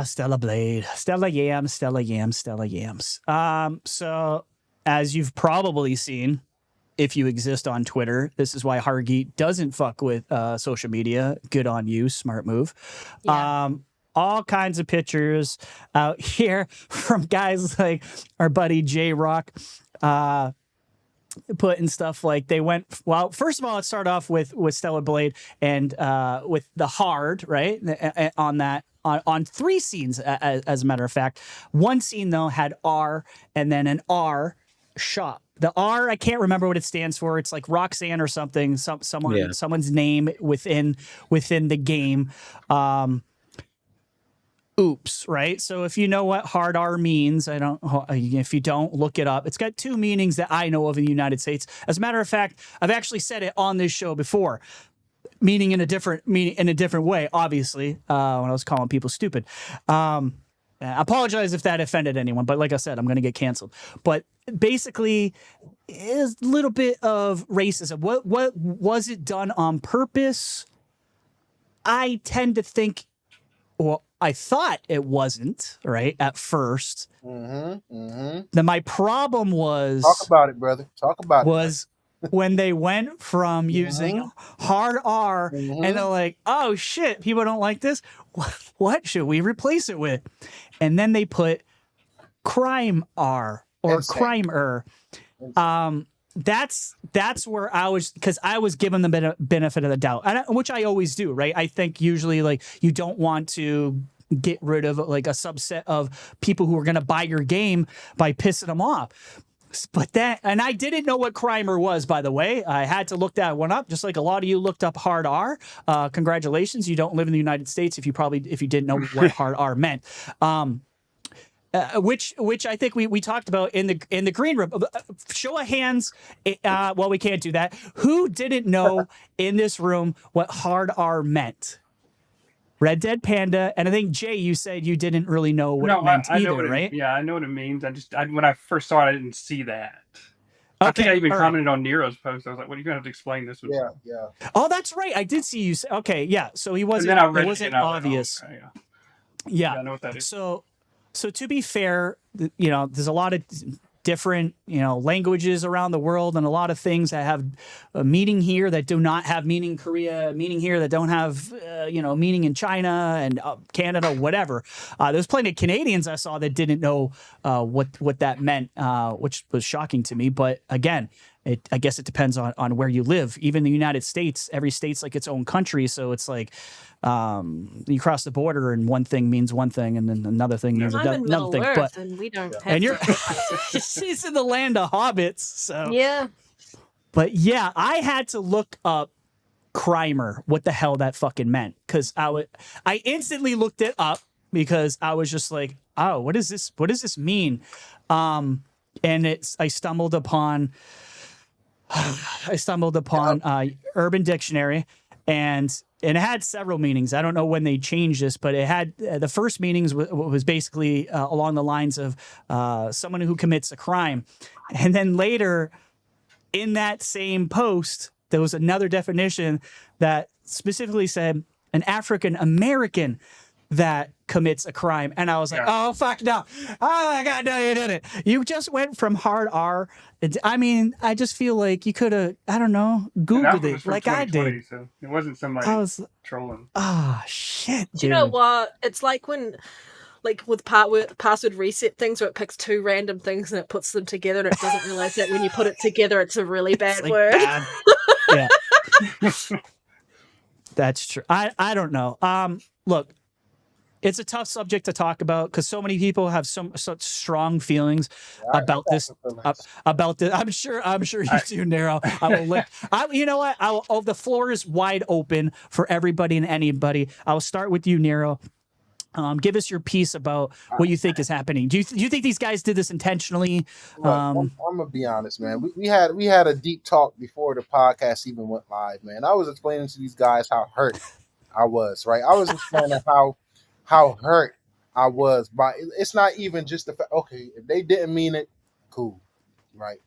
Stella Blade, Stella Yams. So as you've probably seen, if you exist on Twitter, this is why Hargeet doesn't fuck with social media. Good on you, smart move. Yeah. All kinds of pictures out here from guys like our buddy J Rock, putting stuff like they went. Well, first of all, let's start off with Stella Blade and with the hard, right? On that. On 3 scenes, as a matter of fact. One scene, though, had R and then an R shop. The R, I can't remember what it stands for. It's like Roxanne or something. Someone's name within the game. Oops, right? So if you know what hard R means, if you don't, look it up. It's got 2 meanings that I know of in the United States. As a matter of fact, I've actually said it on this show before. Meaning in a different way, obviously, when I was calling people stupid. I apologize if that offended anyone, but like I said, I'm going to get canceled. But basically, is a little bit of racism. What was it done on purpose? I tend to think, well, I thought it wasn't, right, at first. Then my problem was... Talk about it, brother. Talk about it. When they went from using hard R and they're like, oh shit, people don't like this. What should we replace it with? And then they put crime R or crime-er. That's where I was, because I was given the benefit of the doubt, which I always do, right? I think usually like you don't want to get rid of like a subset of people who are going to buy your game by pissing them off. But and I didn't know what Crimer was, by the way. I had to look that one up, just like a lot of you looked up hard R. Congratulations, you don't live in the United States if you didn't know what hard R meant. Which I think we talked about in the green room. Show of hands. Well, we can't do that. Who didn't know in this room what hard R meant? Red Dead Panda, and I think Jay, you said you didn't really know what it meant either, right? Yeah, I know what it means. When I first saw it, I didn't see that. Okay, I think I even commented on Nero's post. I was like, "What are you gonna have to explain this?" Yeah. Oh, that's right. I did see you. Okay, yeah. So he wasn't. And then I read it wasn't obvious. Okay, yeah. I know what that is. So to be fair, there's a lot of different, languages around the world, and a lot of things that have a meaning here that do not have meaning in Korea, meaning here that don't have, meaning in China and Canada, whatever. There's plenty of Canadians I saw that didn't know what that meant, which was shocking to me. But again, I guess it depends on where you live. Even the United States, every state's like its own country. So it's like you cross the border and one thing means one thing and then another thing means another thing. Earth, and we don't have and you're she's in the land of hobbits. So yeah. But yeah, I had to look up Crimer, what the hell that fucking meant. Because I instantly looked it up because I was just like, oh, what is this? What does this mean? And I stumbled upon Urban Dictionary, and it had several meanings. I don't know when they changed this, but it had the first meanings was basically along the lines of someone who commits a crime. And then later in that same post, there was another definition that specifically said an African American that commits a crime. And I was like, oh, fuck no. Oh, my God, no, you didn't. You just went from hard R. I mean, I just feel like you could have, I don't know, Googled it like I did. So it wasn't somebody trolling. Oh, shit, dude. Do you know what? It's like when, with password reset things where it picks two random things and it puts them together and it doesn't realize that when you put it together, it's a really bad word. Bad. Yeah. That's true. I don't know. Look, it's a tough subject to talk about because so many people have such strong feelings about this. About this, I'm sure you do, Nero. You know what? The floor is wide open for everybody and anybody. I will start with you, Nero. Give us your piece about what you think is happening. Do you think these guys did this intentionally? I'm gonna be honest, man. We had a deep talk before the podcast even went live, man. I was explaining to these guys how hurt I was. Right, I was explaining how hurt I was by it's not even just the fact, okay, if they didn't mean it, cool, right?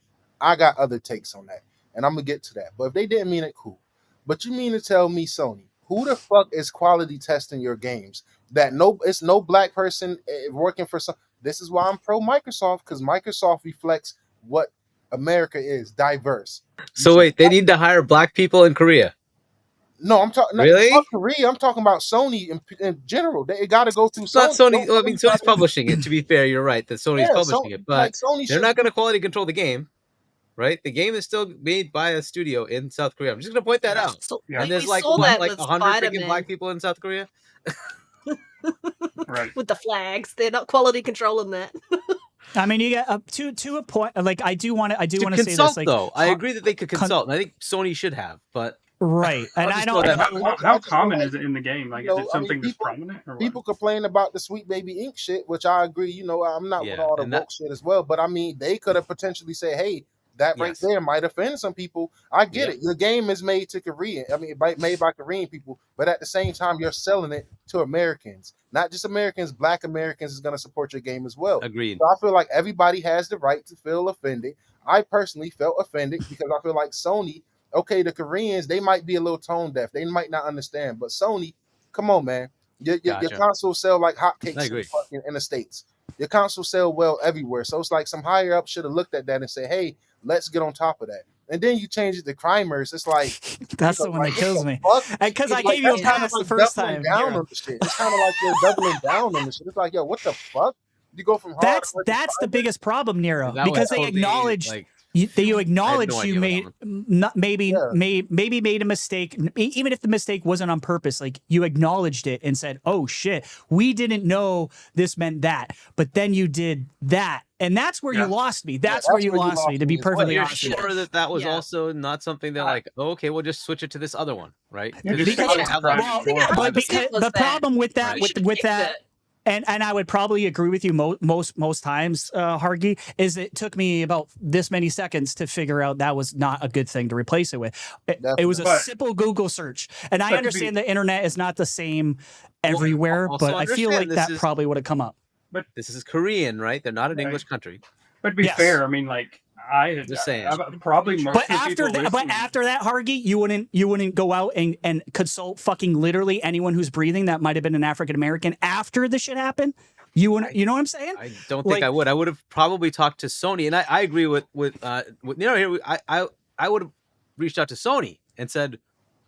I got other takes on that, and I'm gonna get to that. But if they didn't mean it, cool. But you mean to tell me, Sony, who the fuck is quality testing your games? It's no black person working for some. This is why I'm pro Microsoft, because Microsoft reflects what America is, diverse. So wait, they need to hire black people in Korea? No, I'm talking really? Not Korea. I'm talking about Sony in general. They got to go through. It's not Sony. Well, I mean, Sony's publishing it. To be fair, you're right that Sony's publishing it, but they're not going to quality control the game, right? The game is still made by a studio in South Korea. I'm just going to point that out. And there's like 100 freaking black people in South Korea. Right. With the flags, they're not quality controlling that. I mean, you get up to a point. Like I do want to say this. Like, though, I agree that they could consult, and I think Sony should have, but. Right, and I don't. How common is it in the game? Like, is it something that's prominent? Or people complain about the Sweet Baby Ink shit, which I agree. I'm not with all the woke shit as well, but I mean, they could have potentially said, "Hey, that right there might offend some people." I get it. Your game is made to Korean. I mean, made by Korean people, but at the same time, you're selling it to Americans, not just Americans. Black Americans is going to support your game as well. Agreed. So I feel like everybody has the right to feel offended. I personally felt offended because I feel like Sony. Okay, the Koreans, they might be a little tone deaf. They might not understand. But Sony, come on, man. Your consoles sell like hotcakes in the States. Your consoles sell well everywhere. So it's like some higher up should have looked at that and said, hey, let's get on top of that. And then you change it to Crimers. It's like... That's the one that kills me. Because I gave you a pass the first time. It's kind of like you're doubling down on the shit. It's like, yo, what the fuck? You go from hard... That's the biggest problem, Nero. Because they acknowledge... you acknowledge no you idea made what not maybe Yeah. maybe made a mistake, even if the mistake wasn't on purpose. Like you acknowledged it and said, "Oh shit, we didn't know this meant that," but then you did that, and that's where you Yeah. lost me. that's where you where you lost me. lost To me be as well. perfectly You're honest, with you. sure that that was Yeah. also not something they're like, oh, okay, we'll just switch it to this other one, right? Yeah, Because just you because- can't have like well, I think four or I five but understand because was the that problem with that, you with should with keep that. it. And I would probably agree with you most times, Hargeet, is it took me about this many seconds to figure out that was not a good thing to replace it with. It was a But- simple Google search. And I but to understand be- the internet is not the same everywhere, also but I feel understand like this that is- probably would have come up. This is Korean, right? They're not an Right. English country. But to be Yes. fair, I mean, like Just saying. probably most But of the after people that, listening, Hargeet, you wouldn't go out and consult fucking literally anyone who's breathing that might have been an African American after the shit happened. You wouldn't, you know what I'm saying? I don't think Like- I would. I would have probably talked to Sony, and I agree with here. I would have reached out to Sony and said,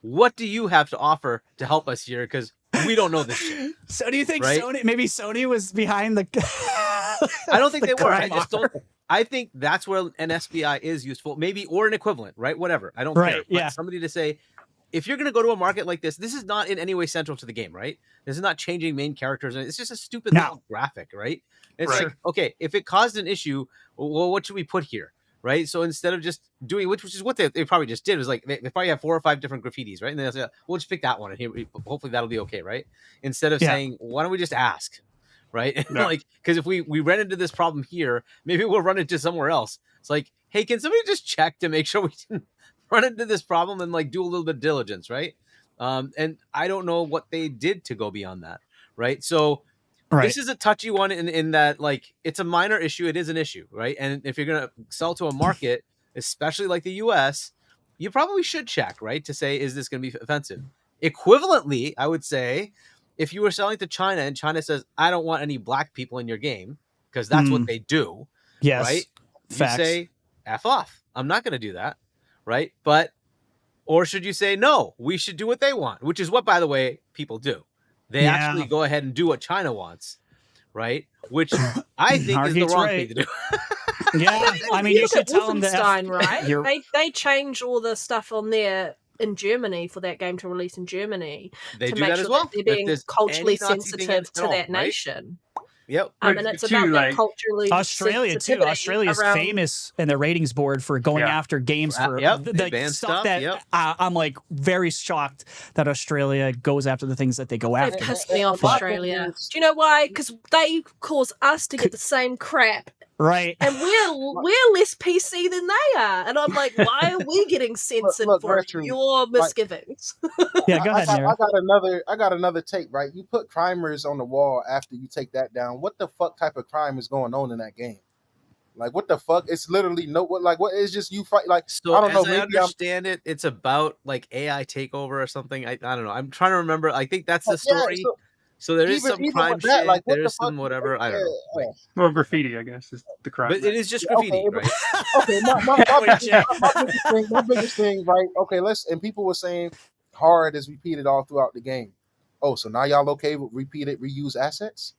"What do you have to offer to help us here? Because we don't know this shit." So do you think Right? maybe Sony was behind the? I don't think the they were. I crime just don't. I think that's where an SBI is useful, maybe, or an equivalent, right? Whatever. I don't Right, care. yeah. But somebody to say, if you're going to go to a market like this is not in any way central to the game, right? This is not changing main characters. It's just a stupid No. little graphic, right? It's Right. like, okay, if it caused an issue, well, what should we put here? Right. So instead of just doing, which is what they probably just did, was like, they probably have 4 or 5 different graffitis, right? And they'll say, we'll just pick that one and here, hopefully that'll be okay, right? Instead of Yeah. saying, why don't we just ask? Right. Yeah. Like, because if we ran into this problem here, maybe we'll run into somewhere else. It's like, hey, can somebody just check to make sure we didn't run into this problem and like do a little bit of diligence, right? And I don't know what they did to go beyond that, right? So Right. this is a touchy one in that, like, it's a minor issue. It is an issue, right? And if you're gonna sell to a market, especially like the U.S., you probably should check, right, to say, is this going to be offensive? Equivalently, I would say, if you were selling to China and China says, I don't want any black people in your game, because that's what they do, Yes. right? Facts. You say, F off. I'm not going to do that, right? But, or should you say, no, we should do what they want, which is what, by the way, people do. They Yeah. actually go ahead and do what China wants, right? Which I think is the Hargeet's wrong right. thing to do. Yeah. I mean, you look should at tell them that. Wolfenstein, right? You're- They change all the stuff on there in Germany for that game to release in Germany They to do make that sure as well. that they're If being there's culturally any Nazi thing in sensitive it to at all, that right? nation. Yep. But And it's too, about like, that culturally Australia too. sensitivity Australia's around- famous in their ratings board for going Yeah. after games for Yep, the they ban stuff stuff, that yep. I'm like very shocked that Australia goes after the things that they go They after. pissed me off, My Australia. thing is- Do you know why? Because they cause us to get the same crap, Right. and we're less PC than they are. And I'm like, why are we getting censored look, for RHETRI, your misgivings? Yeah, go ahead, Nero. I got another take, right? You put crimers on the wall after you take that down. What the fuck type of crime is going on in that game? Like, what the fuck? It's literally what is just you fight like So I don't know, as I maybe understand it, it's about like AI takeover or something. I don't know. I'm trying to remember. I think that's the Yeah, story. so So there is some even crime with that, shit. like, what the There's fuck? some whatever. I don't know. Like, Well, graffiti, I guess, is the crime. but it is just Yeah, okay, graffiti, but- right? Okay, my biggest thing, right? Okay, and people were saying hard is repeated all throughout the game. Oh, so now y'all okay with repeated reuse assets?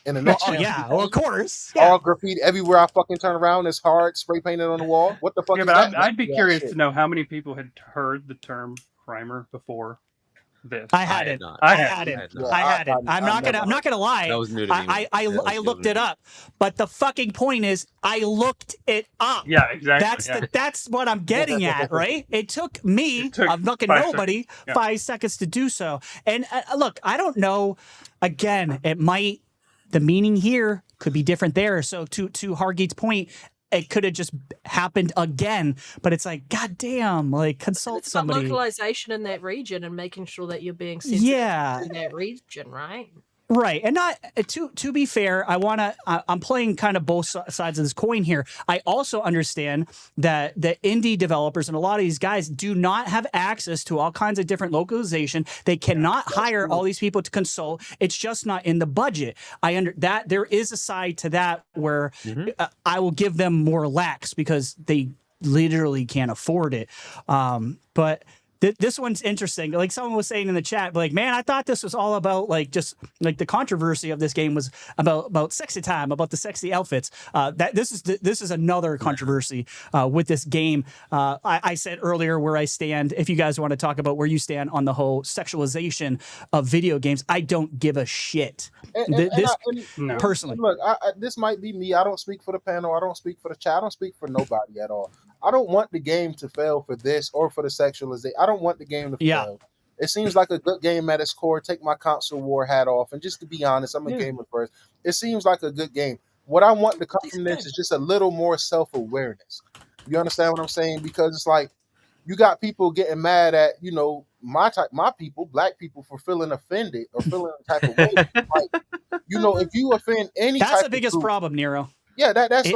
In the next Oh gen, yeah, well of course. Yeah. all graffiti everywhere I fucking turn around is hard spray painted on the wall. What the fuck Yeah, is but that? I'd be Yeah, curious shit. to know how many people had heard the term primer before this. I I had had it. not. I I had had it. not. I had it. I'm not gonna lie. That was new to me. I That was I new looked to it me. up, but the fucking point is, I looked it up. Yeah, exactly. That's yeah. that's what I'm getting at, right? It took me, It took I'm fucking 5 nobody, seconds. Yeah. 5 seconds to do so. And look, I don't know. Again, the meaning here could be different there. So to Hargeet's point, it could have just happened again. But it's like, goddamn, like consult It's about somebody. localization in that region and making sure that you're being sensitive Yeah. to that region, right? Right, and not to be fair, I'm playing kind of both sides of this coin here. I also understand that the indie developers and a lot of these guys do not have access to all kinds of different localization. They cannot hire all these people to consult. It's just not in the budget. That there is a side to that where I will give them more lax because they literally can't afford it. But this one's interesting. Like someone was saying in the chat, like, man, I thought this was all about like just like the controversy of this game was about sexy time, about the sexy outfits. That this is another controversy with this game. I said earlier where I stand. If you guys want to talk about where you stand on the whole sexualization of video games, I don't give a shit. No. Personally, look, this might be me. I don't speak for the panel. I don't speak for the chat. I don't speak for nobody at all. I don't want the game to fail for this or for the sexualization. I don't want the game to fail. It seems like a good game at its core. Take my console war hat off, and just to be honest, I'm a gamer first. It seems like a good game. What I want to come from this is just a little more self-awareness. You understand what I'm saying? Because it's like you got people getting mad at, you know, my people, black people, for feeling offended or feeling a type of way. Like, you know, if you offend any that's type the biggest of group, problem, Nero. Yeah, that's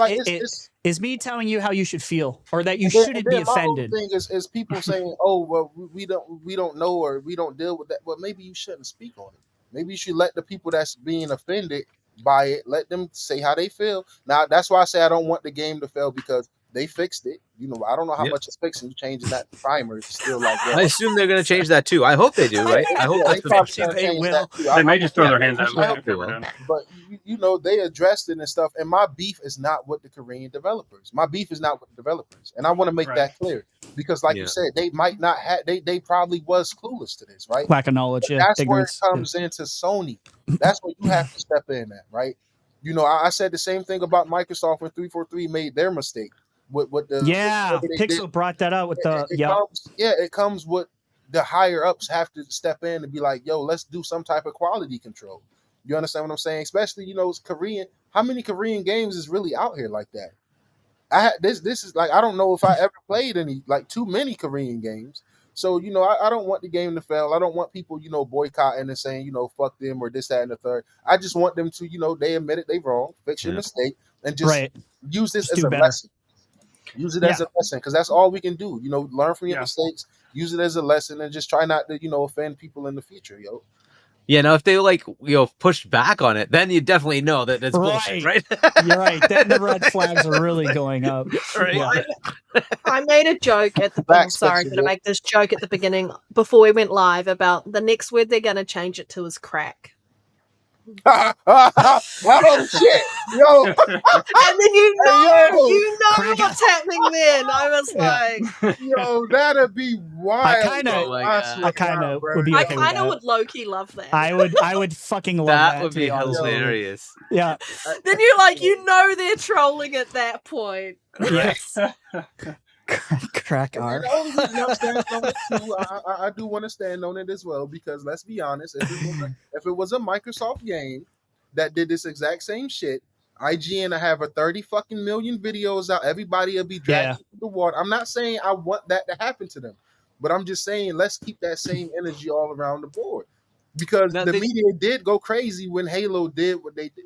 it's me telling you how you should feel, or that you shouldn't be offended. My whole thing is people saying, "Oh, well, we don't know, or we don't deal with that." Well, maybe you shouldn't speak on it. Maybe you should let the people that's being offended by it, let them say how they feel. Now, that's why I say I don't want the game to fail, because they fixed it. You know, I don't know how much it's fixing. Changing that timer is still like that. I assume they're going to change that too. I hope they do, right? I hope that's the They will. They may just throw their hands out. I hope they will. But you know, they addressed it and stuff. And my beef is not with the Korean developers. My beef is not with the developers, and I want to make that clear, because, like you said, they might not have. They probably was clueless to this, right? Lack of knowledge. But that's ignorance. Where it comes into Sony. That's where you have to step in at, right? You know, I said the same thing about Microsoft when 343 made their mistake. With the Pixel brought that out with it comes with the higher ups have to step in and be like, yo, let's do some type of quality control. You understand what I'm saying? Especially, you know, it's Korean. How many Korean games is really out here like that? This is like, I don't know if I ever played any, like, too many Korean games. So, you know, I don't want the game to fail. I don't want people, you know, boycotting and saying, you know, fuck them or this, that, and the third. I just want them to, you know, they admit it, they wrong, fix your mistake, and just use this as a lesson. Use it as a lesson, because that's all we can do. You know, learn from your mistakes, use it as a lesson, and just try not to, you know, offend people in the future, yo. Yeah, now if they pushed back on it, then you definitely know that it's bullshit, right? You're right. Then the red flags are really going up. Right. Yeah. I made a joke at the beginning. Sorry, I'm going to make this joke at the beginning before we went live about the next word they're going to change it to is crack. Oh shit, yo! And then you know what's happening. Then I was like, yo, that'd be wild. I kind of would be. I kind of would low key love that. I would fucking love that. That would be hilarious. Yeah. Then you're like, you know, they're trolling at that point. Yes. Crack R. I do want to stand on it as well, because let's be honest, if it was a Microsoft game that did this exact same shit, IGN will have a 30 fucking million videos out. Everybody will be dragged into the water. I'm not saying I want that to happen to them, but I'm just saying let's keep that same energy all around the board, because the media did go crazy when Halo did what they did.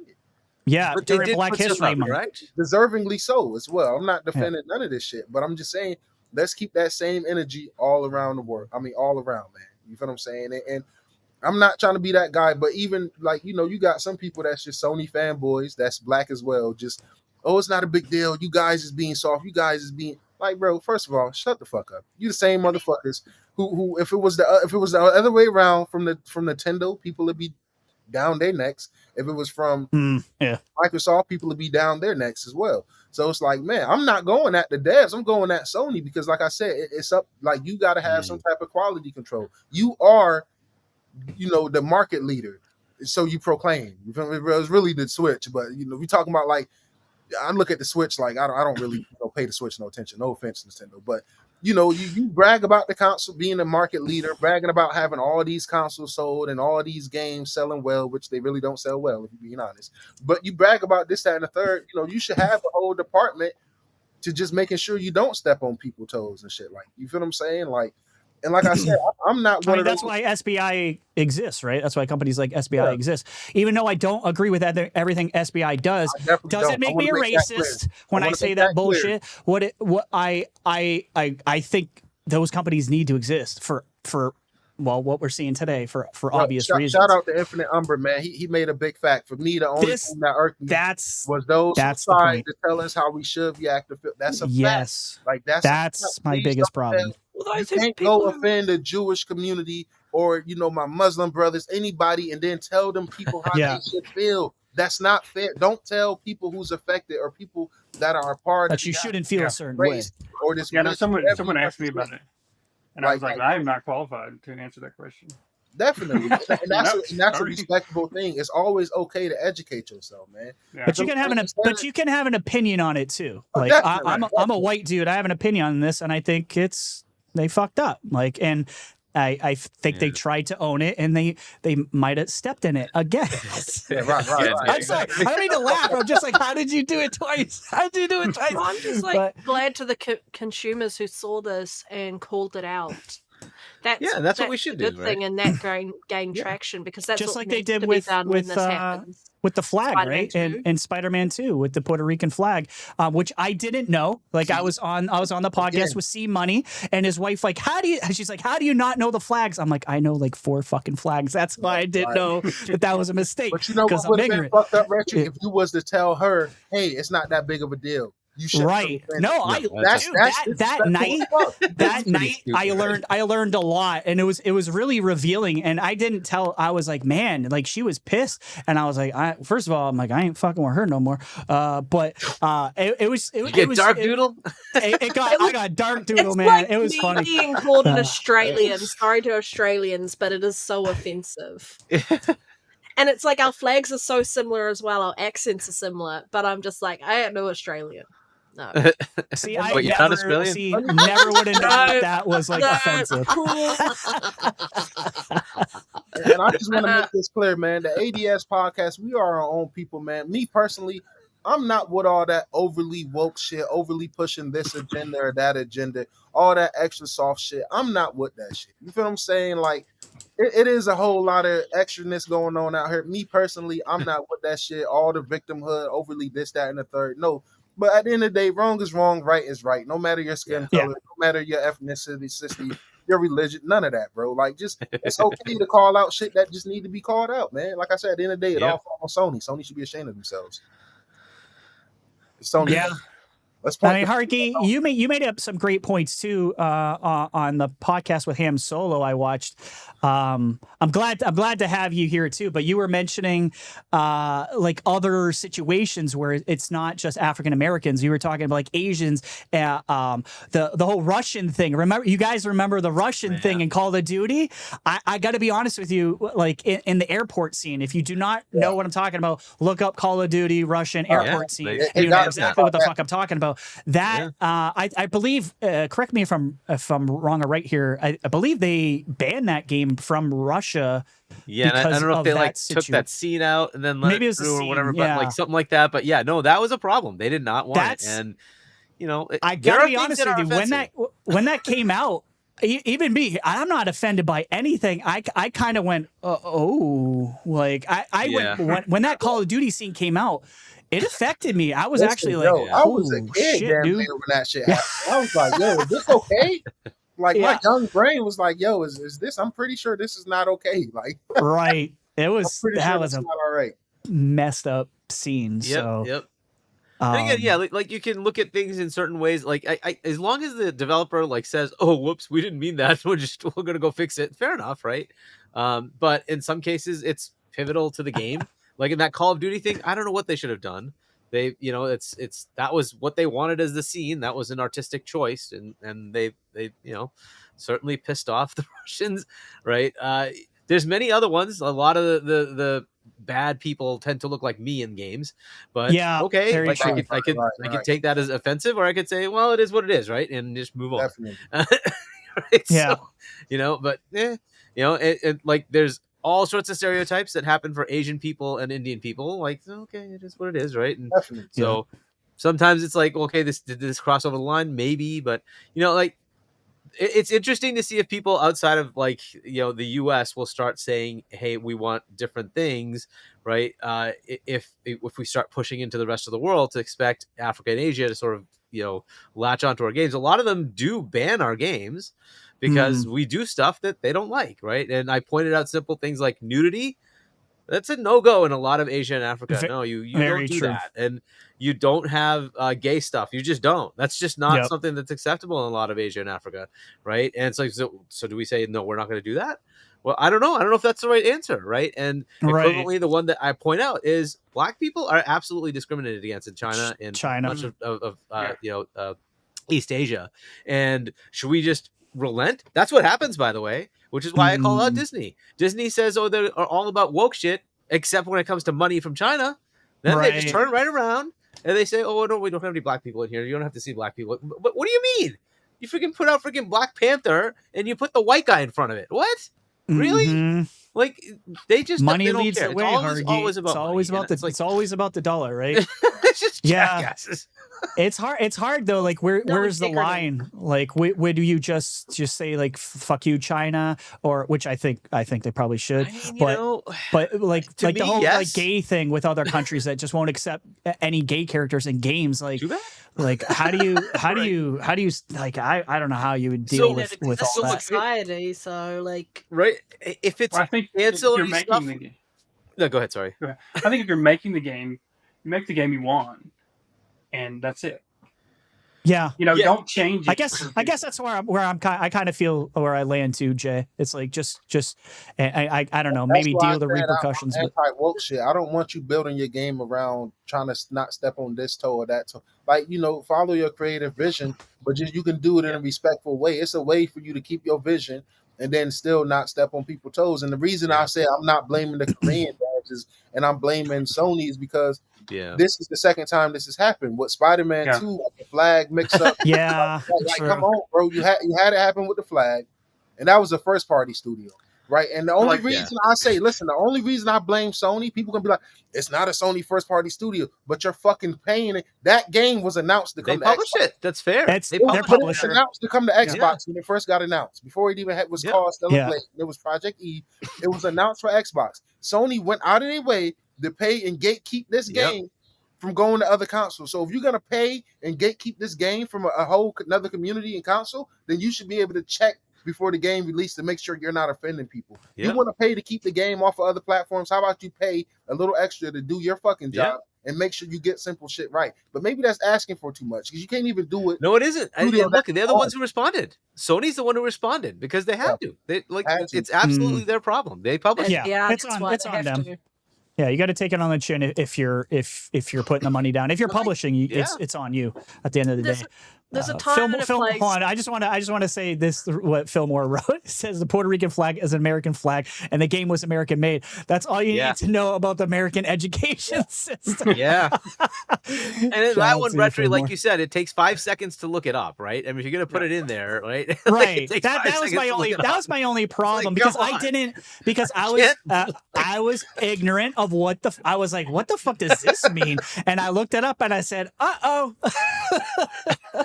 Yeah, but during Black History Month, right? Deservingly so as well. I'm not defending none of this shit, but I'm just saying let's keep that same energy all around the world. I mean, all around, man. You feel what I'm saying? And I'm not trying to be that guy, but even like, you know, you got some people that's just Sony fanboys that's black as well. Just, oh, it's not a big deal. You guys is being soft. You guys is being like, bro. First of all, shut the fuck up. You the same motherfuckers who if it was the other way around from Nintendo, people would be down their necks. If it was from Microsoft, people would be down their necks as well. So it's like, man, I'm not going at the devs. I'm going at Sony, because like I said, it's up, like, you got to have some type of quality control. You are, you know, the market leader. So you proclaim. You feel me? It was really the Switch, but, you know, we talking about, like, I look at the Switch like I don't really pay the Switch no attention. No offense, Nintendo, but you know, you brag about the console being a market leader, bragging about having all these consoles sold and all these games selling well, which they really don't sell well, if you're being honest. But you brag about this, that, and the third. You know, you should have a whole department to just making sure you don't step on people's toes and shit. Like, you feel what I'm saying? Like, and like I said, I'm not one of those. That's why SBI exists, right? That's why companies like SBI exist. Even though I don't agree with everything SBI does, doesn't make me a racist when I say that bullshit. What I think those companies need to exist for what we're seeing today for obvious reasons. Shout out to Infinite Umber, man. He made a big fact. For me, the only thing that irked me was those who tried to tell us how we should react to film. That's a fact. Like, that's my biggest problem. Well, You those can't people go offend the Jewish community or my Muslim brothers, anybody, and then tell them people how Yeah. they should feel. That's not fair. Don't tell people who's affected or people that are a part of But you the shouldn't feel Yeah. a certain way. race or this Yeah, no, religion. Whatever someone you asked me want to about say. it, and I was Like, like, I am not qualified to answer that question. definitely, and that's No, a sorry. respectable thing. It's always okay to educate yourself, man. Yeah. But you can have an opinion on it too. Like I'm a definitely. white dude. I have an opinion on this, and I think they fucked up. Like, and I think they tried to own it, and they might have stepped in it again. Yeah, right. I'm sorry. I don't mean to laugh. I'm just like, how did you do it twice? How did you do it twice? Well, I'm just like glad to the consumers who saw this and called it out. That's what we should do. Good do, thing, and that gain Yeah. traction because that's Just what like they needs did to with be done when this happens. with the flag, Spider-Man right? 2. And Spider-Man 2 with the Puerto Rican flag, which I didn't know. Like I was on the podcast with C Money and his wife. Like, she's like, how do you not know the flags? I'm like, I know like 4 fucking flags. That's why I didn't know that was a mistake. But you know because what would I'm have been ignorant. fucked up, RHETRI, if you was to tell her, hey, it's not that big of a deal. You should Right. No, that's that night stupid. I learned a lot, and it was really revealing. And I didn't tell. I was like, man, like she was pissed, and I was like, first of all, I'm like, I ain't fucking with her no more. But it was Dark Doodle. I got Dark Doodle, It's man. like It was me funny. being called an Australian. Sorry to Australians, but it is so offensive. And it's like our flags are so similar as well. Our accents are similar, but I'm just like, I ain't no Australian. No. See, But you're not Australian? Never would have known that was like No, offensive. cool. And I just want to make this clear, man. The ADS podcast, we are our own people, man. Me personally, I'm not with all that overly woke shit, overly pushing this agenda or that agenda, all that extra soft shit. I'm not with that shit. You feel what I'm saying? Like, it is a whole lot of extraness going on out here. Me personally, I'm not with that shit. All the victimhood, overly this, that, and the third. No. But at the end of the day, wrong is wrong, right is right. No matter your skin color, no matter your ethnicity, your religion, none of that, bro. Like, just it's okay to call out shit that just need to be called out, man. Like I said, at the end of the day, it all falls on Sony. Sony should be ashamed of themselves. Sony. Yeah. Let's I mean, Hargeet, you made up some great points too on the podcast with Ham Solo I watched. I'm glad to have you here too. But you were mentioning like other situations where it's not just African Americans. You were talking about like Asians. The whole Russian thing. You guys remember the Russian thing in Call of Duty? I got to be honest with you. Like in the airport scene, if you do not know what I'm talking about, look up Call of Duty Russian airport scene. And you know exactly what the fuck I'm talking about. That I believe. Correct me if I'm wrong or right here. I believe they banned that game from Russia. Yeah, and I don't know if they like took that scene out and then let it through or whatever, but like something like that. But yeah, no, that was a problem. They did not want it, and I gotta be honest with you. When that came out. Even me, I'm not offended by anything. I kind of went, like I went when that Call of Duty scene came out. It affected me. I was actually like, I was a kid, dude. When that shit happened. I was like, yo, is this okay? Like my young brain was like, yo, is this? I'm pretty sure this is not okay. Like, right? It was that was not all right. Messed up scene. Yep. And again, yeah, like you can look at things in certain ways. Like, I as long as the developer like says, "Oh, whoops, we didn't mean that. We're gonna go fix it." Fair enough, right? But in some cases, it's pivotal to the game. Like in that Call of Duty thing, I don't know what they should have done. They, it's that was what they wanted as the scene. That was an artistic choice, and they certainly pissed off the Russians, right? There's many other ones. A lot of the bad people tend to look like me in games, but okay, like I could take that as offensive, or I could say, well, it is what it is, right, and just move on. Definitely. Right? Yeah. So, but like there's all sorts of stereotypes that happen for Asian people and Indian people. Like, okay, it is what it is, right? And definitely. So sometimes it's like, okay, did this cross over the line? Maybe, but like. It's interesting to see if people outside of like the U.S. will start saying, "Hey, we want different things," right? If we start pushing into the rest of the world to expect Africa and Asia to sort of latch onto our games, a lot of them do ban our games because we do stuff that they don't like, right? And I pointed out simple things like nudity. That's a no-go in a lot of Asia and Africa. Ve- No, you very don't do true. that. And you don't have gay stuff. You just don't. That's just not Yep. something that's acceptable in a lot of Asia and Africa, right? And it's like, so do we say, no, we're not going to do that? Well, I don't know. I don't know if that's the right answer, right? And Right. equivalently, the one that I point out is black people are absolutely discriminated against in China and China. much of Yeah. East Asia. And should we just relent? That's what happens, by the way, which is why I call out Disney. Disney says, oh, they're all about woke shit, except when it comes to money from China. Then they just Right. turn right around and they say, oh, no, we don't have any black people in here. You don't have to see black people. But what do you mean? You freaking put out freaking Black Panther and you put the white guy in front of it. What? Really? Mhm. Like they just Money they don't leads care. the way, It's Hargeet. always about it's always money. about the And it's like, it's always about the dollar, right? it's just Yeah. jackasses. It's hard though. Like No where's the integrity. line? Like where do you just say like fuck you China, or which I think they probably should. I mean, but like to the me, whole like yes. gay thing with other countries that just won't accept any gay characters in games. Like Too bad. like how do you like I don't know how you would deal So- with That's all so that. much- society, so like Right? If it's Well, I think if you're ancillary making stuff. the game. No, go ahead. Sorry. I think if you're making the game, you make the game you want, and that's it. Yeah. You know, Yeah. don't change it. I guess that's where I kind of feel where I land too, Jay. It's like just I don't know, maybe That's why deal with the I said repercussions. I'm But anti-woke shit. I don't want you building your game around trying to not step on this toe or that toe. Like, follow your creative vision, but you can do it in a respectful way. It's a way for you to keep your vision and then still not step on people's toes. And the reason I say I'm not blaming the Korean badges and I'm blaming Sony is because Yeah. this is the second time this has happened. With Spider-Man Yeah. 2, like the flag mix up. yeah, Like, true. come on, bro. You had it happen with the flag, and that was a first party studio, right? And the only reason I say, listen, the only reason I blame Sony, people gonna be like, it's not a Sony first party studio, but you're fucking paying it. That game was announced to They come to published Xbox. it. That's fair. It's- They they're published But it it. was publisher. announced to come to Xbox when it first got announced. Before it even was Yeah. called Stellar Yeah. Blade, it was Project E. It was announced for Xbox. Sony went out of their way to pay and gatekeep this Yep. game from going to other consoles. So if you're gonna pay and gatekeep this game from a whole another community and console, then you should be able to check before the game release to make sure you're not offending people. Yeah. You want to pay to keep the game off of other platforms? How about you pay a little extra to do your fucking job and make sure you get simple shit right? But maybe that's asking for too much because you can't even do it. No, it isn't. And Studio, look, they're the that's ones who responded. Sony's the one who responded because they had to. They Had to. it's absolutely their problem. They published. Yeah, that's it's on- why it's they on have them. to. Yeah, you got to take it on the chin if you're putting the money down. If you're publishing, it's on you at the end of the day. There's a time and a place. Hold on, I just want to say this. What Fillmore wrote, it says the Puerto Rican flag is an American flag, and the game was American made. That's all you need to know about the American education system. Yeah. And then Shout that out one, to you, RHETRI, Fillmore. like you said, it takes 5 seconds to look it up, right? I mean, if you're gonna put it in there, right? Like, Right. it takes that 5 was seconds my to look only it that up. was my only problem Like, because come I on. didn't because I was can't I was ignorant of I was like, what the fuck does this mean? And I looked it up and I said, uh-oh. I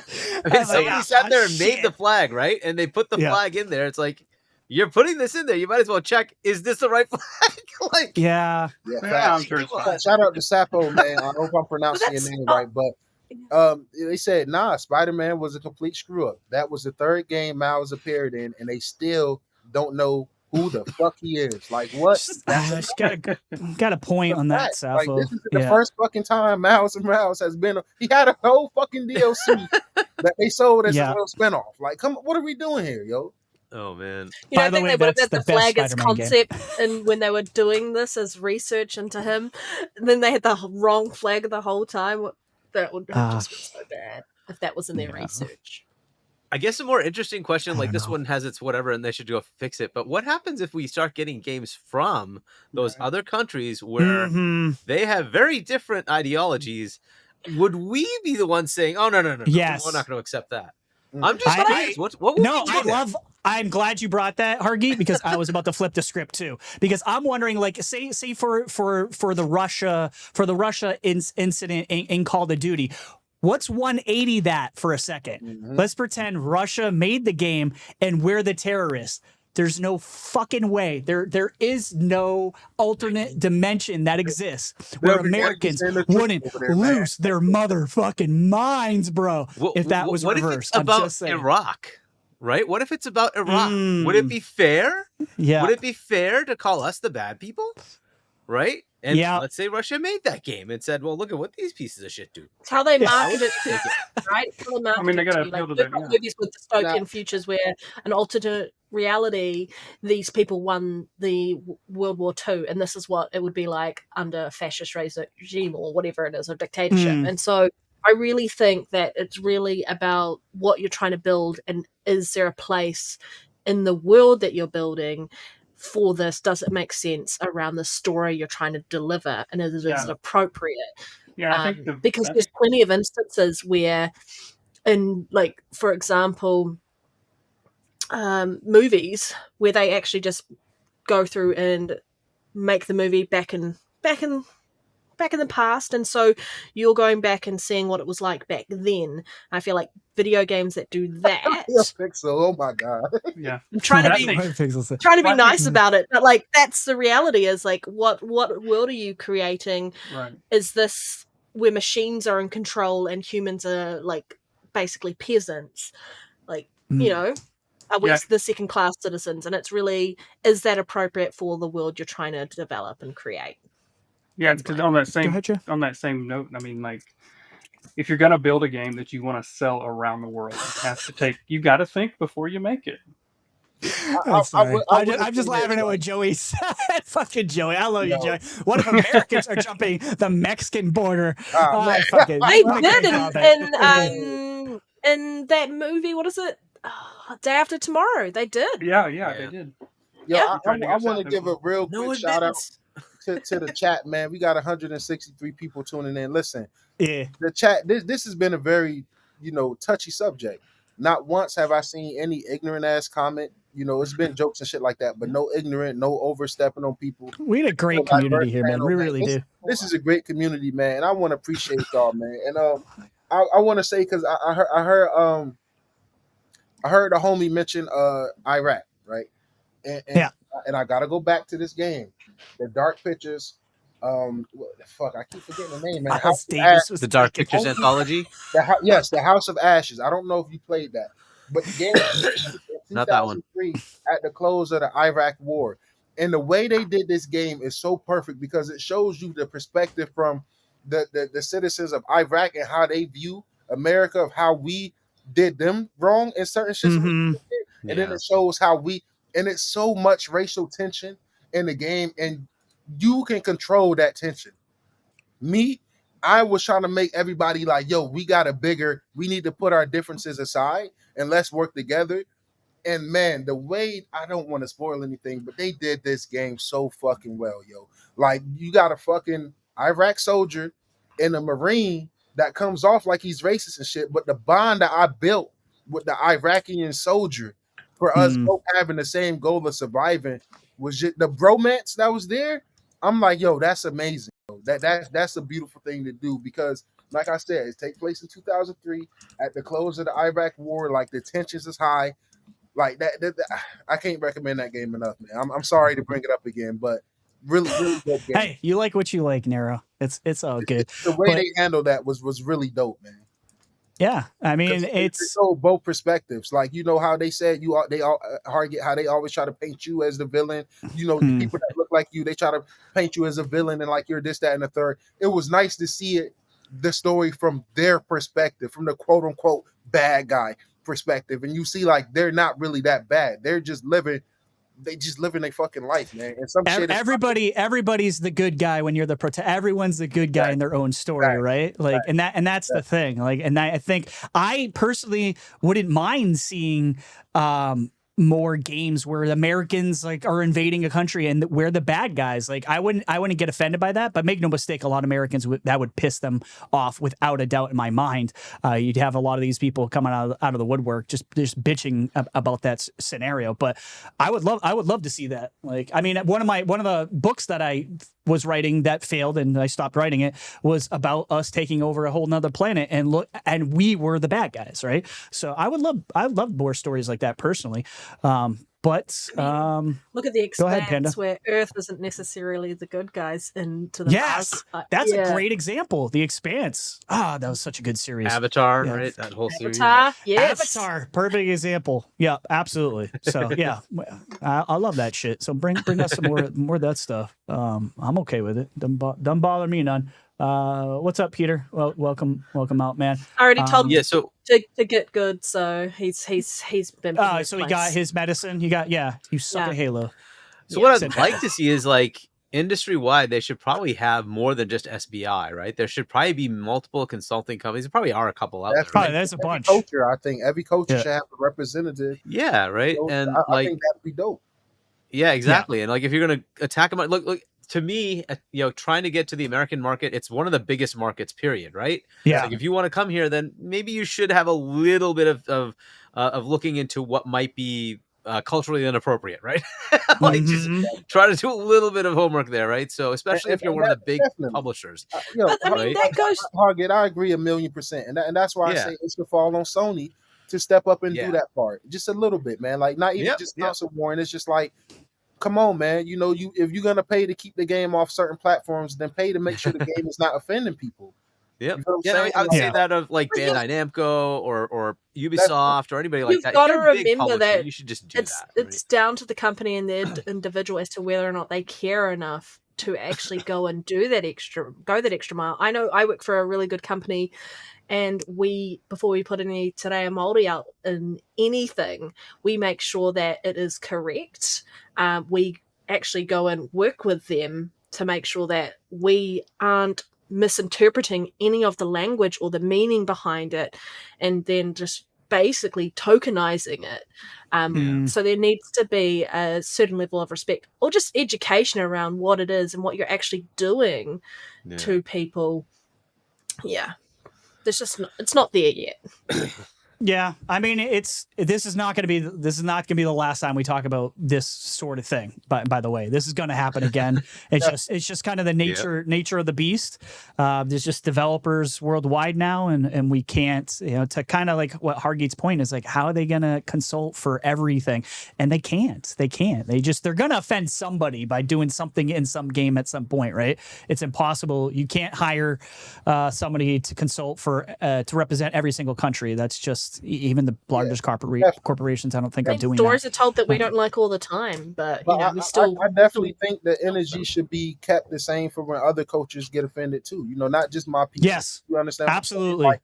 mean, somebody sat there and made the flag, right? And they put the Yeah. flag in there. It's like, you're putting this in there. You might as well check, is this the right flag? Like, Yeah. Yeah, Yeah, I'm facts. sure it's fine. Shout out to Sapo, man. I hope I'm pronouncing your that's name not- right, but they said Spider-Man was a complete screw up. That was the third game Miles appeared in, and they still don't know who the fuck he is. Like what? Just got a point on that, Fact. Like Safo. this is the first fucking time Miles Morales has been. He had a whole fucking DLC that they sold as a little spinoff. Like, come on, what are we doing here, yo? oh man. You By don't the think way, they would have that's had the the best flag as Spider-Man game. concept and when they were doing this as research into him, and then they had the wrong flag the whole time? That would have just been so bad if that was in their research. I guess a more interesting question, I like don't this know. one has its whatever, and they should go fix it. But what happens if we start getting games from those other countries where Mhm. they have very different ideologies? Would we be the ones saying, "Oh no, Yes. we're not going to accept that"? Mm. I'm just curious. What would No, we do there? I'm glad you brought that, Hargeet, because I was about to flip the script too. Because I'm wondering, like, say for the Russia incident in Call of Duty, what's 180 that for a second? Mhm. Let's pretend Russia made the game and we're the terrorists. There's no fucking way. There is no alternate dimension that exists where They'll be Americans saying the truth wouldn't over there, man. lose their motherfucking minds, bro. If that was what reversed. if I'm it's about just saying. Iraq, right? What if it's about Iraq? Mm. Would it be fair? Yeah. Would it be fair to call us the bad people? right? And Yeah. let's say Russia made that game and said, well, look at what these pieces of shit do. It's how they Yeah. market it, to, right? It's how they market I mean, they it gotta to you. appeal Like, to we've them, got yeah. movies with dystopian futures where an alternate reality, these people won the World War II, and this is what it would be like under a fascist regime or whatever it is, a dictatorship. And so I really think that it's really about what you're trying to build, and is there a place in the world that you're building for this? Does it make sense around the story you're trying to deliver, and is it appropriate? Yeah, I think Because there's plenty of instances where, in, like, for example, movies where they actually just go through and make the movie back in the past, and so you're going back and seeing what it was like back then. I feel like video games that do that. Pixel, oh my god. yeah. I'm trying to I be think- trying to be I nice think- about it, but like that's the reality. Is like what world are you creating? Right. Is this where machines are in control and humans are like basically peasants? Like, you know, are we the second class citizens? And it's really, is that appropriate for the world you're trying to develop and create? Yeah, because on that same note, I mean, like, if you're gonna build a game that you want to sell around the world, it has to take. You got to think before you make it. I'm just laughing at what Joey said. Fucking Joey. I love you, Joey. What if Americans are jumping the Mexican border? They did in that movie. What is it? Day After Tomorrow. They did. Yeah, they did. I want to give a real quick shout out to the chat, man. We got 163 people tuning in. Listen, the chat. This has been a very, touchy subject. Not once have I seen any ignorant ass comment. It's been jokes and shit like that, but no ignorant, no overstepping on people. We had a great community here, man. We really do. This is a great community, man, and I want to appreciate y'all, man. And I want to say, because I heard a homie mention Iraq, right? And I gotta go back to this game. The Dark Pictures. What the fuck? I keep forgetting the name, man. The Dark Pictures anthology. Yes, the House of Ashes. I don't know if you played that, but the game not that one. At the close of the Iraq War, and the way they did this game is so perfect because it shows you the perspective from the citizens of Iraq and how they view America, of how we did them wrong in certain situations, and then it shows how we. And it's so much racial tension in the game, and you can control that tension. I was trying to make everybody like, yo, we need to put our differences aside and let's work together. And man, the way, I don't want to spoil anything, but they did this game so fucking well, yo. Like, you got a fucking Iraq soldier and a Marine that comes off like he's racist and shit, but the bond that I built with the Iraqi soldier, for us both having the same goal of surviving, was just the bromance that was there. I'm like, yo, that's amazing. That's a beautiful thing to do, because, like I said, it takes place in 2003 at the close of the Iraq War. Like, the tensions is high. Like that I can't recommend that game enough, man. I'm sorry to bring it up again, but really, really good game. Hey, you like what you like, Nero. It's all good. The way they handled that was really dope, man. Yeah, I mean, it's so both perspectives. Like, how they said Hargeet, how they always try to paint you as the villain. The people that look like you, they try to paint you as a villain and like you're this, that, and the third. It was nice to see the story from their perspective, from the quote unquote bad guy perspective, and you see like they're not really that bad. They're just living. They just living their fucking life, man. And some shit. Everybody's the good guy when you're the everyone's the good guy in their own story, right? Like, and that's the thing. Like, and I think I personally wouldn't mind seeing more games where the Americans like are invading a country and we're the bad guys. Like, I wouldn't get offended by that, but make no mistake, a lot of Americans that would piss them off without a doubt in my mind. You'd have a lot of these people coming out of the woodwork just bitching about that scenario. But I would love to see that. Like, I mean, one of the books that I was writing that failed and I stopped writing it was about us taking over a whole nother planet and we were the bad guys, right? So I'd love more stories like that personally. But Look at the Go ahead, Panda. Expanse, where Earth isn't necessarily the good guys into the yes, Mars. that's Yeah. a great example. The Expanse. That was such a good series. Avatar, Yeah. right? That whole series. Avatar, yes. Avatar, perfect example. Yeah, absolutely. So yeah, I love that shit. So bring us some more of that stuff. I'm okay with it. Don't bother me none. What's up, Peter? Well, welcome out, man. I already told him Yeah, so to get good, so he's been. put in his So he place. got his medicine. You suck Yeah. at Halo. So what Said I'd like to see is like industry wide, they should probably have more than just SBI, right? There should probably be multiple consulting companies. There probably are a couple out there, right? There's a Every bunch. culture, I think every culture Yeah. should have a representative. Yeah, right. So And I like, think that'd be dope. yeah, exactly. And like, if you're gonna attack them, look. To me, trying to get to the American market, it's one of the biggest markets, period, right? Yeah. Like if you want to come here, then maybe you should have a little bit of looking into what might be culturally inappropriate, right? Like just try to do a little bit of homework there, right? So especially if you're one of the big publishers. But I mean, that goes. Hargeet, I agree 1,000,000%, and that's why I say it should fall on Sony to step up and do that part just a little bit, man. Like not even just console warring. It's just like, come on, man. If you're gonna pay to keep the game off certain platforms, then pay to make sure the game is not offending people. Yep. You know what I'm I saying? mean, I would say that of like Bandai Namco or Ubisoft or anybody like You've that. got to If you're a big remember publisher, that you should just do that. It's down to the company and their individual as to whether or not they care enough to actually go and go that extra mile. I know I work for a really good company, and before we put any Today a Māori out in anything, we make sure that it is correct. We actually go and work with them to make sure that we aren't misinterpreting any of the language or the meaning behind it, and then just basically tokenizing it. So there needs to be a certain level of respect or just education around what it is and what you're actually doing to people. Yeah. It's not there yet. Yeah, I mean, this is not going to be the last time we talk about this sort of thing. By the way, this is going to happen again. It's just kind of the nature of the beast. There's just developers worldwide now, and we can't, to kind of like what Hargeet's point is, like, how are they going to consult for everything? And they can't. They're going to offend somebody by doing something in some game at some point, right? It's impossible. You can't hire somebody to consult for to represent every single country. That's just, even the largest corporations, I don't think are doing stories that. are told that we don't like all the time, but we still. I definitely think the energy should be kept the same for when other coaches get offended too. Not just my people. Yes, you understand? Absolutely. Like,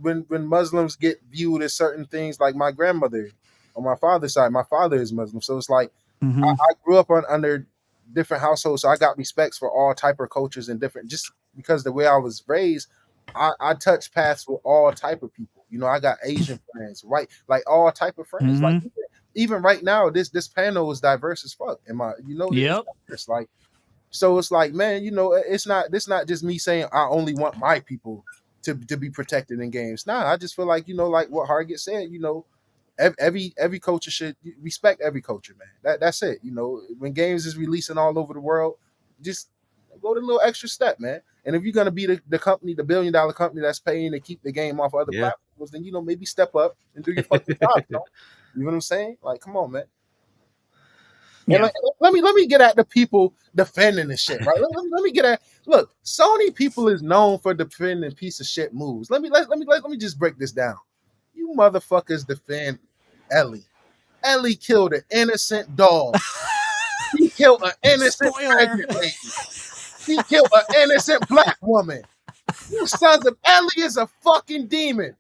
when Muslims get viewed as certain things, like my grandmother on my father's side, my father is Muslim, so it's like I grew up under different households, so I got respects for all type of cultures and different, just because the way I was raised. I touch paths with all type of people. I got Asian friends, right? Like all type of friends. Like even right now, this panel is diverse as fuck. It's like, so it's like, man, it's not just me saying I only want my people to be protected in games. Nah, I just feel like, like what Hargeet said, every culture should respect every culture, man. That's it. When games is releasing all over the world, just go the little extra step, man. And if you're gonna be the company, the $1 billion company that's paying to keep the game off other platforms, then maybe step up and do your fucking job. You know what I'm saying? Like, come on, man. Yeah. And let me get at the people defending the shit, right? let me get at. Look, Sony people is known for defending piece of shit moves. Let me just break this down. You motherfuckers defend Ellie. Ellie killed an innocent dog. He killed an innocent pregnant lady. He killed an innocent black woman. You sons of Ellie is a fucking demon.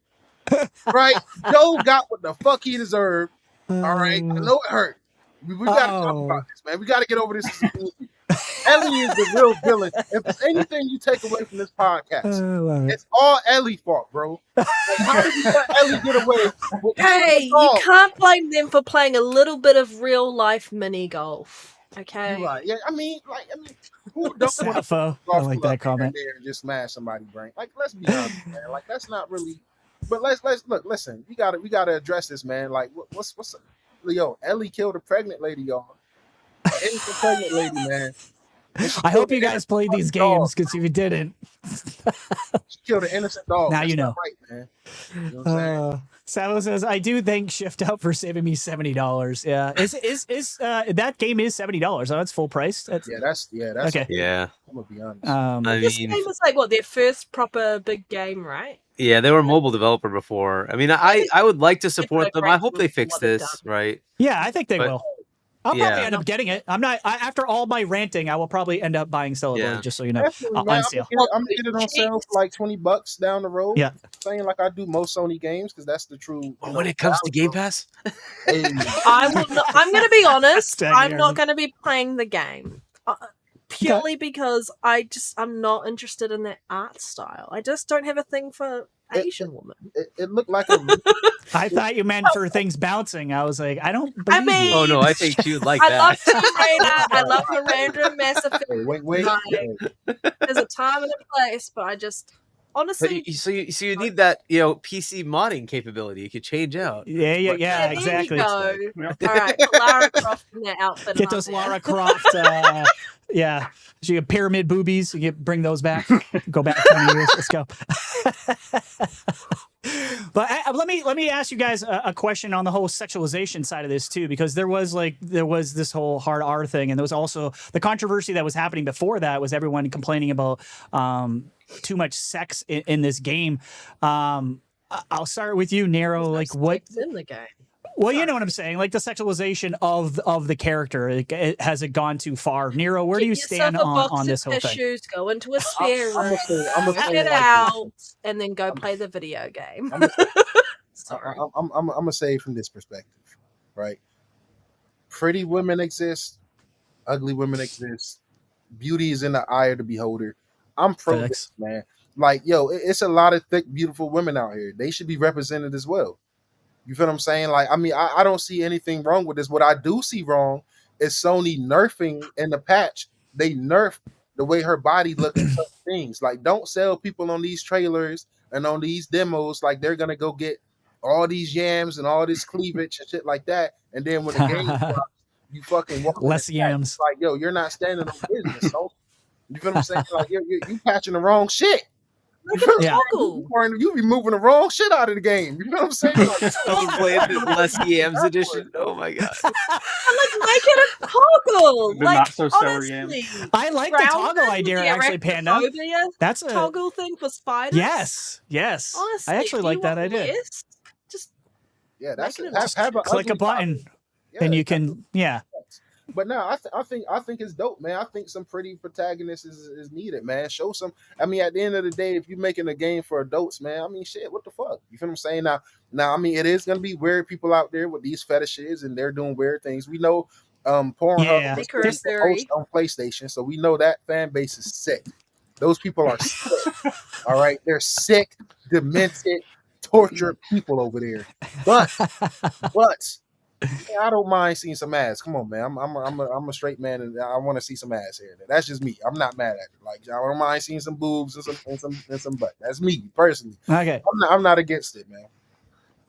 Right? Joe got what the fuck he deserved. All right? I know it hurt. We got to talk about this, man. We got to get over this. Ellie is the real villain. If there's anything you take away from this podcast, it's all Ellie's fault, bro. Like, how did you let Ellie get away with you can't blame them for playing a little bit of real life mini golf. Okay. You're right. Yeah, I mean, who don't want to I like that comment. There and just smash somebody's brain? Like, let's be honest, man. Like, that's not really. But let's look. Listen, we gotta address this, man. Like, what's yo? Ellie killed a pregnant lady, y'all. Innocent pregnant lady, man. I hope you guys played these games, because if you didn't, she killed an innocent dog. Now that's you know. Right, man. You know what I'm saying? Sabo says, I do thank Shift Out for saving me $70. Yeah. Is that game is $70. Oh, that's full price. That's That's okay. Yeah. I'm gonna be honest. I This mean, game was like what, their first proper big game, right? yeah, they were a mobile developer before. I mean, I would like to support them. I hope they fix this, right? Yeah, I think they But- will. I'll yeah. probably end up getting it. I'm not. After all my ranting, I will probably end up buying Stellar Yeah. Blade, just so you know, Definitely, on man. sale. I'm gonna get it on sale for like $20 down the road. Yeah. Saying like I do most Sony games because that's the true. But when it comes to Game Pass, Hey, I will not, I'm going to be honest. Dang, I'm Aaron. not going to be playing the game purely because I'm not interested in that art style. I just don't have a thing for Asian women. it looked like a. I thought you meant for things bouncing. I was like, I don't believe I mean, you. oh no, I think she would like I that. love Tomb Raider. I love Miranda Mass Effect. Wait. There's a time and a place, but I just But honestly. so you need that PC modding capability. You could change out. Yeah, there exactly. you go. Yeah. All right, put Lara Croft in that outfit. Get and I'm those there. Lara Croft. Yeah, she got pyramid boobies. You bring those back. Go back 20 years. Let's go. But let me ask you guys a question on the whole sexualization side of this too, because there was this whole hard R thing, and there was also the controversy that was happening before that was everyone complaining about too much sex in this game. I'll start with you, Nero. Like what? Sex in the game. Well, you know what I'm saying, like the sexualization of the character. Has it gone too far? Nero, where do you Get stand yourself a box on of this whole thing? tissues, go into a spare I'm room, gonna say get it like out, and then go play the video game. Sorry. I'm gonna say it from this perspective, right? Pretty women exist, ugly women exist. Beauty is in the eye of the beholder. I'm pro Facts. this, man. Like, yo, it's a lot of thick, beautiful women out here. They should be represented as well. You feel what I'm saying? Like, I mean, I don't see anything wrong with this. What I do see wrong is Sony nerfing in the patch. They nerf the way her body looks and certain things. Like, don't sell people on these trailers and on these demos like they're gonna go get all these yams and all this cleavage and shit like that. And then when the game drops, you fucking walk in Less the patch. yams. It's like, yo, you're not standing on business. So you feel what I'm saying? Like, you patching the wrong shit. Look at the Yeah. toggle. You be moving the wrong shit out of the game. You know what I'm saying? Like, I was playing the Les Yams edition. Oh my god! I'm like, make it a toggle. The Like, not so sour yam. honestly, I like the Grounded toggle idea, with the actually, Panda. arachnophobia That's a toggle thing for spiders. yes. Honestly, I actually if like you that want idea. less, just yeah, that's Make it. it a- Have a Click a ugly button body. Yeah, and you can But no, I think it's dope, man. I think some pretty protagonists is needed, man. Show some. I mean, at the end of the day, if you're making a game for adults, man, I mean, shit, what the fuck? You feel what I'm saying? Now, I mean, it is gonna be weird people out there with these fetishes and they're doing weird things. We know, Pornhub Yeah. was There's- the host on PlayStation, so we know that fan base is sick. Those people are sick. All right, they're sick, demented, tortured people over there. But yeah, I don't mind seeing some ass. Come on, man. I'm a straight man, and I want to see some ass here. That's just me. I'm not mad at it. Like, I don't mind seeing some boobs and some butt. That's me personally. Okay. I'm not against it, man.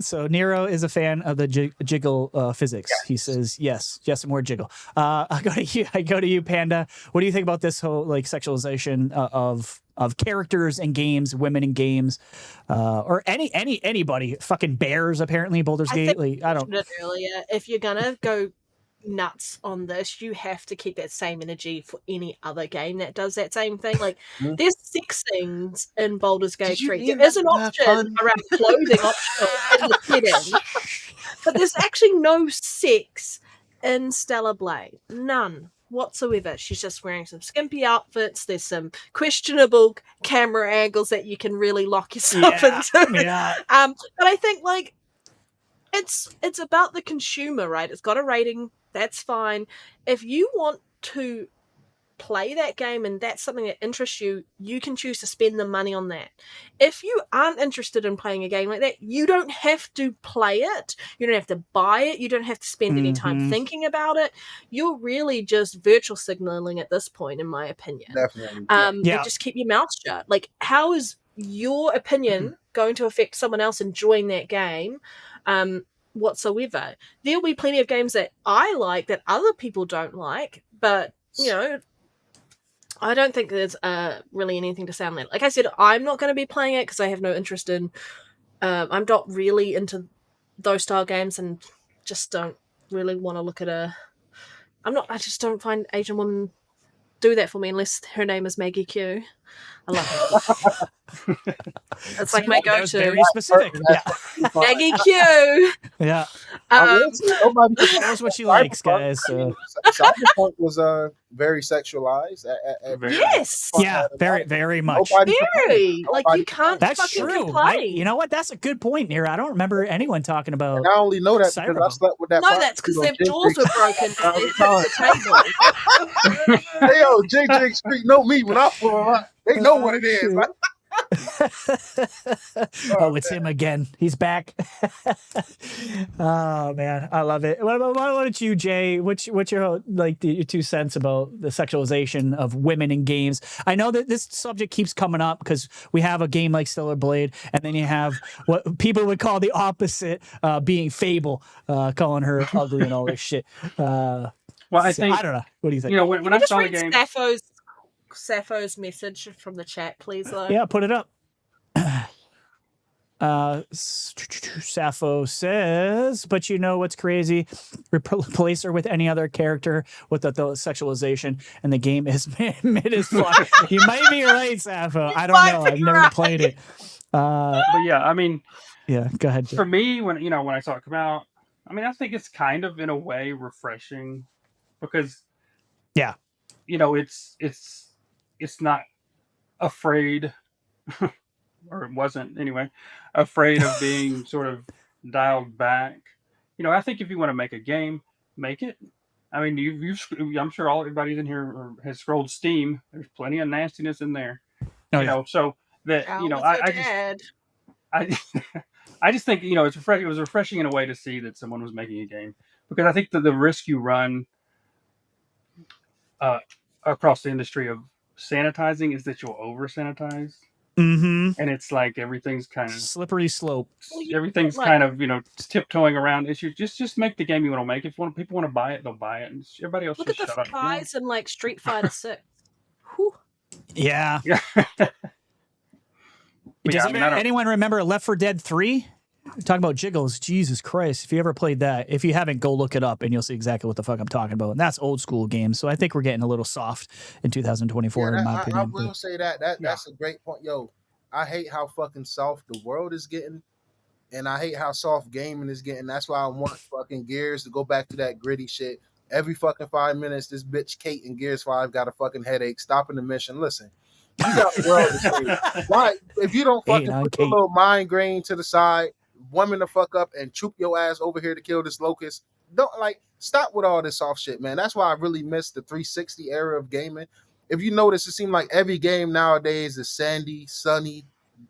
So Nero is a fan of the jiggle physics. He says yes, and more jiggle. I go to you, Panda. What do you think about this whole like sexualization of characters in games, women in games, or anybody? Fucking bears, apparently, Baldur's I Gate. think Like, I don't. mentioned it earlier. If you're gonna go nuts on this, you have to keep that same energy for any other game that does that same thing. Like, Mhm. there's sex scenes in Baldur's Gate Did you 3. mean There is an that option pun? around clothing optional in the setting, but there's actually no sex in Stellar Blade. None whatsoever. She's just wearing some skimpy outfits. There's some questionable camera angles that you can really lock yourself into. Yeah. But I think like it's about the consumer, right? It's got a rating. That's fine. If you want to play that game and that's something that interests you, you can choose to spend the money on that. If you aren't interested in playing a game like that, you don't have to play it. You don't have to buy it. You don't have to spend any time Mhm. thinking about it. You're really just virtual signaling at this point, in my opinion. Definitely. And Yeah. just keep your mouth shut. Like, how is your opinion going to affect someone else enjoying that game whatsoever? There'll be plenty of games that I like that other people don't like, but you know, I don't think there's really anything to say on that. Like I said, I'm not going to be playing it because I have no interest in I'm not really into those style games, and just don't really want to look at I just don't find Asian women do that for me unless her name is Maggie Q. I love her. It's like my That was go-to. very specific. Yeah. Maggie Q. Yeah. Nobody She knows what she likes, guys. So. Cyberpunk was very sexualized. Yes. Yeah, very much. Very. Like, you can't That's fucking true. complain. You know what? That's a good point, Nira. I don't remember anyone talking about. And I only know that because I Cyberpunk. slept with that. No, that's because their doors were broken. The table. Hey, yo, JJ Street know me when I pull up. They know what it is. Right? Oh, it's him again. He's back. Oh man, I love it. What about you, Jay? What's your your 2 cents about the sexualization of women in games? I know that this subject keeps coming up because we have a game like Stellar Blade, and then you have what people would call the opposite, being Fable, calling her ugly and all this shit. Well, I think I don't know. What do you think? you know when I Just saw the read game. Sappho's message from the chat, please, though. Yeah, put it up. Sappho says, but you know what's crazy? Replace her with any other character with the sexualization, and the game is mid as fuck. You might be right, Sappho. I don't know. I've never played it. But yeah, I mean, yeah, go ahead. Jay. for me, when I saw it come out, I mean, I think it's kind of in a way refreshing because, Yeah, it's not afraid, or it wasn't anyway, afraid of being sort of dialed back. I think if you want to make a game, make it. I mean, I'm sure everybody in here has scrolled Steam. There's plenty of nastiness in there. Oh, yeah. So that I just think it's refreshing. It was refreshing in a way to see that someone was making a game, because I think that the risk you run across the industry of sanitizing is that you'll over sanitize, and it's like everything's kind of slippery slope. Everything's kind of tiptoeing around issues. Just make the game you want to make. If people want to buy it, they'll buy it, and everybody else Look just at shut the up. prize in like Street Fighter 6. Whew. Yeah. But Does yeah, anyone remember Left 4 Dead 3? Talking about jiggles, Jesus Christ. If you ever played that, if you haven't, go look it up and you'll see exactly what the fuck I'm talking about. And that's old school games. So I think we're getting a little soft in 2024, in my opinion. I will say that's a great point. Yo, I hate how fucking soft the world is getting, and I hate how soft gaming is getting. That's why I want fucking Gears to go back to that gritty shit. Every fucking 5 minutes, this bitch Kate in Gears 5 got a fucking headache, stopping the mission. Listen, you got the world to save. Why? If you don't fucking put your little mind grain to the side, woman the fuck up and troop your ass over here to kill this locust. Don't stop with all this soft shit, man. That's why I really miss the 360 era of gaming. If you notice, it seems like every game nowadays is sandy, sunny.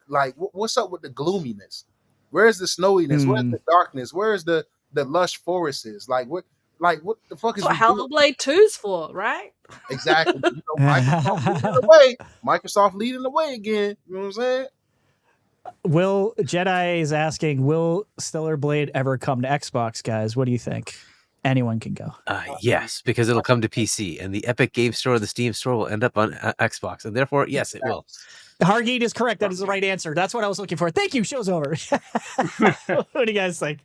Like, what's up with the gloominess? Where's the snowiness? Where's the darkness? Where's the lush forests? Like what the fuck is what Hellblade 2's for, right? Exactly. Microsoft leading the way again. You know what I'm saying? Will Jedi is asking, will Stellar Blade ever come to Xbox, guys? What do you think? Anyone can go. Yes, because it'll come to PC, and the Epic Game Store, the Steam Store, will end up on Xbox, and therefore, yes, it will. Hargeet is correct. That is the right answer. That's what I was looking for. Thank you. Show's over. What do you guys think?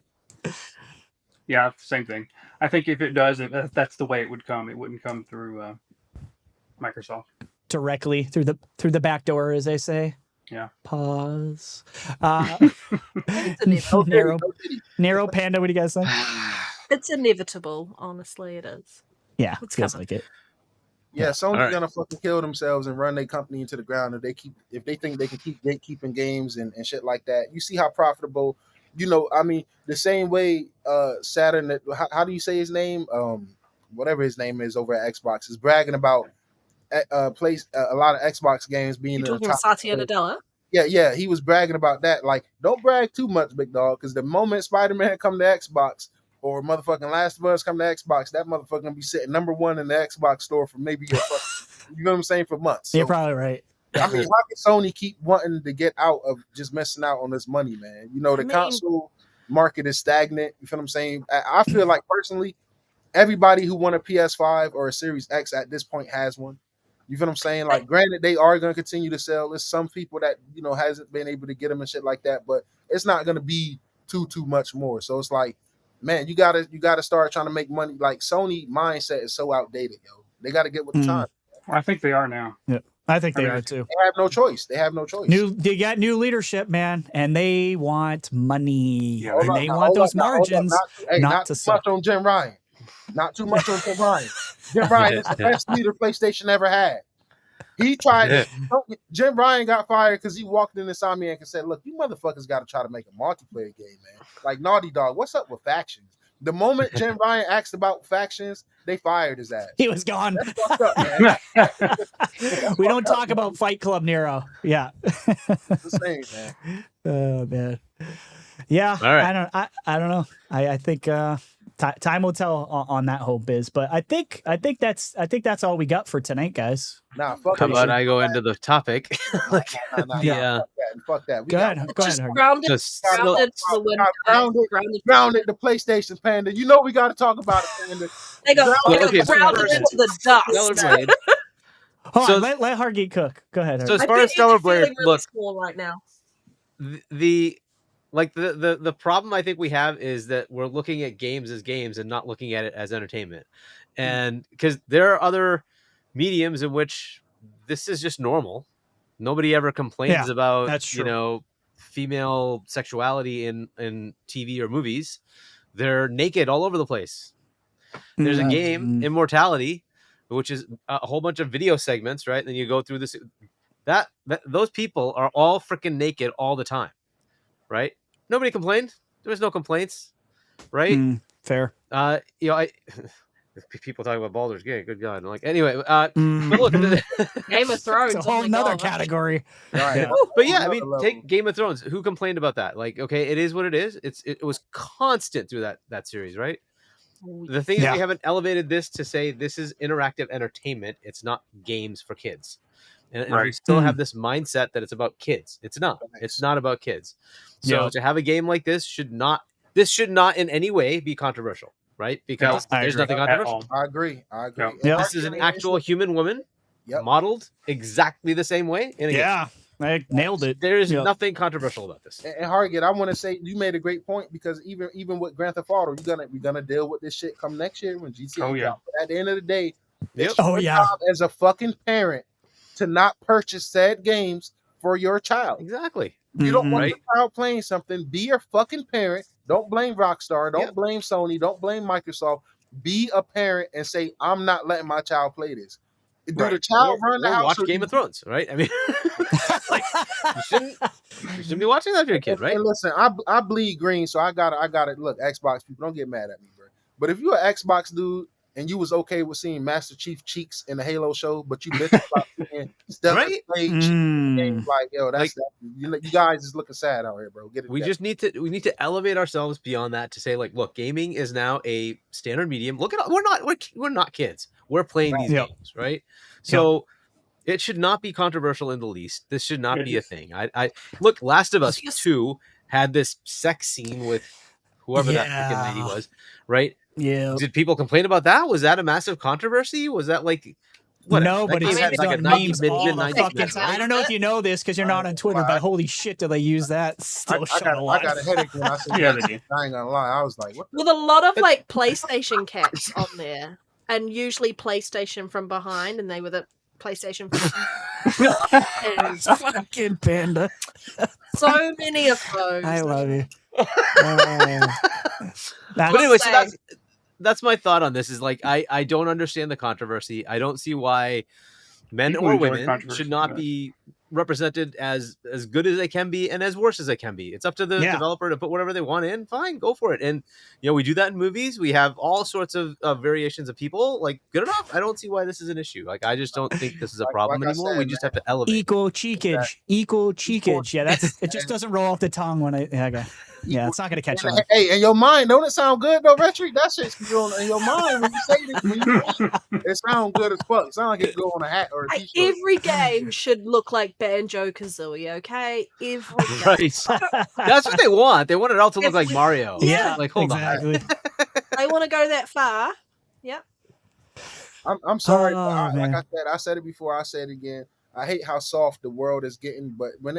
Yeah, same thing. I think if it does, that's the way it would come. It wouldn't come through Microsoft directly through the back door, as they say. Yeah. Pause. Narrow Panda. What do you guys think? It's inevitable. Honestly, it is. Yeah, it feels like it. Yeah, Sony's gonna fucking kill themselves and run their company into the ground if they think they can keep gatekeeping games and shit like that. You see how profitable, the same way Saturn, how do you say his name? Whatever his name is over at Xbox is bragging about a lot of Xbox games being in the top. Satya Nadella? Yeah, he was bragging about that. Like, don't brag too much, big dog, because the moment Spider-Man come to Xbox or motherfucking Last of Us come to Xbox, that motherfucker gonna be sitting number 1 in the Xbox store for maybe you know what I'm saying, for months. So, you're probably right. I mean, how can Sony keep wanting to get out of just missing out on this money, man? Console market is stagnant. You feel what I'm saying? I feel like personally, everybody who won a PS5 or a Series X at this point has one. You feel what I'm saying? Like, granted, they are going to continue to sell. There's some people that, you know, hasn't been able to get them and shit like that, but it's not going to be too much more. So it's like, man, you gotta start trying to make money. Like, Sony mindset is so outdated, yo. They got to get with the time. I think they are now. Yeah, I think they are too. They have no choice. They got new leadership, man, and they want money, Yeah, and they want those margins not to too suck. much on Jim Ryan. Not too much on Jim Ryan. Jim Ryan is the best leader PlayStation ever had. He tried. Jim Ryan got fired because he walked in Insomniac and said, "Look, you motherfuckers got to try to make a multiplayer game, man. Like Naughty Dog, what's up with factions?" The moment Jim Ryan asked about factions, they fired his ass. He was gone. That's fucked up, man. We don't talk about Fight Club Nero. Yeah. The same, man. Oh man. Yeah. All right. I don't know. I think time will tell on that whole biz, but I think that's all we got for tonight, guys. Nah, fuck How that about shit. I go into the topic? Nah, Yeah. fuck that. We Go got ahead. Go Just ahead. grounded, Just grounded to the wind. grounded. Grounded the PlayStation Panda. You know we got to talk about it, Panda. They got Okay, grounded so- into the dust. Stellar Blade. Hold So- on, let Hargeet cook. Go ahead. So Hargeet. as far as Stellar Blade, look, Small right now. the problem I think we have is that we're looking at games as games and not looking at it as entertainment, and because there are other mediums in which this is just normal. Nobody ever complains Yeah, about that's true. female sexuality in TV or movies. They're naked all over the place. There's a game, Immortality, which is a whole bunch of video segments, right? And then you go through this. That those people are all freaking naked all the time, right? Nobody complained. There was no complaints, right? Fair. People talking about Baldur's Gate. Good God! Like anyway, but look, Game of Thrones. It's a whole oh my nother gosh. category. Right. Yeah. but yeah, I Another mean, level. take Game of Thrones. Who complained about that? Like, okay, it is what it is. It was constant through that series, right? The thing is, Yeah. we haven't elevated this to say this is interactive entertainment. It's not games for kids, and we Right. still have this mindset that it's about kids. It's not. It's not about kids. So Yeah. to have a game like this should not in any way be controversial, right? Because I there's agree. nothing At controversial. all. I agree. Yeah. Yeah. This is an actual human woman Yep. modeled exactly the same way. In a game. Yeah, I nailed it. There is Yeah. nothing controversial about this. And Hargeet, I want to say you made a great point because even with Grand Theft Auto, we're gonna deal with this shit come next year when GTA. Oh, yeah. drops. But at the end of the day, Yep. it's Oh, your yeah. job as a fucking parent to not purchase said games for your child. Exactly. If you don't want Right. your child playing something, be your fucking parent. Don't blame Rockstar. Don't Yeah. blame Sony. Don't blame Microsoft. Be a parent and say, I'm not letting my child play this. Do the Right. child run the Or house? watch or Game do of Thrones, right? I mean, like, you shouldn't be watching that if you're a kid, right? And listen, I bleed green, so I got it. Look, Xbox people, don't get mad at me, bro. But if you're an Xbox dude and you was okay with seeing Master Chief cheeks in the Halo show, but you bitch about seeing Stellar Right? Blade cheeks in the game, like, yo, that's you guys is looking sad out here, bro. Get it. We together. just need to elevate ourselves beyond that to say, like, look, gaming is now a standard medium. Look at we're not kids. We're playing these Yep. games, right? So it should not be controversial in the least. This should not It be a is. thing. I look, Last of Us 2 had this sex scene with whoever that freaking lady Yeah. was, right? Yeah. Did people complain about that? Was that a massive controversy? Was that like whatever? No, That but game it's had just like a on 90 memes mid all the 90s fucking mix, I don't know if you know this because you're not on Twitter, but holy shit, do they use that? Still showing a I lot. got a headache when I said Yeah, that. they do. I ain't gonna lie. I was like, what? With a lot of like PlayStation caps on there, and usually PlayStation from behind, and they were the PlayStation. And Fucking Panda. so many of those. I love you. But anyway, so Saying. that's my thought on this. Is like I don't understand the controversy. I don't see why men People or enjoy women controversy, should not yeah. be represented as good as they can be and as worse as they can be. It's up to the Yeah. developer to put whatever they want in. Fine, go for it. And we do that in movies. We have all sorts of variations of people. Like, good enough. I don't see why this is an issue. Like, I just don't think this is a problem like I anymore. said, We just have to elevate. Equal cheekage. Equal cheekage. Yeah, it just doesn't roll off the tongue when okay. Yeah, it's not gonna catch on. Hey, in your mind, don't it sound good though, RHETRI? That shit's going in your mind when you say this. It sounds good as fuck. It sounds like it go on a hat or a Like, t-shirt. every game should look like Banjo Kazooie, okay? Every game. Right. That's what they want. They want it all to look like Mario. Yeah, Like, hold on. exactly. They want to go that far. Yep. I'm sorry, but Oh, like man. I said it before, I say it again. I hate how soft the world is getting, but when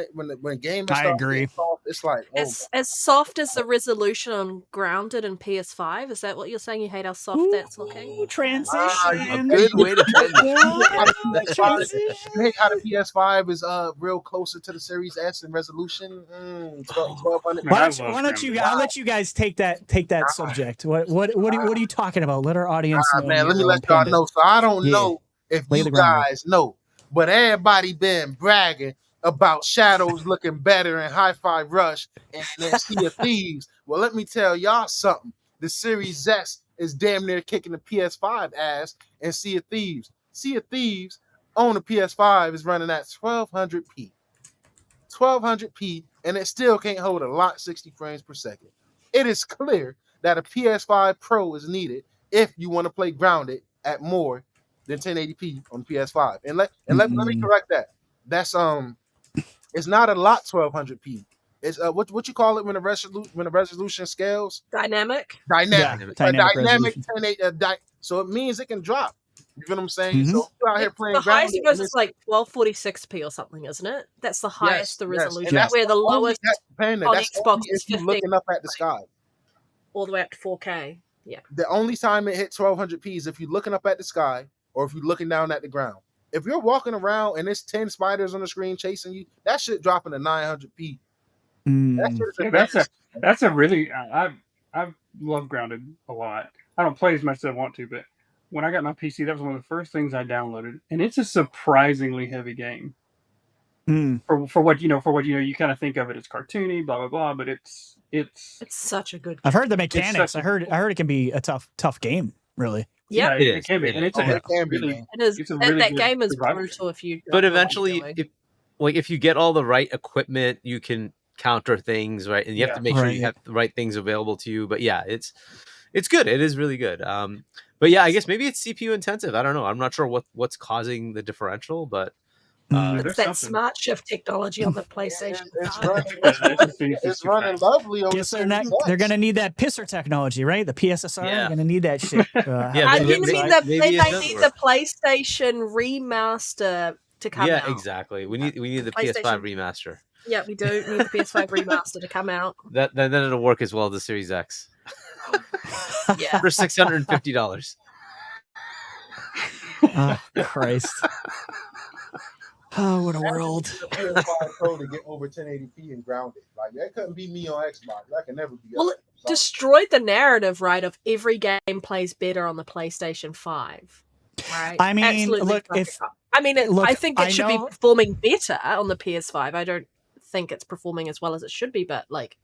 gaming I starts agree. getting soft, it's like, oh, As soft as the resolution on Grounded and PS5. Is that what you're saying? You hate how soft that's looking? Ooh, transition. A good way to transition. Oh, transition. you hate how the PS5 is real closer to the Series S in resolution. 1200. Man, I love Why don't you? Grounded. I'll let you guys take that subject. What are you talking about? Let our audience know. Man, let me Nero let and y'all Panda. know. So I don't Yeah. know if Lay you the groundwork. guys know, but everybody been bragging about Shadows looking better in Hi-Fi Rush and then Sea of Thieves. Well, let me tell y'all something. The Series S is damn near kicking the PS5 ass, and Sea of Thieves on the PS5 is running at 1200p. 1200p, and it still can't hold a lot 60 frames per second. It is clear that a PS5 Pro is needed if you want to play Grounded at more than 1080p on PS5. And let me correct that. That's it's not a lot 1200p. It's what you call it when the resolution scales? Dynamic. Dynamic. Yeah, A dynamic dynamic resolution. 1080 so it means it can drop. You feel what I'm saying? Mhm. So if you're out here playing The highest Grounded, it goes is like 1246p or something, isn't it? That's the highest the and resolution. that's Where the only lowest Panda, on that's Xbox only is if you're 15 looking up at the sky. all the way up to 4K. Yeah. The only time it hit 1200p is if you're looking up at the sky or if you're looking down at the ground. If you're walking around and there's 10 spiders on the screen chasing you, that shit dropping to 900p. That shit is Yeah, that's a really I've loved Grounded a lot. I don't play as much as I want to, but when I got my PC, that was one of the first things I downloaded, and it's a surprisingly heavy game for what you know. You kind of think of it as cartoony, blah blah blah, but it's It's such a good game. I've heard the It's mechanics. such I heard it can be a tough game. Really. Yep. yeah, It it can be, is. and it's Oh, a it can be, really man. It is. it's a That, really that good game is survival brutal if you. But don't know what eventually, you're doing. if you get all the right equipment, you can counter things, right? And you have to make sure you Right. have the right things available to you. But yeah, it's good. It is really good. But yeah, I guess maybe it's CPU intensive. I don't know. I'm not sure what's causing the differential, but there's It's that something. smart shift technology on the PlayStation. It's five. running, It's it's too running fast. lovely on Guess the they're Series not. They're X. gonna need that pisser technology, right? The PSSR. Yeah. They're gonna need that shit. Yeah, I maybe- mean, maybe it they does need work. the PlayStation remaster to come yeah, out. exactly. We need the PlayStation. PS5 remaster. Yeah, we do need the PS5 remaster to come out. Then it'll work as well as the Series X Yeah. for $650. Oh, Christ. Oh, what a world. The PS5 Pro to get over 1080p and Grounded. Like that couldn't be me on Xbox. That can never be. Well, us. it destroyed the narrative, right, of every game plays better on the PlayStation 5. Right? I mean, Absolutely look, fucked if- it up. I mean, look, I think I it should know- be performing better on the PS5. I don't think it's performing as well as it should be, but like,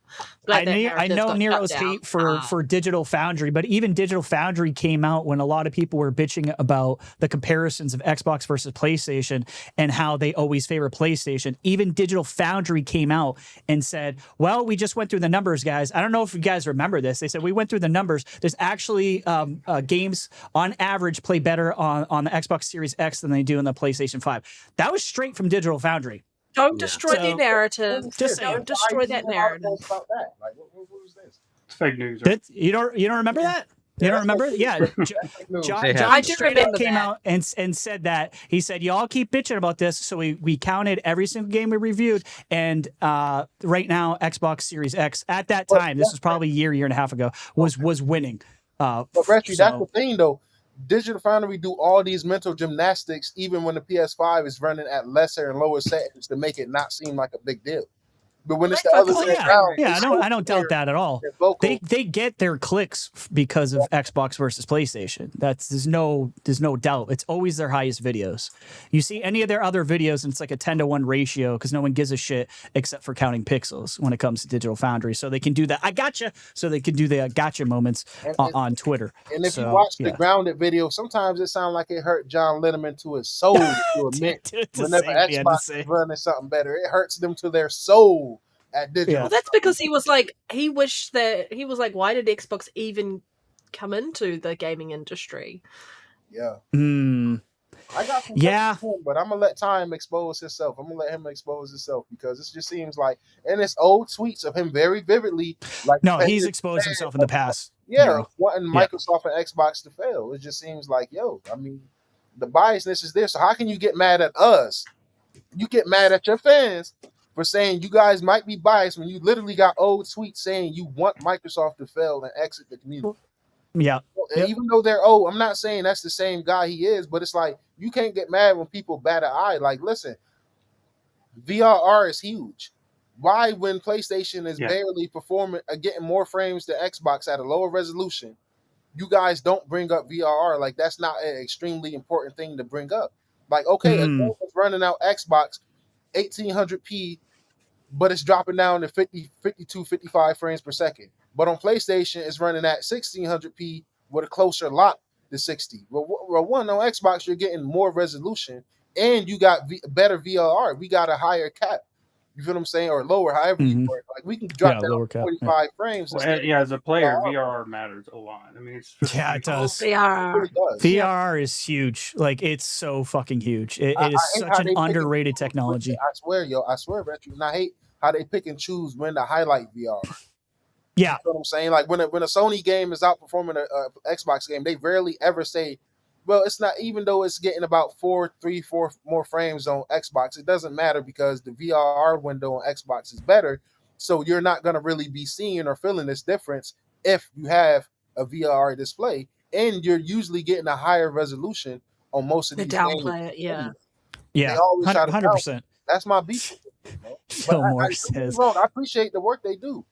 I that know narrative got Nero's shut down. hate for Digital Foundry, but even Digital Foundry came out when a lot of people were bitching about the comparisons of Xbox versus PlayStation and how they always favor PlayStation. Even Digital Foundry came out and said, well, we just went through the numbers, guys. I don't know if you guys remember this. They said, we went through the numbers. There's actually games on average play better on the Xbox Series X than they do on the PlayStation 5. That was straight from Digital Foundry. Don't destroy So- the narrative. Just Don't saying. destroy that narrative. About that. Like, what was this? It's fake news. Right? You don't remember that? You don't remember? Yeah. John They have. John I do straight up remember came that. out and said that. He said, y'all keep bitching about this. So we counted every single game we reviewed. And right now, Xbox Series X, at that time, this was probably a year and a half ago, was winning. But RHETRI, so- that's the thing though. Digital Foundry do all these mental gymnastics even when the PS5 is running at lesser and lower settings to make it not seem like a big deal. But when it's the other Well, way yeah, around, yeah, it's I don't doubt that at all. they're vocal. They get their clicks because of Xbox versus PlayStation. There's no doubt. It's always their highest videos. You see any of their other videos, and it's like a 10-to-1 ratio because no one gives a shit except for counting pixels when it comes to Digital Foundry. So they can do that. I gotcha. So they can do the gotcha moments on Twitter. And if So, you watch the yeah. Grounded video, sometimes it sounds like it hurt John Letterman to his soul to admit To whenever say what he had to Xbox say. is running something better. It hurts them to their soul at Digital. Yeah. Well, that's because he was like, why did Xbox even come into the gaming industry? Yeah. I got some Yeah. questions for him, but I'm gonna let time expose himself. I'm gonna let him expose himself because it just seems like, and it's old tweets of him very vividly, like No, saying he's it's exposed bad, himself in the past. yeah, Nero. wanting Yeah. Microsoft and Xbox to fail. It just seems like, yo, I mean, the biasness is there. So how can you get mad at us? You get mad at your fans for saying you guys might be biased when you literally got old tweets saying you want Microsoft to fail and exit the community. Yeah. Yep. Even though they're old, I'm not saying that's the same guy he is, but it's like you can't get mad when people bat an eye. Like, listen, VRR is huge. Why, when PlayStation is Yeah. barely performing, getting more frames than Xbox at a lower resolution, you guys don't bring up VRR? Like, that's not an extremely important thing to bring up. Like, okay, a game is running out Xbox 1800p, but it's dropping down to 50, 52, 55 frames per second. But on PlayStation, it's running at 1600p with a closer lock to 60. Well, one, on Xbox, you're getting more resolution, and you got better VRR. We got a higher cap. You feel what I'm saying? Or lower, however you work. Like, we can drop down lower to cap. 45 frames. Well, yeah, as a player, VRR matters a lot. I mean, it's Yeah, it does. It VRR. really does. VRR is huge. Like, it's so fucking huge. It is hate such how an they pick and underrated choose. technology. I swear, RHETRI. And I hate how they pick and choose when to highlight VR. Yeah. You know what I'm saying? Like when a Sony game is outperforming a Xbox game, they rarely ever say, well, it's not, even though it's getting about 4 more frames on Xbox, it doesn't matter because the VRR window on Xbox is better. So you're not going to really be seeing or feeling this difference if you have a VRR display, and you're usually getting a higher resolution on most of The these games. downplay it, yeah. Yeah. They always try to 100%. That's my beef. But Phil Moore don't get me says. wrong, I appreciate the work they do.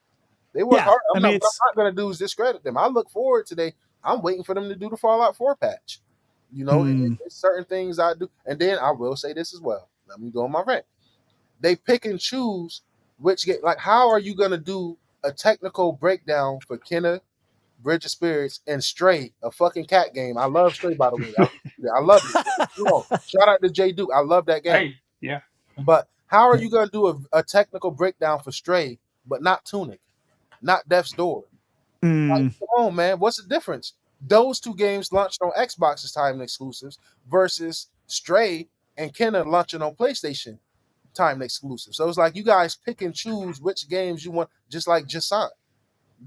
They work Yeah, hard. I mean, What I'm it's- not going to do is discredit them. I look forward to I'm waiting for them to do the Fallout 4 patch. You know, there's certain things I do. And then I will say this as well. Let me go on my rant. They pick and choose which game. Like, how are you going to do a technical breakdown for Kenna, Bridge of Spirits, and Stray, a fucking cat game? I love Stray, by the way. I love it. You know, shout out to J Duke. I love that game. Hey, yeah. But how are you going to do a technical breakdown for Stray, but not Tunic, not Death's Door? Like, come on, man. What's the difference? Those two games launched on Xbox as time exclusives versus Stray and Kenna launching on PlayStation time exclusive. So it's like you guys pick and choose which games you want, just like Jasant.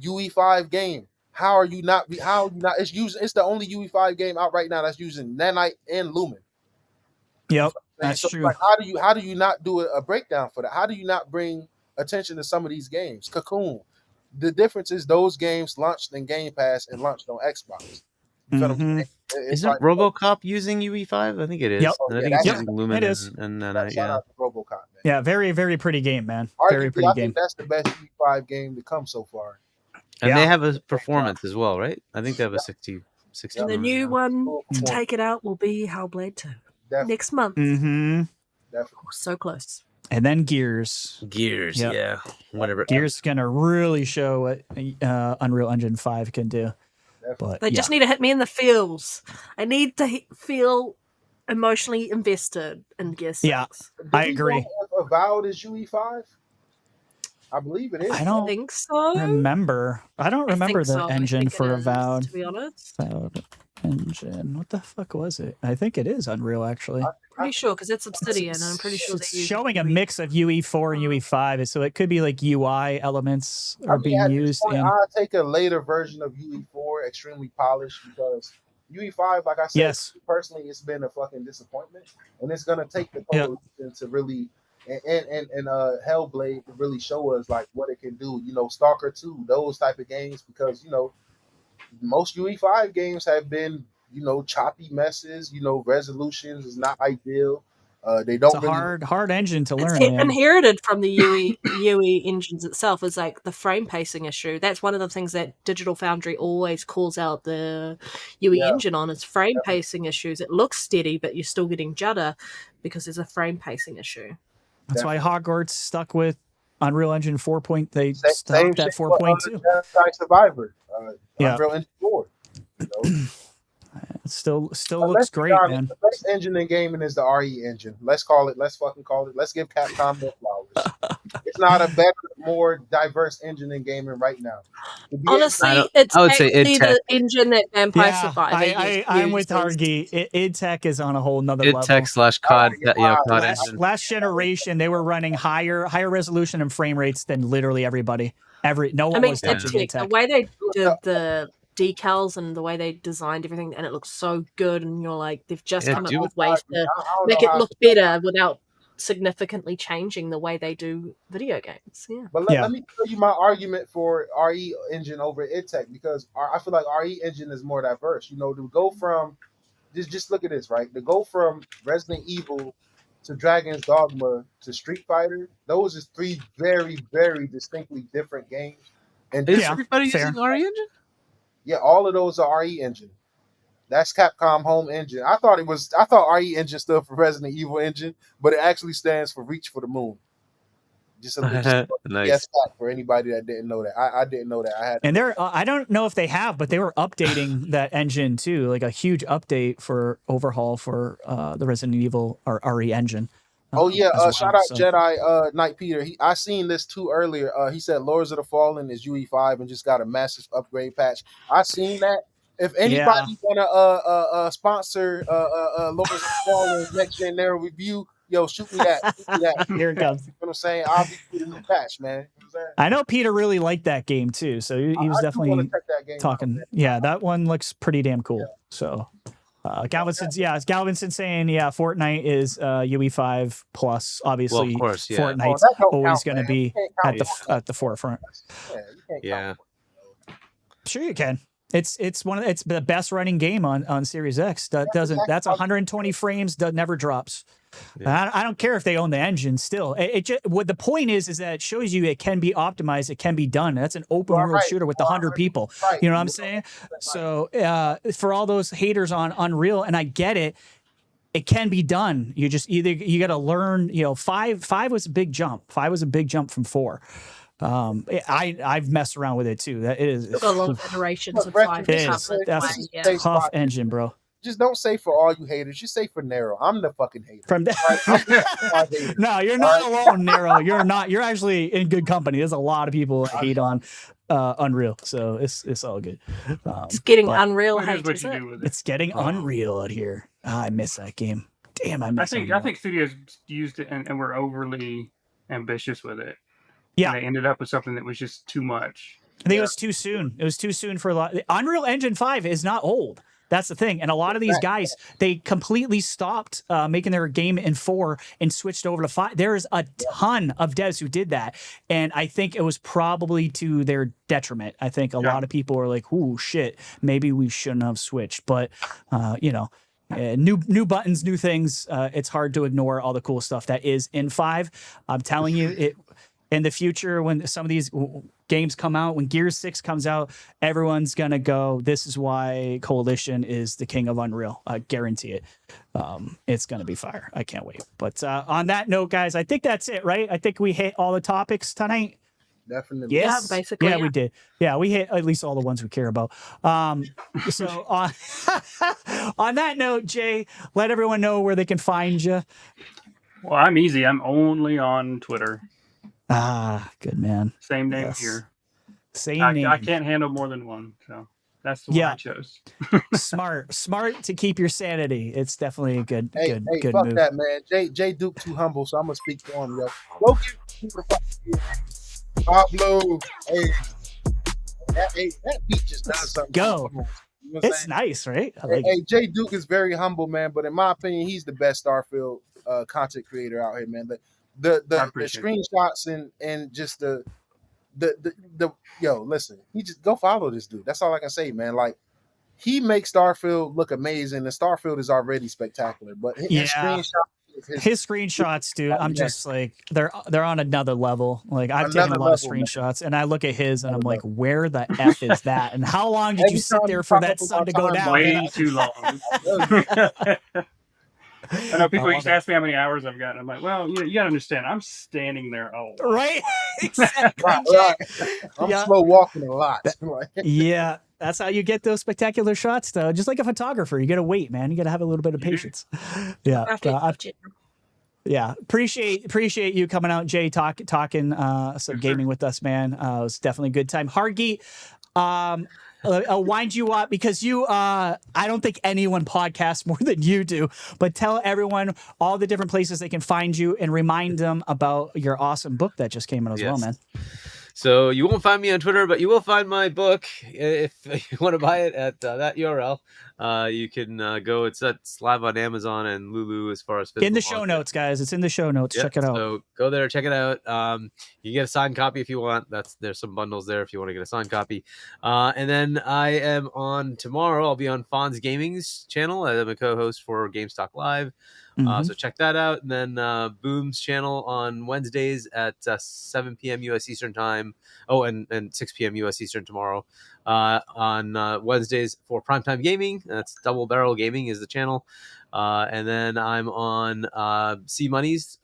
UE5 game. How are you not? It's the only UE5 game out right now that's using Nanite and Lumen. Yep, that's so true. Like, how do you not do a breakdown for that? How do you not bring attention to some of these games? Cocoon. The difference is those games launched in Game Pass and launched on Xbox. You feel what I'm saying? It's Isn't like, RoboCop using UE5? I think it is. Yep. And I Yeah, think it's that's- using Lumen it is. and shout yeah. out to RoboCop, man. Yeah, very, very pretty game, man. Very Arguably, pretty I game. think that's the best UE5 game to come so far. And Yeah. they have a performance as well, right? I think they have a 60. And the Yeah. new one Cool to performance. take it out will be Hellblade 2 Definitely, next month. Mm-hmm. definitely. Oh, so close. And then Gears. Gears, Yep. yeah. Whatever. Gears is gonna really show what Unreal Engine 5 can do. But They just need to hit me in the feels. I need to feel emotionally invested in Gears 6. Yeah. I agree. Avowed is UE5? I believe it is. I I don't think so. remember. I don't remember think the so. I engine think it for is, Avowed. to be honest. Avowed engine. What the fuck was it? I think it is Unreal, actually. Pretty sure, because it's Obsidian, and I'm pretty sure It's they use showing a mix of UE4 and UE5, so it could be like UI elements are being at this used. point, And I'll take a later version of UE4, extremely polished, because UE5, like I said, yes, personally, it's been a fucking disappointment, and it's gonna take the coalition to really and Hellblade to really show us like what it can do. You know, Stalker 2, those type of games, because you know most UE5 games have been choppy messes. Resolutions is not ideal. They don't it's a hard engine to learn. It's Man. inherited from the UE engines itself is like the frame pacing issue. That's one of the things that Digital Foundry always calls out the UE engine on is frame pacing issues. It looks steady, but you're still getting judder because there's a frame pacing issue. That's why Hogwarts stuck with Unreal Engine 4. They Same stopped at shit 4.2. Jedi Survivor. Yeah. Unreal Engine 4. It still But looks let's be great, honest, man. The best engine in gaming is the RE engine. Let's fucking call it. Let's give Capcom their flowers. It's not a better, more diverse engine in gaming right now. To be able to- Honestly, it's I would say actually id Tech. the engine that Vampire Yeah, Survivor I'm with uses. Hargeet. id Tech is on a whole nother id level. Tech / COD, COD Last, engine. last generation, they were running higher resolution and frame rates than literally everybody. No I one mean, was id touching Tech, id the Tech. way they did the decals and the way they designed everything, and it looks so good, and you're like, they've just Yeah, come up dude. with ways to I don't make know it how- look better without significantly changing the way they do video games. Yeah. But let me tell you my argument for RE engine over id Tech, because I feel like RE engine is more diverse. You know, to go from just look at this, right? To go from Resident Evil to Dragon's Dogma to Street Fighter, those is 3 very, very distinctly different games. And Is Yeah, everybody fair. using RE engine? yeah, all of those are RE engine. That's Capcom home engine. I thought RE engine stood for Resident Evil engine, but it actually stands for Reach for the Moon. Just a Nice. yes fact for anybody that didn't know that. I didn't know that. I had. And I don't know if they have, but they were updating that engine too, like a huge update for overhaul for the Resident Evil or RE engine. Oh yeah, as well, shout out so. Jedi Knight Peter. I seen this too earlier. He said Lords of the Fallen is UE5 and just got a massive upgrade patch. I seen that. If anybody wanna sponsor Lords of the Fallen Next Gen Nero review, yo, shoot me that. Here it comes. You know what I'm saying? I'll be putting the patch, man. You know what I'm saying? I know Peter really liked that game too, so he was I do wanna definitely check that game out, talking. man. Yeah, that one looks pretty damn cool. So Galvinson's saying, yeah, Fortnite is UE5 plus. Obviously, Well, of course, yeah. Fortnite's that don't always count, going to man. be You can't count at the forefront. Yeah, you can't Yeah. count. Sure, you can. It's the best running game on Series X. That's 120 frames. Never drops. Yeah. I don't care if they own the engine. Still, what the point is that it shows you it can be optimized. It can be done. That's an open world shooter with 100 people. Right. You know what I'm saying? So for all those haters on Unreal, and I get it. It can be done. You got to learn. You know, five was a big jump. 5 was a big jump from 4. I've messed around with it too. That it is Got a lot of iterations of Look, 5 it to come is. into That's play, a yeah. tough engine, bro. Just don't say for all you haters. Just say for Nero. I'm the fucking hater. From Right? I'm the hater. No, you're not alone, Nero. You're not. You're actually in good company. There's a lot of people that hate on Unreal, so it's all good. It's getting but Unreal What is hate, what is you it? do with it? It's getting Unreal out here. I miss that game. Damn, I miss Unreal. I think studios used it and were overly ambitious with it. Yeah. And they ended up with something that was just too much. I think it was too soon. It was too soon for a lot. Unreal Engine 5 is not old. That's the thing. And a lot of these guys, they completely stopped making their game in 4 and switched over to 5. There is a ton of devs who did that. And I think it was probably to their detriment. I think a lot of people were like, "Ooh, shit, maybe we shouldn't have switched." But, new buttons, new things. It's hard to ignore all the cool stuff that is in 5. I'm telling you, in the future, when some of these games come out, when Gears 6 comes out, everyone's going to go, this is why Coalition is the king of Unreal. I guarantee it. It's going to be fire. I can't wait. But on that note, guys, I think that's it, right? I think we hit all the topics tonight. Definitely. Yes. Yeah, basically. Yeah, we did. Yeah, we hit at least all the ones we care about. So on that note, Jay, let everyone know where they can find you. Well, I'm easy. I'm only on Twitter. Ah, good man. Same name Yes. here. Same I name. can't handle more than one, so that's the one I chose. Smart to keep your sanity. It's definitely a good Hey, fuck move. that, man. Jay Dook too humble, so I'm gonna speak for him, yo. Go get who the fuck you is. Pablo. Hey, that beat just does something. Go. You know what I'm It's saying? nice, right? I like Hey, Jay Dook is very humble, man. But in my opinion, he's the best Starfield content creator out here, man. The appreciate screenshots and just the yo, listen, he just go follow this dude. That's all I can say, man. Like, he makes Starfield look amazing, and Starfield is already spectacular. But his screenshots, dude. I'm just like they're on another level. Like I've taken a lot of screenshots, and I look at his, and I'm like, where the f is that? And how long did you sit there for that sun to go down? Way too long. I know people used to ask me how many hours I've got. I'm like, well, you got to understand, I'm standing there a lot. Right? Exactly. right. I'm slow walking a lot. Yeah. That's how you get those spectacular shots, though. Just like a photographer, you got to wait, man. You got to have a little bit of patience. Yeah. Yeah, appreciate you coming out, Jay, talking some gaming with us, man. It was definitely a good time. Hargeet, I'll wind you up because you I don't think anyone podcasts more than you do, but tell everyone all the different places they can find you and remind them about your awesome book that just came out as well, man. So you won't find me on Twitter, but you will find my book if you want to buy it at that URL. You can go. It's live on Amazon and Lulu as far as in the show notes, guys. It's in the show notes. Check it out. So go there, check it out. You can get a signed copy if you want. There's some bundles there if you want to get a signed copy. And then I am on tomorrow. I'll be on Fonz Gaming's channel. I'm a co-host for GameStalk Live. So check that out. And then Boom's channel on Wednesdays at 7 p.m. U.S. Eastern Time. Oh, and 6 p.m. U.S. Eastern tomorrow. On Wednesdays for Primetime Gaming. That's Double Barrel Gaming is the channel. And then I'm on C Money's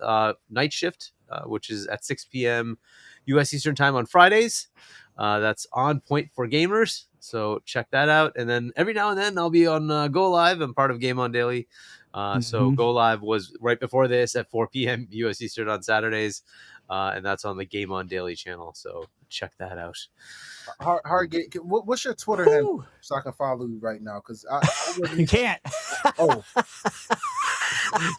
Night Shift, which is at 6 p.m. U.S. Eastern Time on Fridays. That's On Point for Gamers. So check that out. And then every now and then I'll be on Go Live. I'm part of Game On Daily. So Go Live was right before this at 4 p.m. U.S. Eastern on Saturdays. And that's on the Game On Daily channel. So check that out. Hargeet, what's your Twitter handle so I can follow you right now? Because you can't. Oh,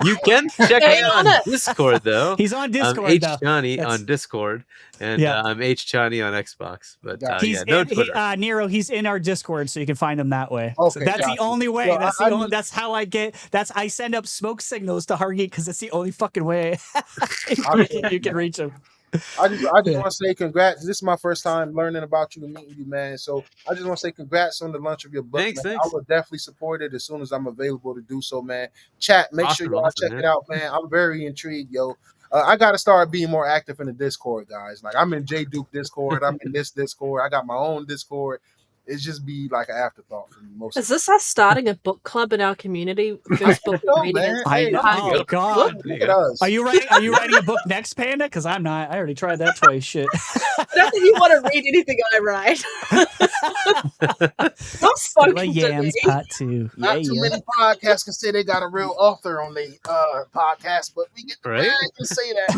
you can check me on Discord though. He's on Discord. I'm Chani on Discord, and I'm Chani on Xbox. But he's no Twitter. Nero. He's in our Discord, so you can find him that way. Okay, so that's the only way. So that's how I get. I send up smoke signals to Hargeet because it's the only fucking way you can reach him. I just want to say congrats. This is my first time learning about you and meeting you, man. So I just want to say congrats on the launch of your book. Thanks. I will definitely support it as soon as I'm available to do so, man. Chat, make sure y'all check it out, man. I'm very intrigued, yo. I got to start being more active in the Discord, guys. Like I'm in J Dook Discord. I'm in this Discord. I got my own Discord. It's just be like an afterthought for me. Is this us starting a book club in our community? First book reading. Oh God! Look at us. Are you writing a book next, Panda? Because I'm not. I already tried that twice. Shit. I don't think you want to read anything I write. That's fucking Yams Part 2. Not too many podcasts can say they got a real author on their podcast, but we get to say that.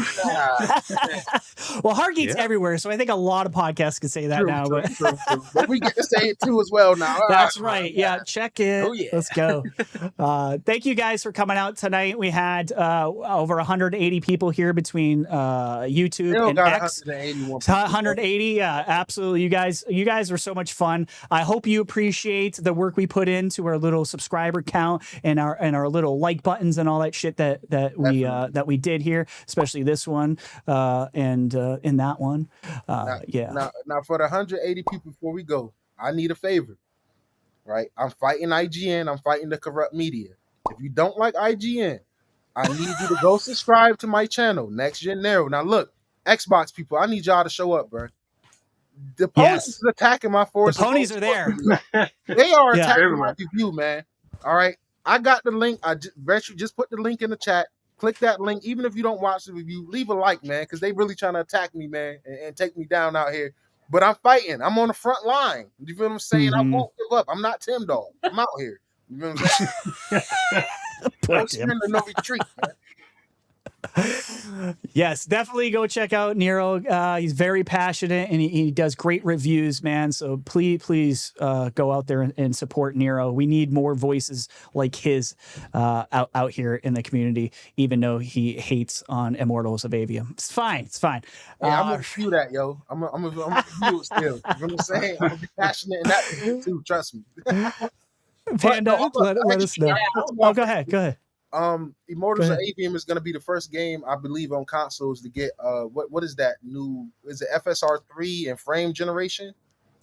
Well, Hargeet's everywhere, so I think a lot of podcasts can say that now. But we get to say it too as well now. That's right. Yeah, check it. Oh, yeah. Let's go. Thank you guys for coming out tonight. We had over 180 people here between YouTube and X. 180. Yeah, absolutely. You guys were so much fun. I hope you appreciate the work we put into our little subscriber count and our little like buttons and all that shit that we did here, especially this one and in that one. Now for the 180 people before we go, I need a favor, right? I'm fighting IGN. I'm fighting the corrupt media. If you don't like IGN, I need you to go subscribe to my channel, Next Gen Nero. Now look, Xbox people, I need y'all to show up, bro. The ponies is attacking my force. The ponies are there. They are attacking my review, man. All right. I got the link. Just put the link in the chat. Click that link. Even if you don't watch the review, leave a like, man, because they really trying to attack me, man, and take me down out here. But I'm fighting. I'm on the front line. You feel what I'm saying? I won't give up. I'm not Tim Dog. I'm out here. You know what I'm saying? No surrender, no retreat, man. Yes, definitely go check out Nero. He's very passionate and he does great reviews, man. So please go out there and support Nero. We need more voices like his out here in the community, even though he hates on Immortals of Avium. It's fine. Hey, I'm gonna review that, yo. I'm gonna review it still. You know what I'm saying? I'm gonna be passionate in that too. Trust me. Panda, let us know. Oh, go ahead. Immortals of Avium is going to be the first game, I believe, on consoles to get what is that new? Is it FSR3 and frame generation?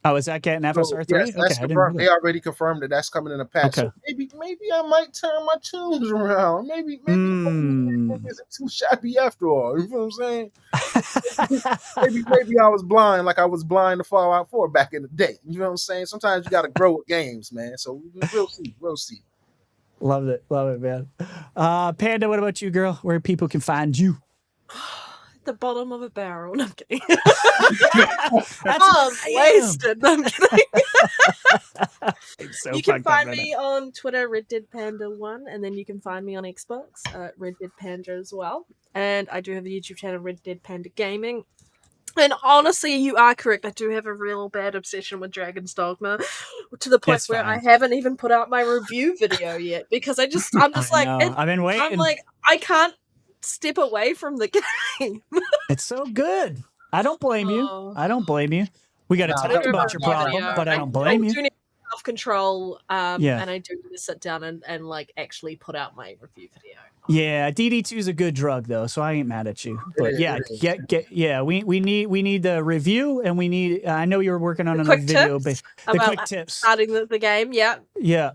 Oh, is that getting FSR3? Yes, that's confirmed. They already confirmed that that's coming in a patch. Okay. So maybe I might turn my tunes around. Maybe it's too shabby after all. You know what I'm saying? maybe I was blind, like I was blind to Fallout 4 back in the day. You know what I'm saying? Sometimes you got to grow with games, man. So we'll see. Love it, man. Panda, what about you, girl? Where people can find you? the bottom of a barrel. No, I'm kidding. That's Oh, what I am. wasted. No, I'm kidding. It's so You can fucked up find right me on Twitter, Red Dead Panda 1, and then you can find me on Xbox, Red Dead Panda as well. And I do have a YouTube channel, Red Dead Panda Gaming. And honestly, you are correct. I do have a real bad obsession with Dragon's Dogma, to the point It's where fine. I haven't even put out my review video yet because I'm just I like, know. I've been waiting. I'm like, I can't step away from the game. It's so good. I don't blame you. Oh. I don't blame you. We got to Nah, talk don't- about your nah, nah, problem, nah, but I nah. don't blame I you. do need self-control, Yeah. and I do need to sit down and like actually put out my review video. Yeah, DD2 is a good drug though, so I ain't mad at you. But is, yeah, it is. we need the review, and we need. I know you were working on The another quick video, tips but the about quick tips. starting the game. Yeah. Yeah,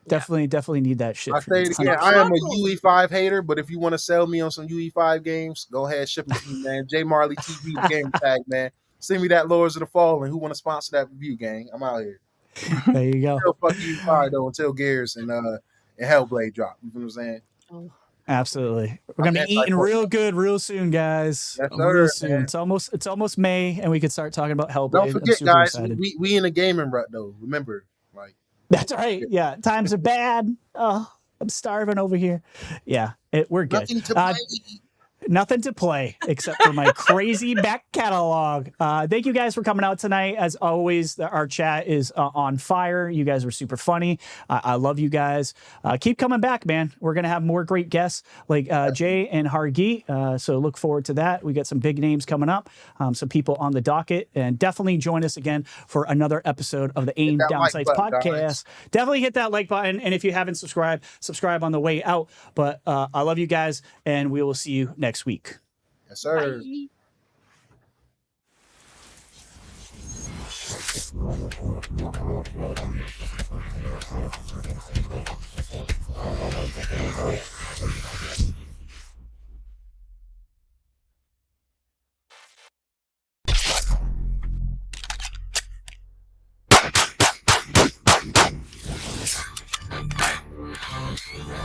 definitely need that shit. I say it for again. you. I am a UE5 hater, but if you want to sell me on some UE5 games, go ahead, ship them to me, man. J Marley TV the game tag, man. Send me that Lords of the Fallen. Who want to sponsor that review, gang? I'm out here. There you go. Still fuck UE5 though until Gears and Hellblade drop. You know what I'm saying? Oh. Absolutely. We're gonna I'm be eating anti-pork. real good real soon, guys. Yes, Real sir, soon. man. It's almost May, and we could start talking about Hellblade. Don't I'm forget, super guys, excited. we in a gaming rut though. Remember, like That's right. Yeah, times are bad. Oh, I'm starving over here. Yeah, we're good. nothing to play. Nothing to play except for my crazy back catalog. Thank you guys for coming out tonight. As always, our chat is on fire. You guys were super funny. I love you guys. Keep coming back, man. We're going to have more great guests like Jay and Hargeet. So look forward to that. We got some big names coming up, some people on the docket. And definitely join us again for another episode of the Aim that Down like Sights button, podcast. guys. Definitely hit that like button. And if you haven't subscribed, subscribe on the way out. But I love you guys, and we will see you next week. Yes, sir. Bye.